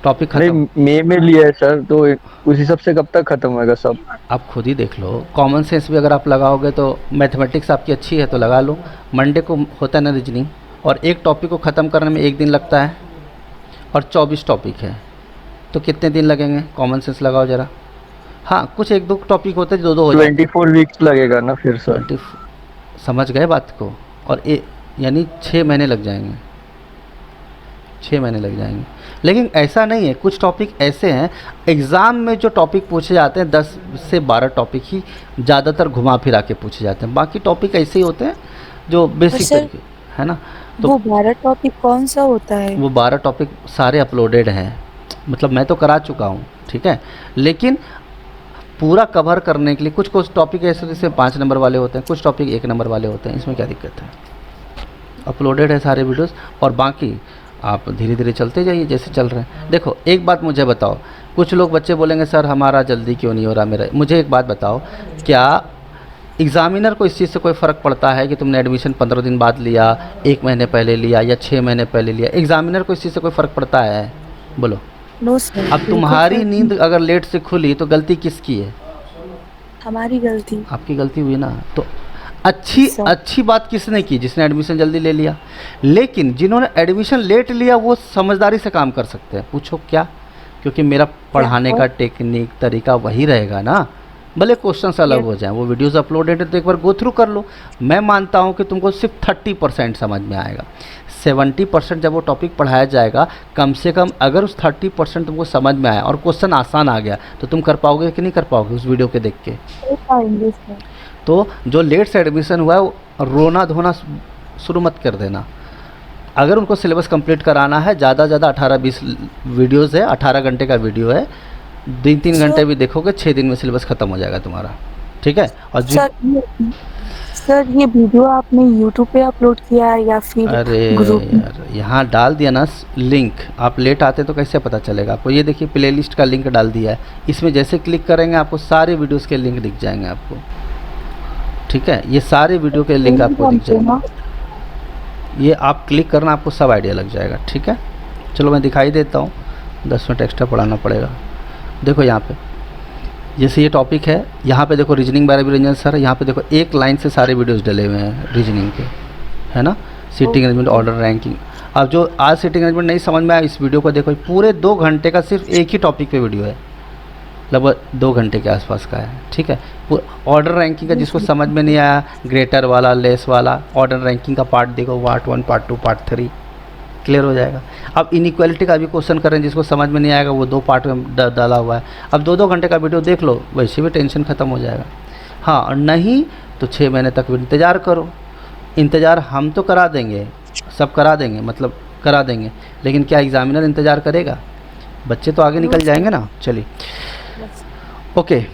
टॉपिक खत्म। नहीं, मई में लिया है सर, तो उस हिसाब से कब तक खत्म होगा सब? आप खुद ही देख लो। कॉमन सेंस भी अगर आप लगाओगे तो मैथमेटिक्स आपकी अच्छी है तो लगा लो। मंडे को होता है ना रीजनिंग, और एक टॉपिक को ख़त्म करने में 1 दिन लगता है, और 24 टॉपिक है तो कितने दिन लगेंगे? कॉमन सेंस लगाओ ज़रा। हाँ, कुछ 1-2 टॉपिक होते हैं जो 2 हो जाते 24 वीक्स लगेगा ना फिर सर? 20। समझ गए बात को? और यानी 6 महीने लग जाएंगे, 6 महीने लग जाएंगे। लेकिन ऐसा नहीं है, कुछ टॉपिक ऐसे हैं एग्ज़ाम में जो टॉपिक पूछे जाते हैं 10 से 12 टॉपिक ही ज़्यादातर घुमा फिरा के पूछे जाते हैं, बाकी टॉपिक ऐसे ही होते हैं जो बेसिक सर, तरीके, है ना? तो वो 12 टॉपिक कौन सा होता है? वो 12 टॉपिक सारे अपलोडेड हैं, मतलब मैं तो करा चुका हूँ। ठीक है, लेकिन पूरा कवर करने के लिए कुछ टॉपिक ऐसे जैसे 5 नंबर वाले होते हैं, कुछ टॉपिक 1 नंबर वाले होते हैं, इसमें क्या दिक्कत है? अपलोडेड है सारे वीडियोस, और बाकी आप धीरे धीरे चलते जाइए जैसे चल रहे हैं। देखो एक बात मुझे बताओ, कुछ लोग बच्चे बोलेंगे सर हमारा जल्दी क्यों नहीं हो रहा मेरा। मुझे एक बात बताओ, क्या एग्ज़ामिनर को इस चीज़ से कोई फ़र्क पड़ता है कि तुमने एडमिशन 15 दिन बाद लिया, 1 महीने पहले लिया या 6 महीने पहले लिया? एग्ज़ामिनर को इस चीज़ से कोई फ़र्क पड़ता है? बोलो। No sir. अब तुम्हारी नींद अगर लेट से खुली तो गलती किसकी है? हमारी गलती। आपकी गलती हुई ना। तो अच्छी बात किसने की? जिसने एडमिशन जल्दी ले लिया। लेकिन जिन्होंने एडमिशन लेट लिया वो समझदारी से काम कर सकते हैं। पूछो क्या? क्योंकि मेरा पढ़ाने का टेक्निक तरीका वही रहेगा ना, भले क्वेश्चंस अलग हो जाएं। वो वीडियोस अपलोडेड है तो एक बार गो थ्रू कर लो। मैं मानता हूँ कि तुमको सिर्फ 30% समझ में आएगा। 70% जब वो टॉपिक पढ़ाया जाएगा, कम से कम अगर उस 30% तुमको समझ में आया और क्वेश्चन आसान आ गया तो तुम कर पाओगे कि नहीं कर पाओगे उस वीडियो के देख के? तो जो लेट से एडमिशन हुआ है वो रोना धोना शुरू मत कर देना। अगर उनको सिलेबस कंप्लीट कराना है, ज़्यादा 18-20 वीडियोज़ है, 18 घंटे का वीडियो है, 2-3 घंटे भी देखोगे, 6 दिन में सिलेबस ख़त्म हो जाएगा तुम्हारा। ठीक है? और सर ये वीडियो आपने YouTube पे अपलोड किया है या फिर ग्रुप में? यार यहाँ डाल दिया ना लिंक। आप लेट आते तो कैसे पता चलेगा आपको? ये देखिए प्लेलिस्ट का लिंक डाल दिया है, इसमें जैसे क्लिक करेंगे आपको सारे वीडियोस के लिंक दिख जाएंगे आपको। ठीक है? ये सारे वीडियो के लिंक आपको दिख जाएंगे। ये आप क्लिक करना, आपको सब आइडिया लग जाएगा। ठीक है? चलो मैं दिखाई देता हूँ, 10 मिनट एक्स्ट्रा पढ़ाना पड़ेगा। देखो यहाँ पे जैसे ये टॉपिक है, यहाँ पे देखो reasoning by Ravi Ranjan sir. यहाँ पे देखो एक लाइन से सारे वीडियोस डले हुए हैं रीजनिंग के, है ना? Seating arrangement, order, ranking. अब जो आज सीटिंग अरेंजमेंट नहीं समझ में आया, इस वीडियो को देखो, पूरे 2 घंटे का सिर्फ एक ही टॉपिक पे वीडियो है, लगभग 2 घंटे के आसपास का है। ठीक है? ऑर्डर रैंकिंग का जिसको समझ में नहीं आया, ग्रेटर वाला, लेस वाला, ऑर्डर रैंकिंग का पार्ट देखो, पार्ट 1, पार्ट 2, पार्ट 3, क्लियर हो जाएगा। अब इनइक्वालिटी का भी क्वेश्चन करें, जिसको समझ में नहीं आएगा वो 2 पार्ट में डाला हुआ है। अब 2-2 घंटे का वीडियो देख लो, वैसे भी टेंशन ख़त्म हो जाएगा। हाँ, और नहीं तो 6 महीने तक इंतज़ार करो। इंतज़ार हम तो करा देंगे, सब करा देंगे, मतलब करा देंगे, लेकिन क्या एग्जामिनर इंतज़ार करेगा? बच्चे तो आगे निकल जाएंगे ना। चलिए ओके,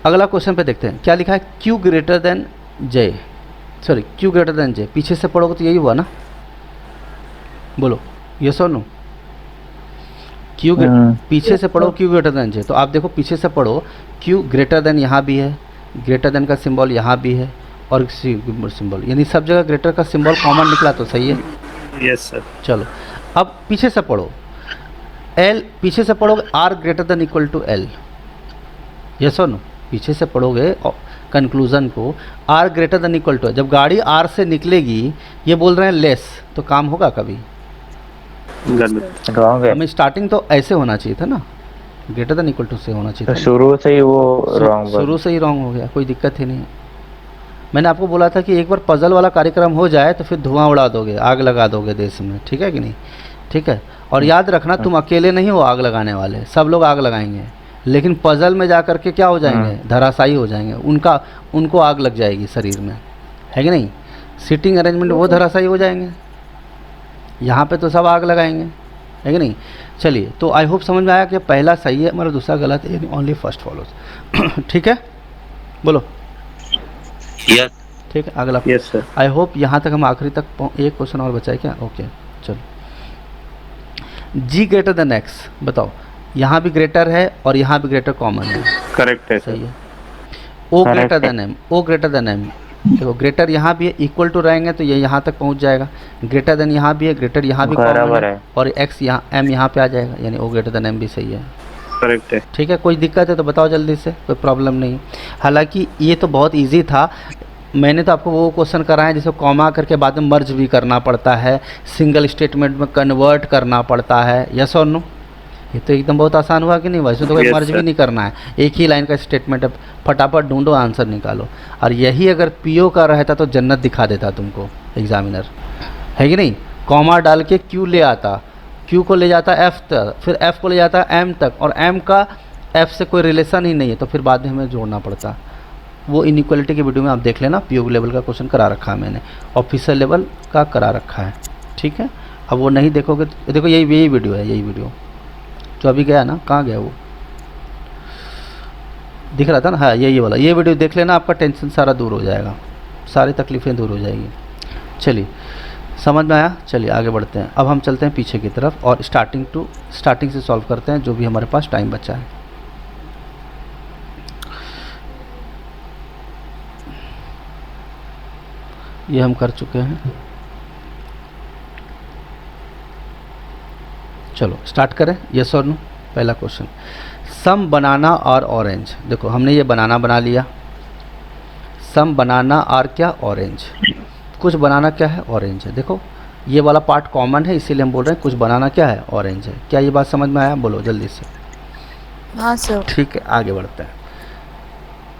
अगला क्वेश्चन पे देखते हैं क्या लिखा है। Q greater then J, sorry Q greater then J। पीछे से पढ़ोगे तो यही हुआ ना, बोलो यस और नो? पीछे से पढ़ो Q ग्रेटर देन J। तो आप देखो पीछे से पढ़ो, Q ग्रेटर देन यहाँ भी है, ग्रेटर देन का सिंबल यहाँ भी है, और सिंबल यानी सब जगह ग्रेटर का सिंबल कॉमन निकला तो सही है। Yes sir. चलो अब पीछे से पढ़ो, L पीछे से पढ़ोगे R greater than equal to L, yes और नो? पीछे से पढ़ोगे कंक्लूजन को, R greater than equal to, जब गाड़ी R से निकलेगी, ये बोल रहे हैं लेस, तो काम होगा कभी? रॉन्ग है। हमें स्टार्टिंग तो ऐसे होना चाहिए था ना, ग्रेटर देन इक्वल टू से होना चाहिए था। शुरू से ही वो रॉन्ग, शुरू से ही रॉन्ग हो गया, कोई दिक्कत ही नहीं। मैंने आपको बोला था कि एक बार पजल वाला कार्यक्रम हो जाए तो फिर धुआं उड़ा दोगे, आग लगा दोगे देश में। ठीक है कि नहीं? ठीक है? और याद रखना, तुम अकेले नहीं हो आग लगाने वाले, सब लोग आग लगाएंगे, लेकिन पजल में जा कर के क्या हो जाएंगे? धराशायी हो जाएंगे, उनको आग लग जाएगी शरीर में, है कि नहीं? सीटिंग अरेंजमेंट वो धराशायी हो जाएंगे, यहाँ पे तो सब आग लगाएंगे, है कि नहीं? चलिए, तो आई होप समझ में आया कि पहला सही है हमारा, दूसरा गलत है, यानी ओनली फर्स्ट फॉलोज। ठीक है, बोलो यस। ठीक है, अगला। Yes sir. आई होप यहाँ तक हम आखिरी तक एक क्वेश्चन और बचा है क्या? ओके चलो। G ग्रेटर देन X, बताओ। यहाँ भी ग्रेटर है और यहाँ भी ग्रेटर कॉमन है। करेक्ट है, सही है। O greater than M, O greater than M, देखो ग्रेटर यहाँ भी है, इक्वल टू रहेंगे तो ये यहाँ तक पहुँच जाएगा। ग्रेटर देन यहाँ भी है, ग्रेटर यहाँ भी कॉमन है, और X यहाँ M यहाँ पे आ जाएगा, यानी O ग्रेटर देन M भी सही है। करेक्ट है। ठीक है, कोई दिक्कत है तो बताओ जल्दी से, कोई प्रॉब्लम नहीं। हालांकि ये तो बहुत इजी था, मैंने तो आपको वो क्वेश्चन कराया जिसको कॉमा करके बाद में मर्ज भी करना पड़ता है, सिंगल स्टेटमेंट में कन्वर्ट करना पड़ता है, यस और नो? ये तो एकदम बहुत आसान हुआ कि नहीं? वैसे तो कोई मर्ज भी नहीं करना है, एक ही लाइन का स्टेटमेंट है, फटाफट ढूंढो, आंसर निकालो। और यही अगर पीओ का रहता तो जन्नत दिखा देता तुमको एग्जामिनर, है कि नहीं? कॉमा डाल के क्यू ले आता, क्यू को ले जाता एफ तक, फिर एफ को ले जाता एम तक, और एम का एफ से कोई रिलेशन ही नहीं है, तो फिर बाद में हमें जोड़ना पड़ता। वो इनइक्वालिटी के वीडियो में आप देख लेना, पीओ लेवल का क्वेश्चन करा रखा है मैंने, ऑफिसर लेवल का करा रखा है। ठीक है, अब वो नहीं देखोगे तो देखो यही वीडियो है, यही वीडियो जो अभी गया ना, कहाँ गया वो? दिख रहा था ना, हाँ यही वाला, ये वीडियो देख लेना, आपका टेंशन सारा दूर हो जाएगा, सारी तकलीफ़ें दूर हो जाएगी। चलिए, समझ में आया? चलिए आगे बढ़ते हैं। अब हम चलते हैं पीछे की तरफ और स्टार्टिंग से सॉल्व करते हैं, जो भी हमारे पास टाइम बचा है। ये हम कर चुके हैं। चलो स्टार्ट करें, यस और नो? पहला क्वेश्चन, सम बनाना और ऑरेंज। देखो हमने ये बनाना बना लिया, सम बनाना आर क्या ऑरेंज, कुछ बनाना क्या है ऑरेंज है। देखो ये वाला पार्ट कॉमन है इसीलिए हम बोल रहे हैं कुछ बनाना क्या है ऑरेंज है। क्या ये बात समझ में आया, बोलो जल्दी से। हाँ सर। ठीक है आगे बढ़ते हैं।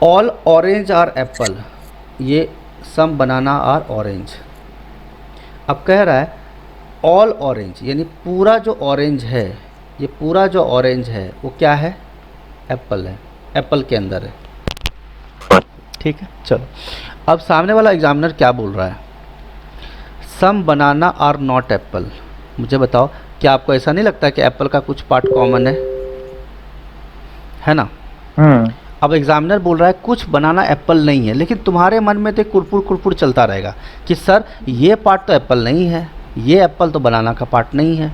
ऑल ऑरेंज आर एप्पल, ये सम बनाना आर ऑरेंज। अब कह रहा है ऑल ऑरेंज यानी पूरा जो ऑरेंज है, ये पूरा जो ऑरेंज है वो क्या है, एप्पल है, एप्पल के अंदर है। ठीक है चलो अब सामने वाला एग्जामिनर क्या बोल रहा है, सम बनाना आर नॉट एप्पल। मुझे बताओ क्या आपको ऐसा नहीं लगता कि एप्पल का कुछ पार्ट कॉमन है ना। अब एग्जामिनर बोल रहा है कुछ बनाना एप्पल नहीं है, लेकिन तुम्हारे मन में तो कुरपुर कुरपुर चलता रहेगा कि सर ये पार्ट तो एप्पल नहीं है, ये एप्पल तो बनाना का पार्ट नहीं है।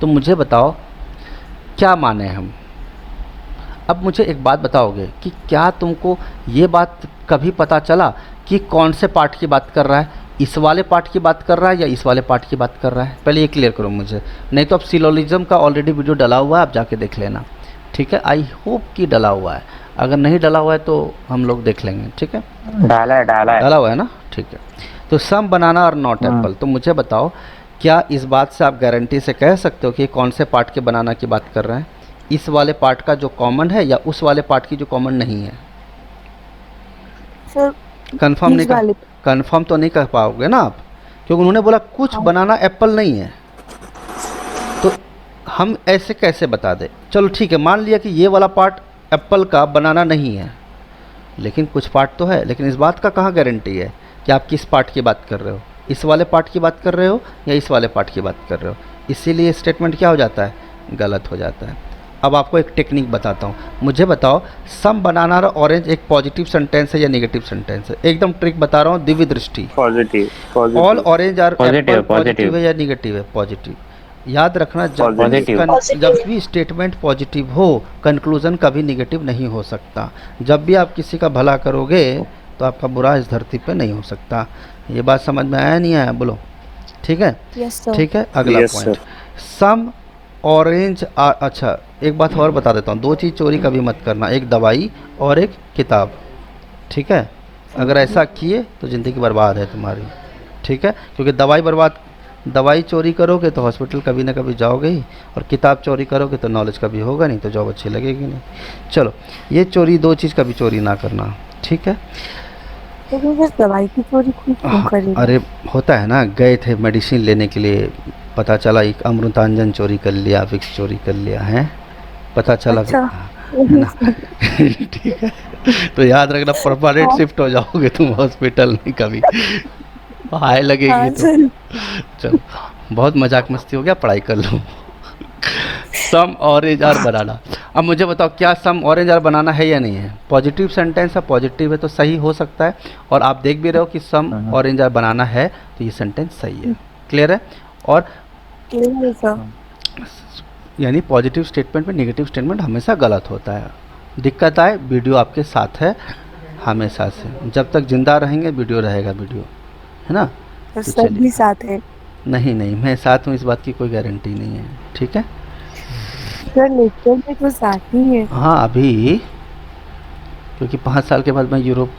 तो मुझे बताओ क्या माने हम। अब मुझे एक बात बताओगे कि क्या तुमको ये बात कभी पता चला कि कौन से पार्ट की बात कर रहा है, इस वाले पार्ट की बात कर रहा है या इस वाले पार्ट की बात कर रहा है, पहले ये क्लियर करो मुझे। नहीं तो अब सिलोजिज्म का ऑलरेडी वीडियो डला हुआ है, आप जाके देख लेना। ठीक है आई होप कि डला हुआ है, अगर नहीं डला हुआ है तो हम लोग देख लेंगे। ठीक है डाला हुआ है ना, ठीक है। तो सम बनाना और नॉट एप्पल, तो मुझे बताओ क्या इस बात से आप गारंटी से कह सकते हो कि कौन से पार्ट के बनाना की बात कर रहे हैं, इस वाले पार्ट का जो कॉमन है या उस वाले पार्ट की जो कॉमन नहीं है। सर कंफर्म नहीं कर, कंफर्म तो नहीं कर पाओगे ना आप, क्योंकि उन्होंने बोला कुछ बनाना एप्पल नहीं है, तो हम ऐसे कैसे बता दें। चलो ठीक है मान लिया कि ये वाला पार्ट एप्पल का बनाना नहीं है, लेकिन कुछ पार्ट तो है। लेकिन इस बात का कहाँ गारंटी है कि आप किस पार्ट की बात कर रहे हो, इस वाले पार्ट की बात कर रहे हो या इस वाले पार्ट की बात कर रहे हो। इसीलिए स्टेटमेंट क्या हो जाता है, गलत हो जाता है। अब आपको एक टेक्निक बताता हूँ, मुझे बताओ सम बनाना और ऑरेंज एक पॉजिटिव सेंटेंस है या नेगेटिव सेंटेंस है। एकदम ट्रिक बता रहा हूँ, दिव्य दृष्टि। Positive. All orange are positive positive है या नेगेटिव है, पॉजिटिव। याद रखना जब भी स्टेटमेंट पॉजिटिव हो कंक्लूजन कभी नेगेटिव नहीं हो सकता। जब भी आप किसी का भला करोगे तो आपका बुरा इस धरती पे नहीं हो सकता। ये बात समझ में आया नहीं आया, बोलो। ठीक है ठीक है अगला पॉइंट, सम ऑरेंज आर। अच्छा एक बात और बता देता हूँ, दो चीज़ चोरी कभी मत करना, एक दवाई और एक किताब। ठीक है अगर ऐसा किए तो ज़िंदगी बर्बाद है तुम्हारी। ठीक है क्योंकि दवाई चोरी करोगे तो हॉस्पिटल कभी ना कभी जाओगे ही, और किताब चोरी करोगे तो नॉलेज कभी होगा नहीं, तो जॉब अच्छी लगेगी नहीं। चलो ये चोरी, दो चीज़ कभी चोरी ना करना। ठीक है दवाई की चोरी क्यों करेगा? अरे होता है ना, गए थे मेडिसिन लेने के लिए, पता चला एक अमृतांजन चोरी कर लिया, विक्स चोरी कर लिया है, पता चला। अच्छा। है ना ठीक है तो याद रखना परमानेंट शिफ्ट हो जाओगे तुम हॉस्पिटल में, कभी हाय लगेगी तो। चलो बहुत मजाक मस्ती हो गया, पढ़ाई कर लो। सम ऑरेंज आर बनाना। अब मुझे बताओ क्या सम ऑरेंज आर बनाना है या नहीं है। पॉजिटिव सेंटेंस है, पॉजिटिव है तो सही हो सकता है, और आप देख भी रहे हो कि सम ऑरेंज आर बनाना है, तो ये सेंटेंस सही है। क्लियर है। और यानी पॉजिटिव स्टेटमेंट में नेगेटिव स्टेटमेंट हमेशा गलत होता है। दिक्कत आए वीडियो आपके साथ है हमेशा से, जब तक जिंदा रहेंगे वीडियो रहेगा, वीडियो है ना। तो सब भी साथ है। नहीं मैं साथ हूँ इस बात की कोई गारंटी नहीं है। ठीक है सर लेक्चर में तो साथ ही है। हाँ अभी क्योंकि 5 साल के बाद मैं यूरोप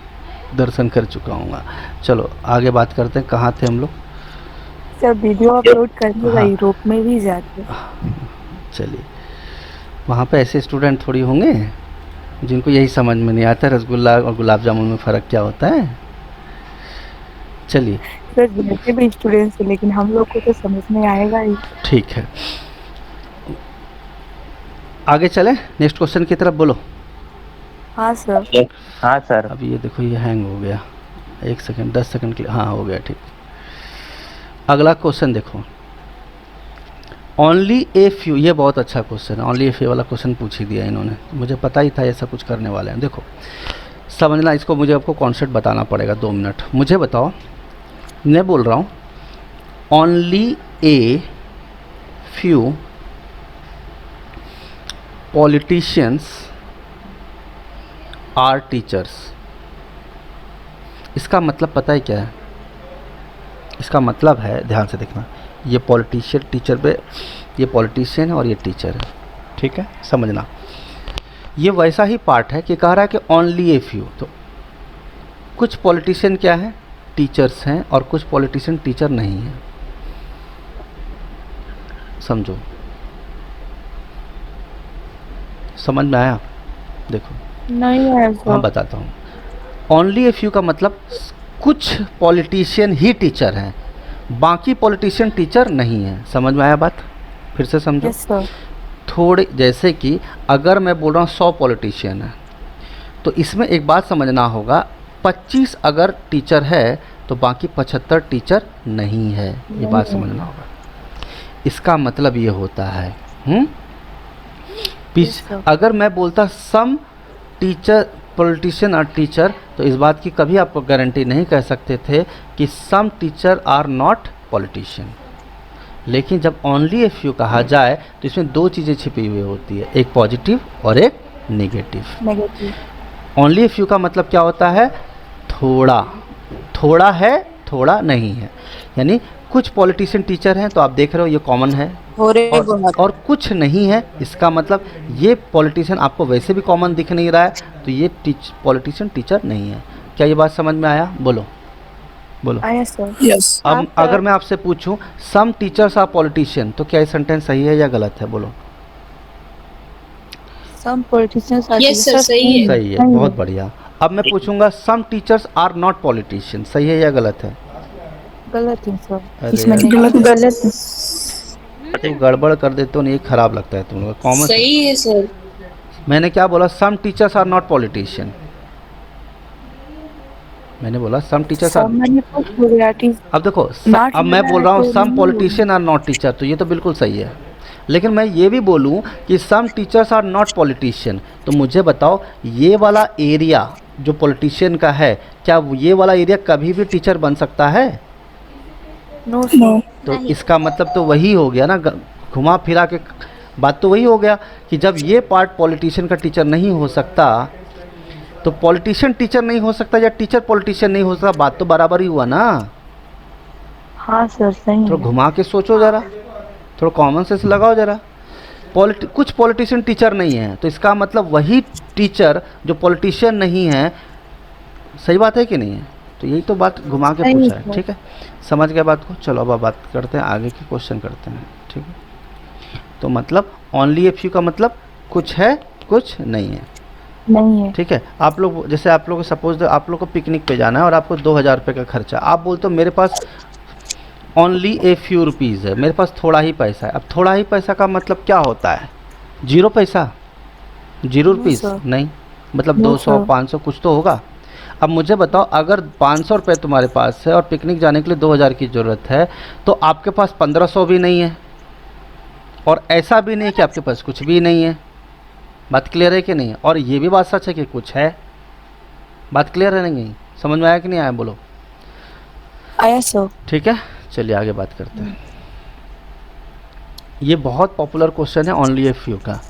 दर्शन कर चुका हूँ। चलो आगे बात करते हैं, कहाँ थे हम लोग। सर वीडियो अपलोड करने यूरोप में भी जाते। चलिए वहाँ पे ऐसे स्टूडेंट थोड़ी होंगे जिनको यही समझ में नहीं आता रसगुल्ला और गुलाब जामुन में फ़र्क क्या होता है। चलिए सर जैसे भी स्टूडेंट्स हैं, लेकिन हम लोग को तो समझ में आएगा ही। ठीक है आगे चले नेक्स्ट क्वेश्चन की तरफ, बोलो। हाँ सर। हाँ सर। अब ये देखो ये हैंग हो गया, 1 सेकंड 10 सेकंड के लिए, हाँ हो गया ठीक। अगला क्वेश्चन देखो, ओनली ए फ्यू। ये बहुत अच्छा क्वेश्चन है, ओनली ए फ्यू वाला क्वेश्चन पूछ ही दिया इन्होंने, मुझे पता ही था ऐसा कुछ करने वाले हैं। देखो समझना इसको, मुझे आपको कॉन्सेप्ट बताना पड़ेगा 2 मिनट। मुझे बताओ, मैं बोल रहा हूँ only a few politicians are teachers. इसका मतलब पता है क्या है? इसका मतलब है, ध्यान से देखना, ये पॉलिटिशियन टीचर पे, ये पॉलिटिशियन है और ये टीचर है। ठीक है समझना, ये वैसा ही पार्ट है कि कह रहा है कि ओनली ए फ्यू, तो कुछ पॉलिटिशियन क्या हैं, टीचर्स हैं, और कुछ पॉलिटिशियन टीचर नहीं हैं। समझो, समझ में आया? देखो नहीं है सर। हाँ बताता हूँ। ओनली ए फ्यू का मतलब कुछ पॉलिटिशियन ही टीचर हैं, बाकी पॉलिटिशियन टीचर नहीं हैं। समझ में आया बात? फिर से समझो। Yes sir. थोड़े, जैसे कि अगर मैं बोल रहा हूँ 100 पॉलिटिशियन है, तो इसमें एक बात समझना होगा, 25 अगर टीचर है तो बाकी 75 टीचर नहीं है। ये बात समझना होगा। इसका मतलब ये होता है अगर मैं बोलता some teacher politician are teacher, तो इस बात की कभी आप गारंटी नहीं कह सकते थे कि some teacher are not politician. लेकिन जब ओनली ए फ्यू कहा जाए तो इसमें दो चीज़ें छिपी हुई होती है, एक पॉजिटिव और एक नेगेटिव। ओनली ए फ्यू का मतलब क्या होता है, थोड़ा, थोड़ा है थोड़ा नहीं है। यानी कुछ पॉलिटिशियन टीचर हैं तो आप देख रहे हो ये कॉमन है, और कुछ नहीं है, इसका मतलब ये पॉलिटिशियन आपको वैसे भी कॉमन दिख नहीं रहा है, तो ये पॉलिटिशियन टीचर नहीं है। क्या ये बात समझ में आया? बोलो बोलो। आया सर। यस। अब अगर मैं आपसे पूछूं सम टीचर्स आर पॉलिटिशियन, तो क्या ये सेंटेंस सही है या गलत है? बोलो। Some politicians are yes sir, सही है। सही है, बहुत बढ़िया। अब मैं पूछूंगा some teachers are not politician, सही है या गलत है? गलत है सर। अरे इसमें यार। गलत है। तुम गड़बड़ कर देते हो, नहीं खराब लगता है तुम लोग। कॉमन सही है सर। मैंने क्या बोला? Some teachers are not politician. मैंने बोला सम टीचर्स आर। अब देखो अब मैं बोल रहा हूँ सम पॉलिटिशियन आर नॉट टीचर, तो ये तो बिल्कुल सही है। लेकिन मैं ये भी बोलूँ कि some teachers are not politician, तो मुझे बताओ ये वाला एरिया जो पॉलिटिशियन का है, क्या ये वाला एरिया कभी भी टीचर बन सकता है? नो। तो इसका मतलब तो वही हो गया ना, घुमा फिरा के बात तो वही हो गया कि जब ये पार्ट पॉलिटिशियन का टीचर नहीं हो सकता, तो पॉलिटिशियन टीचर नहीं हो सकता या टीचर पॉलिटिशियन नहीं हो सकता, बात तो बराबर ही हुआ ना। हाँ सर सही। थोड़ा घुमा के सोचो जरा, थोड़ा कॉमन सेंस लगाओ जरा। कुछ पॉलिटिशियन टीचर नहीं है, तो इसका मतलब वही टीचर जो पॉलिटिशियन नहीं है। सही बात है कि नहीं है? तो यही तो बात घुमा के पूछा है। ठीक है, समझ गए बात को? चलो अब बात करते हैं, आगे की क्वेश्चन करते हैं। ठीक है, तो मतलब ओनली ए फ्यू का मतलब कुछ है कुछ नहीं है। नहीं है। ठीक है, आप लोग जैसे आप लोग सपोज आप लोग को पिकनिक पे जाना है और आपको 2000 रुपये का खर्चा, आप बोलते हो मेरे पास ओनली ए फ्यू रुपीज़ है, मेरे पास थोड़ा ही पैसा है। अब थोड़ा ही पैसा का मतलब क्या होता है? 0 पैसा, 0 रुपीज़ नहीं, मतलब 200 500 कुछ तो होगा। अब मुझे बताओ अगर 500 रुपये तुम्हारे पास है और पिकनिक जाने के लिए 2000 की ज़रूरत है, तो आपके पास 1500 भी नहीं है, और ऐसा भी नहीं कि आपके पास कुछ भी नहीं है। बात क्लियर है कि नहीं? और ये भी बात सच है कि कुछ है। बात क्लियर है नहीं? समझ में आया कि नहीं आया? बोलो। आया सर। ठीक है, चलिए आगे बात करते हैं। ये बहुत पॉपुलर क्वेश्चन है ओनली ए फ्यू का।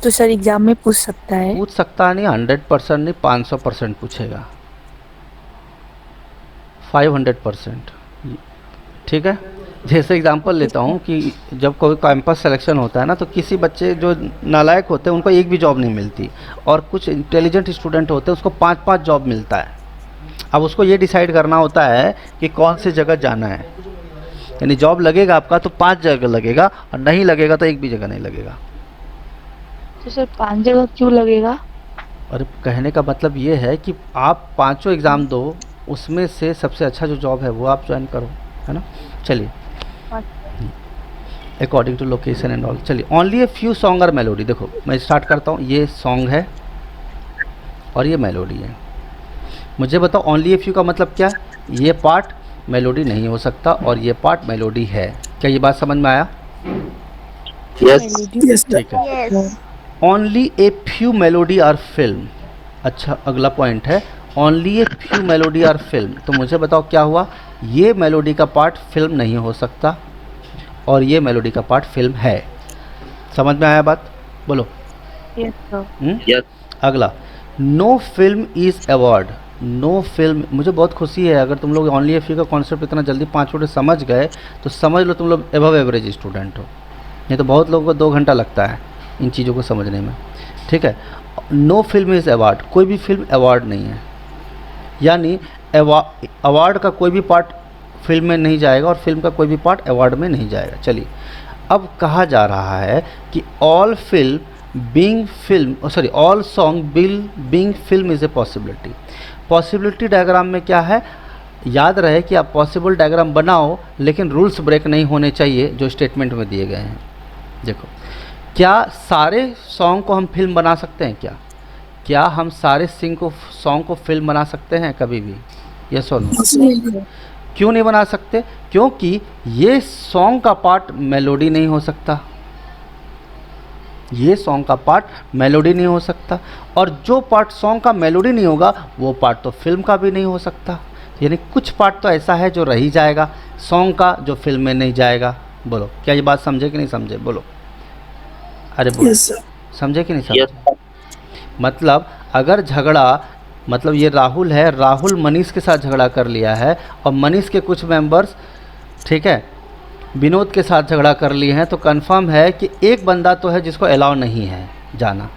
तो सर एग्जाम में पूछ सकता है? पूछ सकता नहीं, 100% नहीं, 500% पूछेगा, 500%। ठीक है, जैसे एग्जांपल लेता हूँ कि जब कोई कैंपस सिलेक्शन होता है ना, तो किसी बच्चे जो नालायक होते हैं उनको एक भी जॉब नहीं मिलती, और कुछ इंटेलिजेंट स्टूडेंट होते हैं उसको 5-5 जॉब मिलता है। अब उसको ये डिसाइड करना होता है कि कौन सी जगह जाना है। यानी जॉब लगेगा आपका तो 5 जगह लगेगा, और नहीं लगेगा तो एक भी जगह नहीं लगेगा। तो सर 5 जगह क्यों लगेगा? और कहने का मतलब ये है कि आप 5 एग्ज़ाम दो, उसमें से सबसे अच्छा जो जॉब है वो आप ज्वाइन करो, है ना। चलिए, according to location and all. चलिए, ओनली ए फ्यू सॉन्ग और मेलोडी। देखो मैं स्टार्ट करता हूँ, ये सॉन्ग है और ये मेलोडी है। मुझे बताओ ओनली ए फ्यू का मतलब क्या? ये पार्ट मेलोडी नहीं हो सकता और ये पार्ट मेलोडी है। क्या ये बात समझ में आया? यस। ठीक है। Only a few melody are film. अच्छा, अगला पॉइंट है only a few melody are film. तो मुझे बताओ क्या हुआ? ये मेलोडी का पार्ट फिल्म नहीं हो सकता और ये मेलोडी का पार्ट फिल्म है। समझ में आया बात? बोलो। यस। अगला, no film is award. No film, मुझे बहुत खुशी है अगर तुम लोग ओनली ए फ्यू का कॉन्सेप्ट इतना जल्दी 5 मिनट समझ गए, तो समझ लो तुम लोग एबव एवरेज स्टूडेंट हो। नहीं तो बहुत लोगों को 2 घंटा लगता है इन चीज़ों को समझने में। ठीक है, नो फिल्म इज़ अवार्ड, कोई भी फिल्म अवार्ड नहीं है। यानी अवार्ड का कोई भी पार्ट फिल्म में नहीं जाएगा और फिल्म का कोई भी पार्ट अवार्ड में नहीं जाएगा। चलिए, अब कहा जा रहा है कि all song being film is a possibility. Possibility diagram में क्या है, याद रहे कि आप पॉसिबल डायग्राम बनाओ लेकिन रूल्स ब्रेक नहीं होने चाहिए जो स्टेटमेंट में दिए गए हैं। देखो, क्या सारे सॉन्ग को हम फिल्म बना सकते हैं? क्या हम सारे सॉन्ग को फिल्म बना सकते हैं कभी भी? यस और नो? क्यों नहीं बना सकते? क्योंकि ये सॉन्ग का पार्ट मेलोडी नहीं हो सकता, ये सॉन्ग का पार्ट मेलोडी नहीं हो सकता, और जो पार्ट सॉन्ग का मेलोडी नहीं होगा वो पार्ट तो फिल्म का भी नहीं हो सकता। यानी कुछ पार्ट तो ऐसा है जो रह ही जाएगा सॉन्ग का, जो फिल्म में नहीं जाएगा। बोलो, क्या ये बात समझे कि नहीं समझे? बोलो, अरे बोलो, समझे कि नहीं समझे? मतलब अगर झगड़ा, मतलब ये राहुल है, राहुल मनीष के साथ झगड़ा कर लिया है और मनीष के कुछ मेंबर्स, ठीक है, विनोद के साथ झगड़ा कर लिए हैं, तो कंफर्म है कि एक बंदा तो है जिसको अलाउ नहीं है जाना।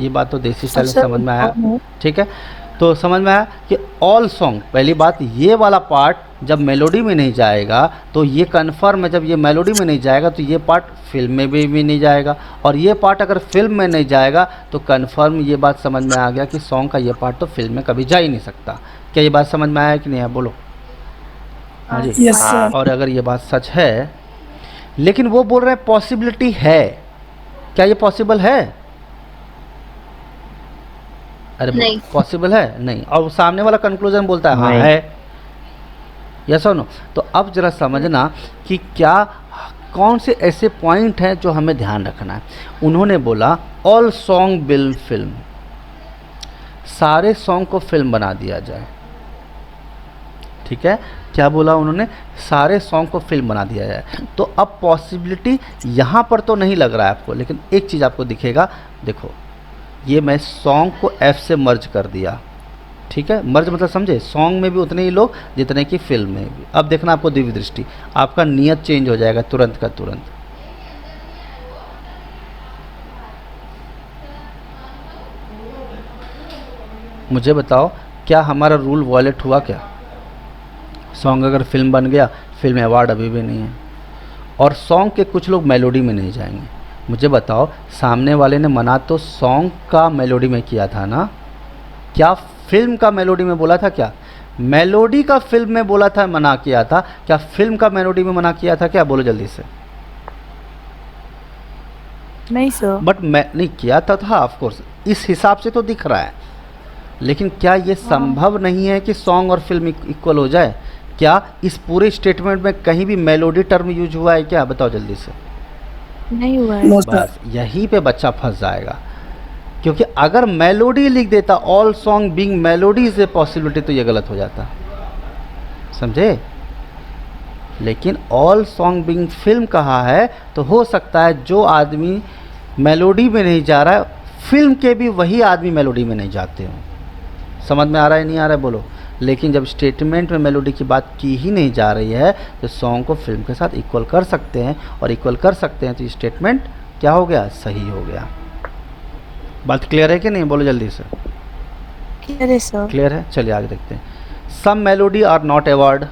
ये बात तो देसी स्टाइल में समझ में आया, ठीक है? तो समझ में आया कि ऑल सॉन्ग, पहली बात ये वाला पार्ट जब मेलोडी में नहीं जाएगा तो ये कन्फर्म है, जब ये मेलोडी में नहीं जाएगा तो ये पार्ट फिल्म में भी नहीं जाएगा, और ये पार्ट अगर फिल्म में नहीं जाएगा तो कन्फर्म ये बात समझ में आ गया कि सॉन्ग का ये पार्ट तो फिल्म में कभी जा ही नहीं सकता। क्या ये बात समझ में आया कि नहीं है? बोलो। हाँ जी। और अगर ये बात सच है, लेकिन वो बोल रहे हैं पॉसिबिलिटी है, क्या ये पॉसिबल है? अरे पॉसिबल है नहीं, और सामने वाला कंक्लूजन बोलता है हाँ है। यस और नो? तो अब जरा समझना कि क्या कौन से ऐसे पॉइंट हैं जो हमें ध्यान रखना है। उन्होंने बोला ऑल सॉन्ग बिल फिल्म, सारे सॉन्ग को फिल्म बना दिया जाए, ठीक है? क्या बोला उन्होंने? सारे सॉन्ग को फिल्म बना दिया जाए। तो अब पॉसिबिलिटी यहाँ पर तो नहीं लग रहा है आपको, लेकिन एक चीज़ आपको दिखेगा। देखो, ये मैं सॉन्ग को एफ से मर्ज कर दिया, ठीक है? मर्ज मतलब समझे, सॉन्ग में भी उतने ही लोग जितने की फिल्म में भी। अब देखना आपको दिव्य दृष्टि, आपका नियत चेंज हो जाएगा तुरंत का तुरंत। मुझे बताओ, क्या हमारा रूल वॉयलेट हुआ? क्या सॉन्ग अगर फिल्म बन गया, फिल्म अवार्ड अभी भी नहीं है, और सॉन्ग के कुछ लोग मेलोडी में नहीं जाएंगे। मुझे बताओ, सामने वाले ने मना तो सॉन्ग का मेलोडी में किया था ना, क्या फिल्म का मेलोडी में बोला था? क्या मेलोडी का फिल्म में बोला था, मना किया था? क्या फिल्म का मेलोडी में मना किया था? क्या बोलो जल्दी से। नहीं सर। बट मैं नहीं किया था ऑफ कोर्स, इस हिसाब से तो दिख रहा है, लेकिन क्या ये संभव नहीं है कि सॉन्ग और फिल्म इक्वल हो जाए? क्या इस पूरे स्टेटमेंट में कहीं भी मेलोडी टर्म यूज हुआ है? क्या बताओ जल्दी से। नहीं हुआ है। बस यहीं पे बच्चा फंस जाएगा, क्योंकि अगर मेलोडी लिख देता all song being melody is a possibility तो ये गलत हो जाता, समझे? लेकिन ऑल सॉन्ग बीइंग फिल्म कहा है, तो हो सकता है जो आदमी मेलोडी में नहीं जा रहा है, फिल्म के भी वही आदमी मेलोडी में नहीं जाते हो। समझ में आ रहा है नहीं आ रहा है? बोलो। लेकिन जब स्टेटमेंट में मेलोडी की बात की ही नहीं जा रही है तो सॉन्ग को फिल्म के साथ इक्वल कर सकते हैं, और इक्वल कर सकते हैं तो स्टेटमेंट क्या हो गया? सही हो गया। बात क्लियर है कि नहीं? बोलो जल्दी से। क्लियर है सर। क्लियर है? चलिए आगे देखते हैं। सम मेलोडी आर नॉट अवार्ड,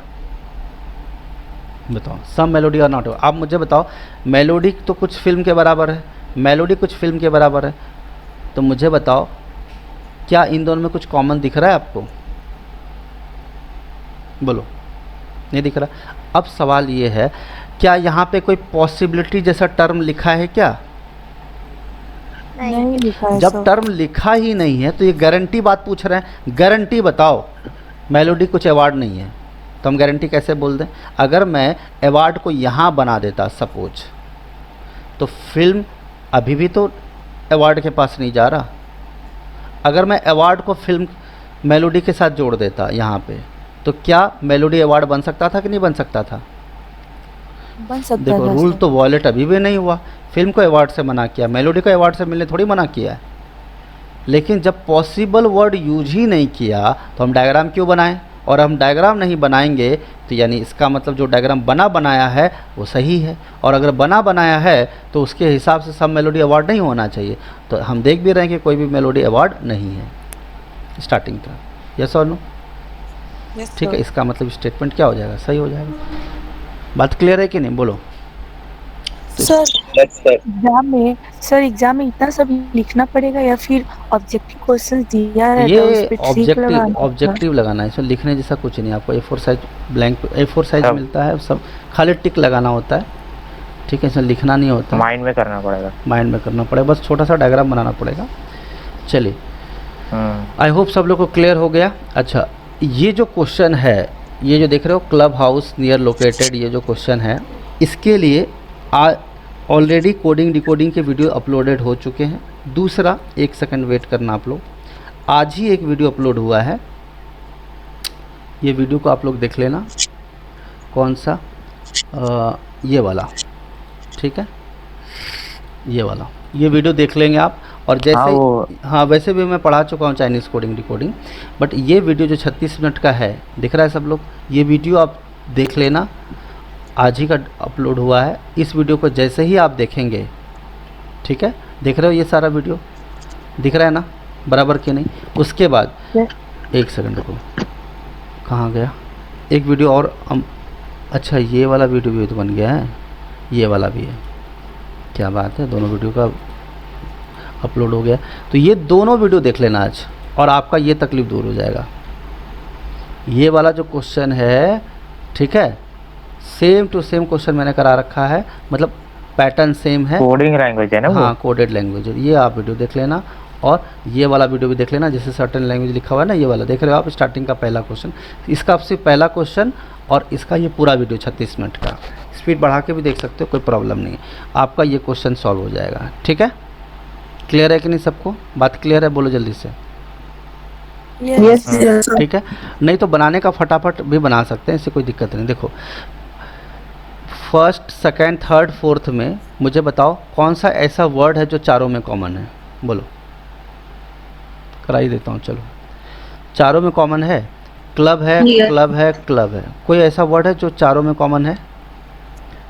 बताओ। सम मेलोडी आर नॉट अवार्ड। आप मुझे बताओ, मेलोडी तो कुछ फिल्म के बराबर है, मेलोडी कुछ फिल्म के बराबर है, तो मुझे बताओ क्या इन दोनों में कुछ कॉमन दिख रहा है आपको? बोलो। नहीं दिख रहा। अब सवाल ये है, क्या यहाँ पे कोई पॉसिबिलिटी जैसा टर्म लिखा है क्या? नहीं लिखा है। जब टर्म लिखा ही नहीं है तो ये गारंटी बात पूछ रहे हैं। गारंटी बताओ, मेलोडी कुछ अवार्ड नहीं है तो हम गारंटी कैसे बोल दें? अगर मैं अवार्ड को यहाँ बना देता सपोज, तो फिल्म अभी भी तो अवार्ड के पास नहीं जा रहा। अगर मैं अवार्ड को फिल्म मेलोडी के साथ जोड़ देता यहाँ पे, तो क्या मेलोडी अवार्ड बन सकता था कि नहीं बन सकता था? बन सकता था। देखो, रूल तो वॉयलेट अभी भी नहीं हुआ। फिल्म को अवार्ड से मना किया, मेलोडी को अवार्ड से मिलने थोड़ी मना किया है। लेकिन जब पॉसिबल वर्ड यूज ही नहीं किया तो हम डायग्राम क्यों बनाएं? और हम डायग्राम नहीं बनाएंगे तो यानी इसका मतलब जो डायग्राम बनाया है वो सही है, और अगर बनाया है तो उसके हिसाब से सब मेलोडी अवार्ड नहीं होना चाहिए। तो हम देख भी रहे हैं कि कोई भी मेलोडी अवार्ड नहीं है स्टार्टिंग का। यस और नो? Yes, ठीक है, sir. इसका मतलब स्टेटमेंट क्या हो जाएगा, सही हो जाएगा। बात क्लियर है कि नहीं, बोलो। सर एग्जाम में इतना सब लिखना पड़ेगा या फिर ऑब्जेक्टिव क्वेश्चन दिया रहता है उस ये पे टिक लगाना है? ऑब्जेक्टिव लगाना है, इसमें लिखने जैसा कुछ नहीं। आपको A4 size blank A4 size सब। मिलता है, सब खाली टिक लगाना होता है, ठीक है, इसमें लिखना नहीं होता, माइंड में करना पड़ेगा। माइंड में करना पड़ेगा, बस छोटा सा डायग्राम बनाना पड़ेगा। चलिए, आई होप सब लोग को क्लियर हो गया। अच्छा, ये जो क्वेश्चन है, ये जो देख रहे हो क्लब हाउस नियर लोकेटेड, ये जो क्वेश्चन है, इसके लिए ऑलरेडी कोडिंग डिकोडिंग के वीडियो अपलोडेड हो चुके हैं। दूसरा, एक सेकंड वेट करना आप लोग, आज ही एक वीडियो अपलोड हुआ है, ये वीडियो को आप लोग देख लेना। कौन सा? ये वाला, ठीक है, ये वाला, ये वीडियो देख लेंगे आप। और जैसे हाँ वैसे भी मैं पढ़ा चुका हूँ चाइनीज़ कोडिंग डिकोडिंग, बट ये वीडियो जो 36 मिनट का है, दिख रहा है सब लोग, ये वीडियो आप देख लेना, आज ही का अपलोड हुआ है। इस वीडियो को जैसे ही आप देखेंगे, ठीक है, देख रहे हो ये सारा वीडियो दिख रहा है ना बराबर कि नहीं? उसके बाद एक सेकंड को, कहाँ गया एक वीडियो और अच्छा, ये वाला वीडियो भी तो बन गया है, ये वाला भी है, क्या बात है, दोनों वीडियो का अपलोड हो गया। तो ये दोनों वीडियो देख लेना आज, और आपका ये तकलीफ़ दूर हो जाएगा। ये वाला जो क्वेश्चन है, ठीक है, सेम टू सेम क्वेश्चन मैंने करा रखा है, मतलब पैटर्न सेम है, कोडिंग लैंग्वेज है ना वो? हाँ, कोडेड लैंग्वेज है। ये आप वीडियो देख लेना, और ये वाला वीडियो भी देख लेना, जैसे सर्टेन लैंग्वेज लिखा हुआ है ना, ये वाला देख रहे हो आप, स्टार्टिंग का पहला क्वेश्चन, इसका आपसे पहला क्वेश्चन, और इसका ये पूरा वीडियो 36 मिनट का। स्पीड बढ़ा के भी देख सकते हो, कोई प्रॉब्लम नहीं है, आपका ये क्वेश्चन सॉल्व हो जाएगा। ठीक है, क्लियर है कि नहीं सबको? बात क्लियर है, बोलो जल्दी से। Yes, yes, sir. ठीक है, नहीं तो बनाने का फटाफट भी बना सकते हैं, इससे कोई दिक्कत नहीं। देखो, फर्स्ट, सेकंड, थर्ड, फोर्थ में मुझे बताओ कौन सा ऐसा वर्ड है जो चारों में कॉमन है, बोलो। करा ही देता हूँ, चलो, चारों में कॉमन है, क्लब है, Near. क्लब है, क्लब है। कोई ऐसा वर्ड है जो चारों में कॉमन है?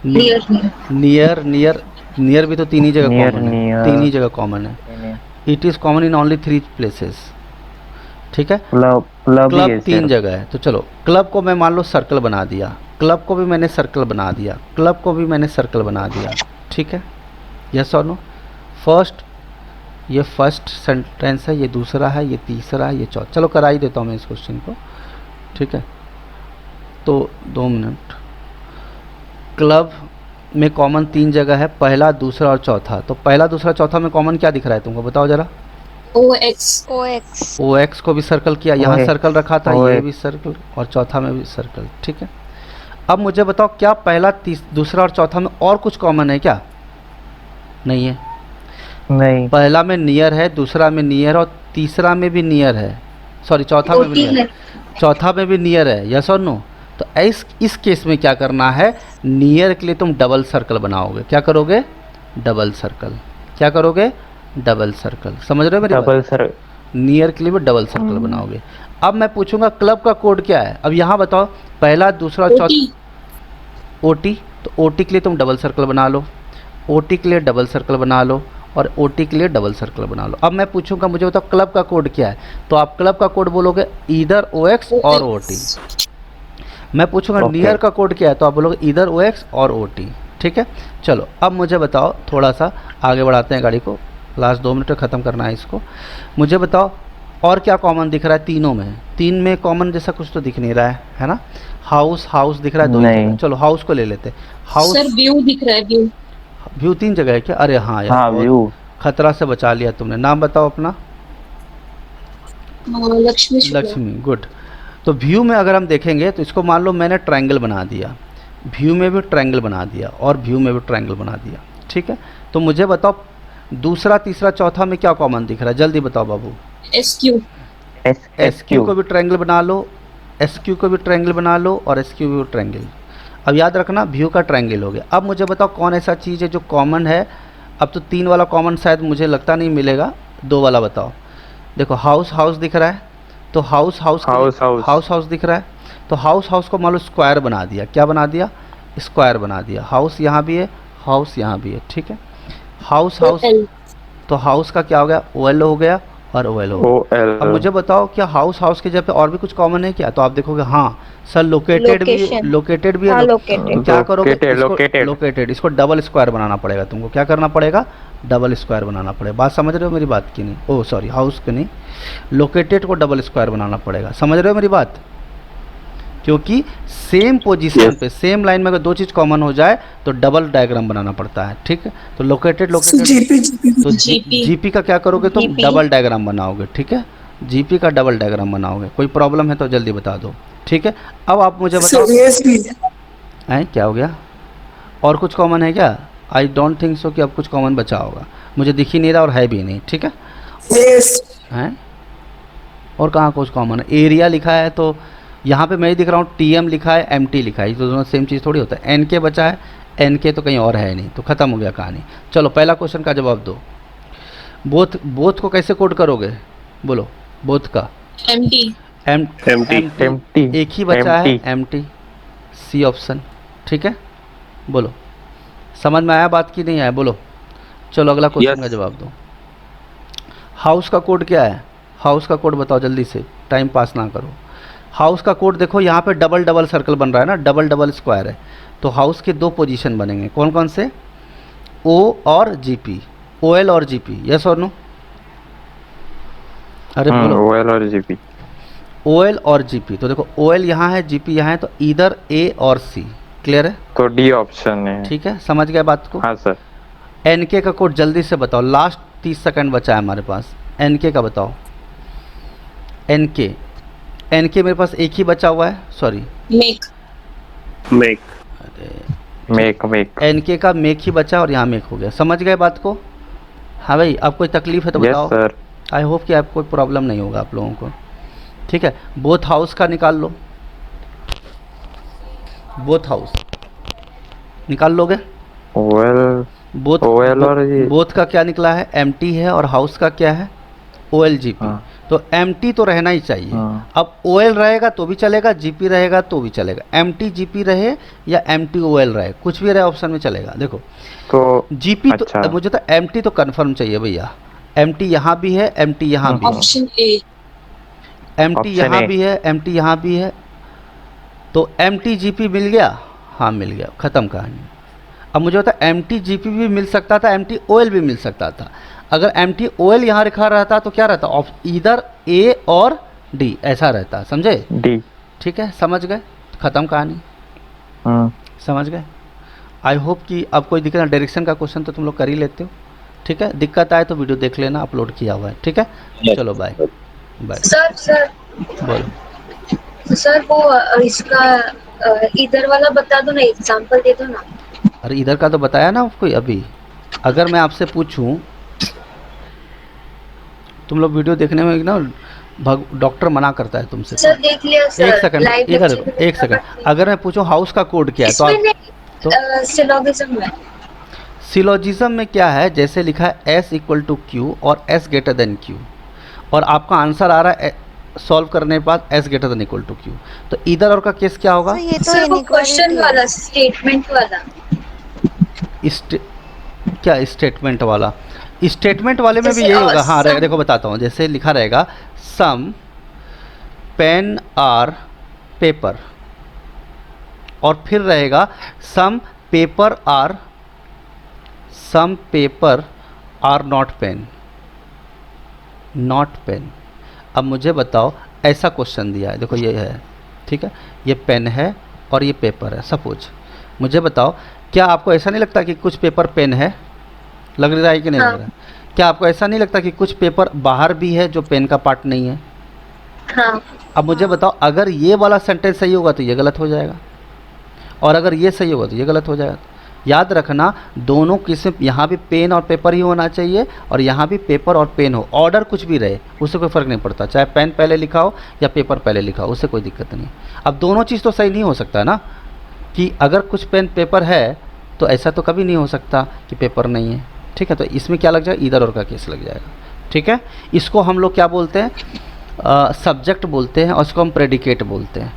Near, नियर, नियर, नियर भी तो तीन ही जगह Near, कॉमन है, near. तीन ही जगह कॉमन है। It is common in only 3 places. ठीक है, क्लब क्लब 3 जगह है। तो चलो, क्लब को मैं मान लो सर्कल बना दिया, क्लब को भी मैंने सर्कल बना दिया, क्लब को भी मैंने सर्कल बना दिया। ठीक है, यस और नो? फर्स्ट, ये फर्स्ट सेंटेंस है, ये दूसरा है, ये तीसरा है, ये चौथा। चलो करा ही देता हूँ मैं इस क्वेश्चन को। ठीक है, तो 2 मिनट। क्लब में कॉमन 3 जगह है, पहला, दूसरा और चौथा। तो पहला, दूसरा, चौथा में कॉमन क्या दिख रहा है तुमको, बताओ जरा। OX को भी सर्कल किया, यहाँ सर्कल रखा था, ये भी सर्कल, और चौथा में भी सर्कल। ठीक है, अब मुझे बताओ क्या पहला, दूसरा और चौथा में और कुछ कॉमन है क्या? नहीं है, नहीं। पहला में नियर है, दूसरा में नियर, और तीसरा में भी नियर है, सॉरी चौथा में भी नियर, चौथा में भी नियर है, यस और नो? तो इस केस में क्या करना है, नियर के लिए तुम डबल सर्कल बनाओगे। क्या करोगे? Double circle. क्या करोगे? Double circle. समझ रहे हो मेरी डबल बात? सर्कल। नियर के लिए भी डबल सर्कल बनाओगे। अब मैं पूछूंगा क्लब का कोड क्या है। अब यहाँ बताओ, पहला, दूसरा, चौथा। OT, तो OT के लिए तुम डबल सर्कल बना लो, OT के लिए डबल सर्कल बना लो, और OT के लिए डबल सर्कल बना लो। अब मैं पूछूंगा, मुझे बताओ क्लब का कोड क्या है, तो आप क्लब का कोड बोलोगे इधर OX और OT। मैं पूछूंगा नियर का कोड क्या है, तो आप बोलोगे इधर OX और OT। ठीक है, चलो अब मुझे बताओ, थोड़ा सा आगे बढ़ाते हैं गाड़ी को, लास्ट 2 मिनट में ख़त्म करना है इसको। मुझे बताओ और क्या कॉमन दिख रहा है तीनों में? 3 में कॉमन जैसा कुछ तो दिख नहीं रहा है ना? हाउस, हाउस दिख रहा है 2 जगह। चलो हाउस को ले लेते हैं। हाउस, सर व्यू दिख रहा है, व्यू। व्यू 3 जगह है क्या? अरे हाँ यार, हाँ, व्यू। खतरा से बचा लिया तुमने। नाम बताओ अपना। लक्ष्मी। लक्ष्मी, गुड। तो व्यू में अगर हम देखेंगे तो इसको मान लो मैंने ट्रायंगल बना दिया, व्यू में भी ट्रायंगल बना दिया, और व्यू में भी ट्रायंगल बना दिया। ठीक है, तो मुझे बताओ दूसरा, तीसरा, चौथा में क्या कॉमन दिख रहा है? जल्दी बताओ बाबू। SQ को भी ट्रायंगल बना लो, SQ को भी ट्रायंगल बना लो, और SQ भी ट्रायंगल। अब याद रखना, व्यू का ट्रायंगल हो गया। अब मुझे बताओ कौन ऐसा चीज़ है जो कॉमन है? अब तो 3 वाला कॉमन शायद मुझे लगता नहीं मिलेगा, 2 वाला बताओ। देखो हाउस, हाउस दिख रहा है, तो हाउस, हाउस, हाउस, हाउस दिख रहा है, तो हाउस, हाउस को मान लो स्क्वायर बना दिया। क्या बना दिया? स्क्वायर बना दिया। हाउस यहाँ भी है, हाउस यहाँ भी है। ठीक है, हाउस, हाउस, तो हाउस का क्या हो गया? OL हो गया, और OL हो। OL। अब मुझे बताओ क्या हाउस के जगह पे और भी कुछ कॉमन है क्या? तो आप देखोगे हाँ सर लोकेटेड भी है। हाँ, तो located। क्या करोगे? लोकेटेड लोकेटेड इसको डबल स्क्वायर बनाना पड़ेगा तुमको। क्या करना पड़ेगा? डबल स्क्वायर बनाना पड़ेगा। बात समझ रहे हो मेरी बात की नहीं? ओह सॉरी, हाउस की नहीं, लोकेटेड को डबल स्क्वायर बनाना पड़ेगा। समझ रहे हो मेरी बात? क्योंकि सेम पोजीशन पे सेम लाइन में अगर दो चीज़ कॉमन हो जाए तो डबल डायग्राम बनाना पड़ता है। ठीक है, तो लोकेटेड तो जीपी का क्या करोगे? तो डबल डायग्राम बनाओगे। ठीक है, जीपी का डबल डायग्राम बनाओगे। कोई प्रॉब्लम है तो जल्दी बता दो। ठीक है, अब आप मुझे बताओ हैं क्या हो गया? और कुछ कॉमन है क्या? आई डोंट थिंक सो कि अब कुछ कॉमन बचा होगा, मुझे दिख ही नहीं रहा और है भी नहीं। ठीक है हैं, और कहाँ कुछ कॉमन है? एरिया लिखा है तो यहाँ पे मैं ही दिख रहा हूँ, TM लिखा है, MT लिखा है, ये तो दोनों सेम चीज़ थोड़ी होता है। NK बचा है, NK तो कहीं और है नहीं, तो ख़त्म हो गया कहानी। चलो पहला क्वेश्चन का जवाब दो। बोथ को कैसे कोड करोगे? बोलो बोथ का। empty empty एक ही बचा है MT, C ऑप्शन। ठीक है, बोलो समझ में आया बात की नहीं आया? बोलो। चलो अगला क्वेश्चन का जवाब दो। हाउस का कोड क्या है? हाउस का कोड बताओ जल्दी से, टाइम पास ना करो। हाउस का कोड देखो, यहाँ पे डबल डबल सर्कल बन रहा है ना, डबल डबल स्क्वायर है, तो हाउस के दो पोजीशन बनेंगे। कौन कौन से? O और GP, OL और GP, यस और नो? अरे बोलो। OL और GP। OL और GP, तो देखो OL यहाँ है, GP यहाँ है, तो इधर A और C। क्लियर है? तो D ऑप्शन है। ठीक है, समझ गए बात को? हाँ सर। NK का कोड जल्दी से बताओ, लास्ट 30 सेकंड बचा है हमारे पास। NK का बताओ। NK मेरे पास एक ही बचा हुआ है, सॉरी make NK का मेक ही बचा और यहाँ मेक हो गया। समझ गए बात को? हाँ भाई, अब कोई तकलीफ है तो बताओ। सर। आई होप कि आपको कोई प्रॉब्लम नहीं होगा आप लोगों को। ठीक है, बोथ हाउस का निकाल लो, बोथ हाउस निकाल लोगे? बोथ का क्या निकला है? MT है, और हाउस का क्या है? OLGP। तो MT तो रहना ही चाहिए। अब OL रहेगा तो भी चलेगा, GP रहेगा तो भी चलेगा। MT GP रहे या MT OL रहे, कुछ भी रहे ऑप्शन में चलेगा। देखो तो GP अच्छा। तो मुझे तो MT तो कंफर्म चाहिए भैया। MT यहाँ भी है, MT यहाँ भी है, ऑप्शन ए। MT यहाँ भी है, MT यहाँ भी है, तो MT GP मिल गया? हाँ मिल गया, ख़त्म कहानी। अब मुझे होता है MT GP भी मिल सकता था, MT OL भी मिल सकता था। अगर MT OL यहाँ लिखा रहता तो क्या रहता? इधर A और D ऐसा रहता, समझे? D। ठीक है, समझ गए? ख़त्म कहानी। समझ गए? आई होप कि अब कोई दिक्कत, डायरेक्शन का क्वेश्चन तो तुम लोग कर ही लेते हो। ठीक है, दिक्कत आए तो वीडियो देख लेना, अपलोड किया हुआ है। ठीक है, चलो बाय बाय। सर बोलो सर, वो इसका इधर वाला बता दो ना, एग्जांपल दे दो ना। अरे इधर का तो बताया ना आपको अभी। अगर मैं आपसे पूछूं, तुम लोग वीडियो देखने में ना डॉक्टर मना करता है तुमसे। सर देख लिया सर। एक सेकंड इधर, एक सेकंड। अगर मैं पूछूं हाउस का कोड क्या है तो आप सिलोगिज्म में, सिलोजिज्म में क्या है? जैसे लिखा है S = Q और S > Q, और आपका आंसर आ रहा है सॉल्व करने के बाद S > Q, तो इधर और का केस क्या होगा? ये तो सर वो क्वेश्चन वाला, स्टेटमेंट वाला। क्या स्टेटमेंट वाला? स्टेटमेंट वाले में भी यही होगा। हाँ देखो बताता हूँ, जैसे लिखा रहेगा सम पेन आर पेपर, और फिर रहेगा some paper are not pen, not pen. अब मुझे बताओ, ऐसा क्वेश्चन दिया है, देखो ये है, ठीक है, ये पेन है और ये पेपर है सपोज। मुझे बताओ, क्या आपको ऐसा नहीं लगता कि कुछ पेपर पेन है? लग रहा है कि नहीं लग रहा है? क्या आपको ऐसा नहीं लगता कि कुछ पेपर बाहर भी है जो पेन का पार्ट नहीं है? हाँ। अब मुझे बताओ, अगर ये वाला सेंटेंस सही होगा तो ये गलत हो जाएगा, और अगर ये सही होगा तो ये गलत हो जाएगा। याद रखना, दोनों किस्म, यहाँ भी पेन और पेपर ही होना चाहिए और यहाँ भी पेपर और पेन हो। ऑर्डर कुछ भी रहे उससे कोई फ़र्क नहीं पड़ता, चाहे पेन पहले लिखा हो या पेपर पहले लिखा हो, उससे कोई दिक्कत नहीं। अब दोनों चीज़ तो सही नहीं हो सकता ना, कि अगर कुछ पेन पेपर है तो ऐसा तो कभी नहीं हो सकता कि पेपर नहीं है। ठीक है, तो इसमें क्या लग जाएगा? इधर और का केस लग जाएगा। ठीक है, इसको हम लोग क्या बोलते हैं? सब्जेक्ट बोलते हैं, और इसको हम प्रेडिकेट बोलते हैं।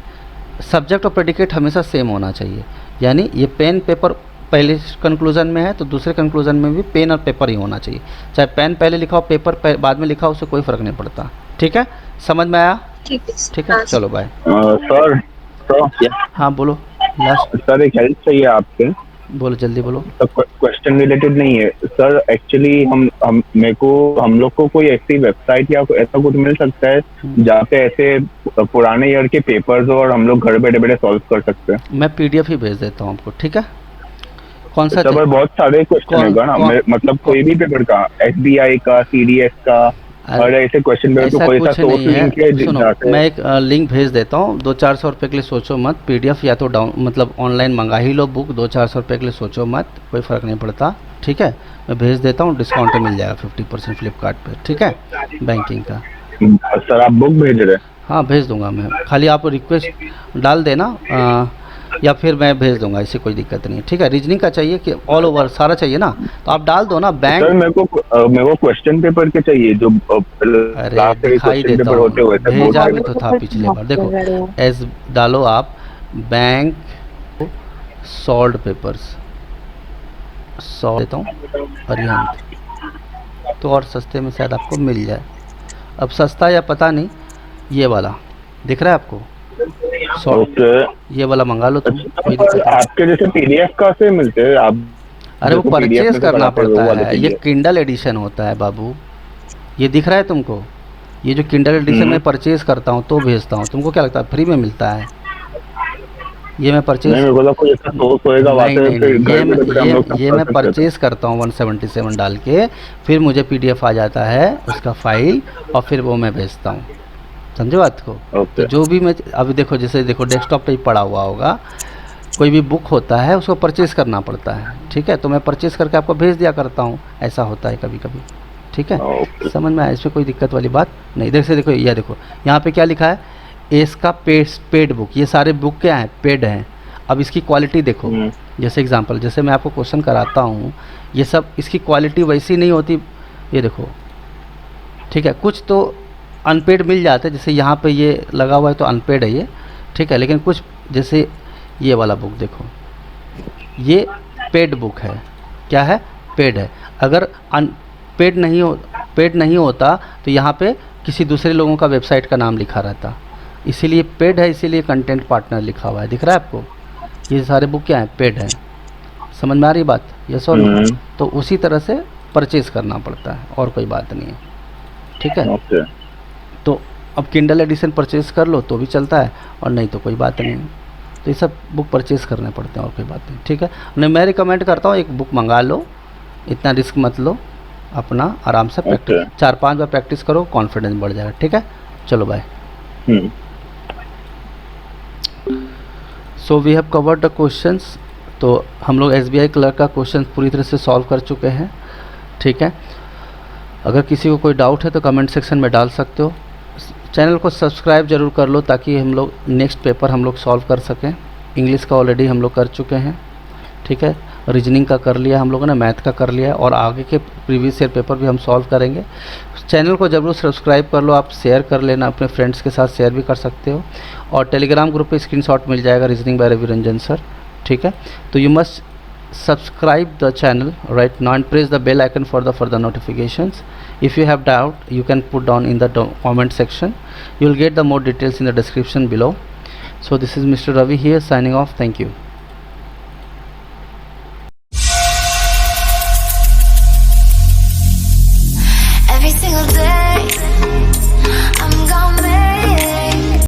सब्जेक्ट और प्रेडिकेट हमेशा सेम होना चाहिए, यानी ये पेन पेपर पहले कंक्लूजन में है तो दूसरे कंक्लूजन में भी पेन और पेपर ही होना चाहिए। चाहे पेन पहले लिखा हो, पेपर बाद में लिखा हो, उससे कोई फ़र्क नहीं पड़ता। ठीक है, समझ में आया? ठीक है, चलो बाय। सर हाँ बोलो। लास्ट सर एक हेल्प चाहिए आपसे। बोलो, जल्दी बोलो। क्वेश्चन रिलेटेड नहीं है सर, एक्चुअली हम लोग को कोई ऐसी वेबसाइट या ऐसा कुछ मिल सकता है जहाँ पे ऐसे पुराने ईयर के पेपर्स और हम लोग घर बैठे बैठे सॉल्व कर सकते हैं? मैं PDF ही भेज देता हूँ आपको। ठीक है, कौन सा? सर बहुत सारे क्वेश्चन होगा ना, मतलब कोई भी पेपर का, SBI का, CDS का, और ऐसे क्वेश्चन पेपर तो कोई सा सोर्स लिंक है? सुनो, मैं एक लिंक भेज देता हूँ। 200-400 रुपये के लिए सोचो मत। PDF या तो मतलब ऑनलाइन मंगा ही लो बुक। 200-400 रुपये के लिए सोचो मत, कोई फ़र्क नहीं पड़ता। ठीक है, मैं भेज देता हूँ, डिस्काउंट मिल जाएगा 50% फ्लिपकार्ट पे। ठीक है, बैंकिंग का। सर आप बुक भेज रहे हैं? हाँ भेज दूंगा मैं, खाली आप रिक्वेस्ट डाल देना या फिर मैं भेज दूंगा, इससे कोई दिक्कत नहीं है। ठीक है, रीजनिंग का चाहिए कि ऑल ओवर सारा चाहिए ना, तो आप डाल दो ना। बैंक सर मेरे को क्वेश्चन पेपर के चाहिए जो अरे दिखाई देता हूँ, भेजा भी तो था पिछले बार। देखो एस डालो आप, बैंक सॉल्व पेपर्स, सॉल्व देता हूँ अरिहंत, तो और सस्ते में शायद आपको मिल जाए। अब सस्ता या पता नहीं, ये वाला दिख रहा है आपको? ये वाला मंगा लो तुम। आपके जैसे PDF का से मिलते हैं आप? अरे वो परचेज करना पड़ता है, ये किंडल एडिशन होता है बाबू। ये दिख रहा है तुमको? ये जो किंडल एडिशन में परचेज करता हूँ तो भेजता हूँ। तुमको क्या लगता है फ्री में मिलता है? ये मैं परचेज ये मैं परचेज करता हूँ 177 डाल के, फिर मुझे PDF आ जाता है उसका फाइल, और फिर वो मैं भेजता हूँ। समझो बात को? तो जो भी मैं अभी देखो, जैसे देखो डेस्कटॉप पे ही पड़ा हुआ होगा, कोई भी बुक होता है उसको परचेज़ करना पड़ता है। ठीक है, तो मैं परचेज़ करके आपको भेज दिया करता हूँ, ऐसा होता है कभी कभी। ठीक है, समझ में आया? इसमें कोई दिक्कत वाली बात नहीं। इधर से देखो, यह देखो यहाँ पे क्या लिखा है, एस का पेड बुक। ये सारे बुक क्या हैं? पेड हैं। अब इसकी क्वालिटी देखो, जैसे एग्जांपल, जैसे मैं आपको क्वेश्चन कराता हूँ, ये सब इसकी क्वालिटी वैसी नहीं होती। ये देखो, ठीक है, कुछ तो अनपेड मिल जाते हैं, जैसे यहाँ पे ये लगा हुआ है तो अनपेड है ये। ठीक है, लेकिन कुछ जैसे ये वाला बुक देखो, ये पेड बुक है। क्या है? पेड है। अगर पेड नहीं होता तो यहाँ पे किसी दूसरे लोगों का वेबसाइट का नाम लिखा रहता, इसीलिए पेड है, इसीलिए कंटेंट पार्टनर लिखा हुआ है। दिख रहा है आपको? ये सारे बुक क्या है? पेड है। समझ में आ रही बात? यस और नो? तो उसी तरह से परचेज करना पड़ता है, और कोई बात नहीं है। ठीक है, तो अब किंडल एडिशन परचेज कर लो तो भी चलता है, और नहीं तो कोई बात नहीं। तो ये सब बुक परचेज करने पड़ते हैं, और कोई बात नहीं। ठीक है, नहीं मैं रिकमेंड करता हूँ एक बुक मंगा लो, इतना रिस्क मत लो, अपना आराम से प्रैक्टिस 4-5 बार प्रैक्टिस करो, कॉन्फिडेंस बढ़ जाएगा। ठीक है, चलो bye. So we have covered the questions. तो हम लोग SBI क्लर्क का क्वेश्चन पूरी तरह से सॉल्व कर चुके हैं। ठीक है, अगर किसी को कोई डाउट है तो कमेंट सेक्शन में डाल सकते हो। चैनल को सब्सक्राइब जरूर कर लो ताकि हम लोग नेक्स्ट पेपर हम लोग सॉल्व कर सकें। इंग्लिश का ऑलरेडी हम लोग कर चुके हैं। ठीक है, रीजनिंग का कर लिया हम लोगों ने, मैथ का कर लिया है, और आगे के प्रीवियस ईयर पेपर भी हम सॉल्व करेंगे। चैनल को जरूर सब्सक्राइब कर लो, आप शेयर कर लेना, अपने फ्रेंड्स के साथ शेयर भी कर सकते हो, और टेलीग्राम ग्रुप पे स्क्रीनशॉट मिल जाएगा reasoning by Ravi Ranjan sir. ठीक है, तो you must subscribe the channel right now and press the bell icon for the further notifications. If you have doubt, you can put down in the comment section. You will get the more details in the description below. So this is Mr. Ravi here signing off. Thank you.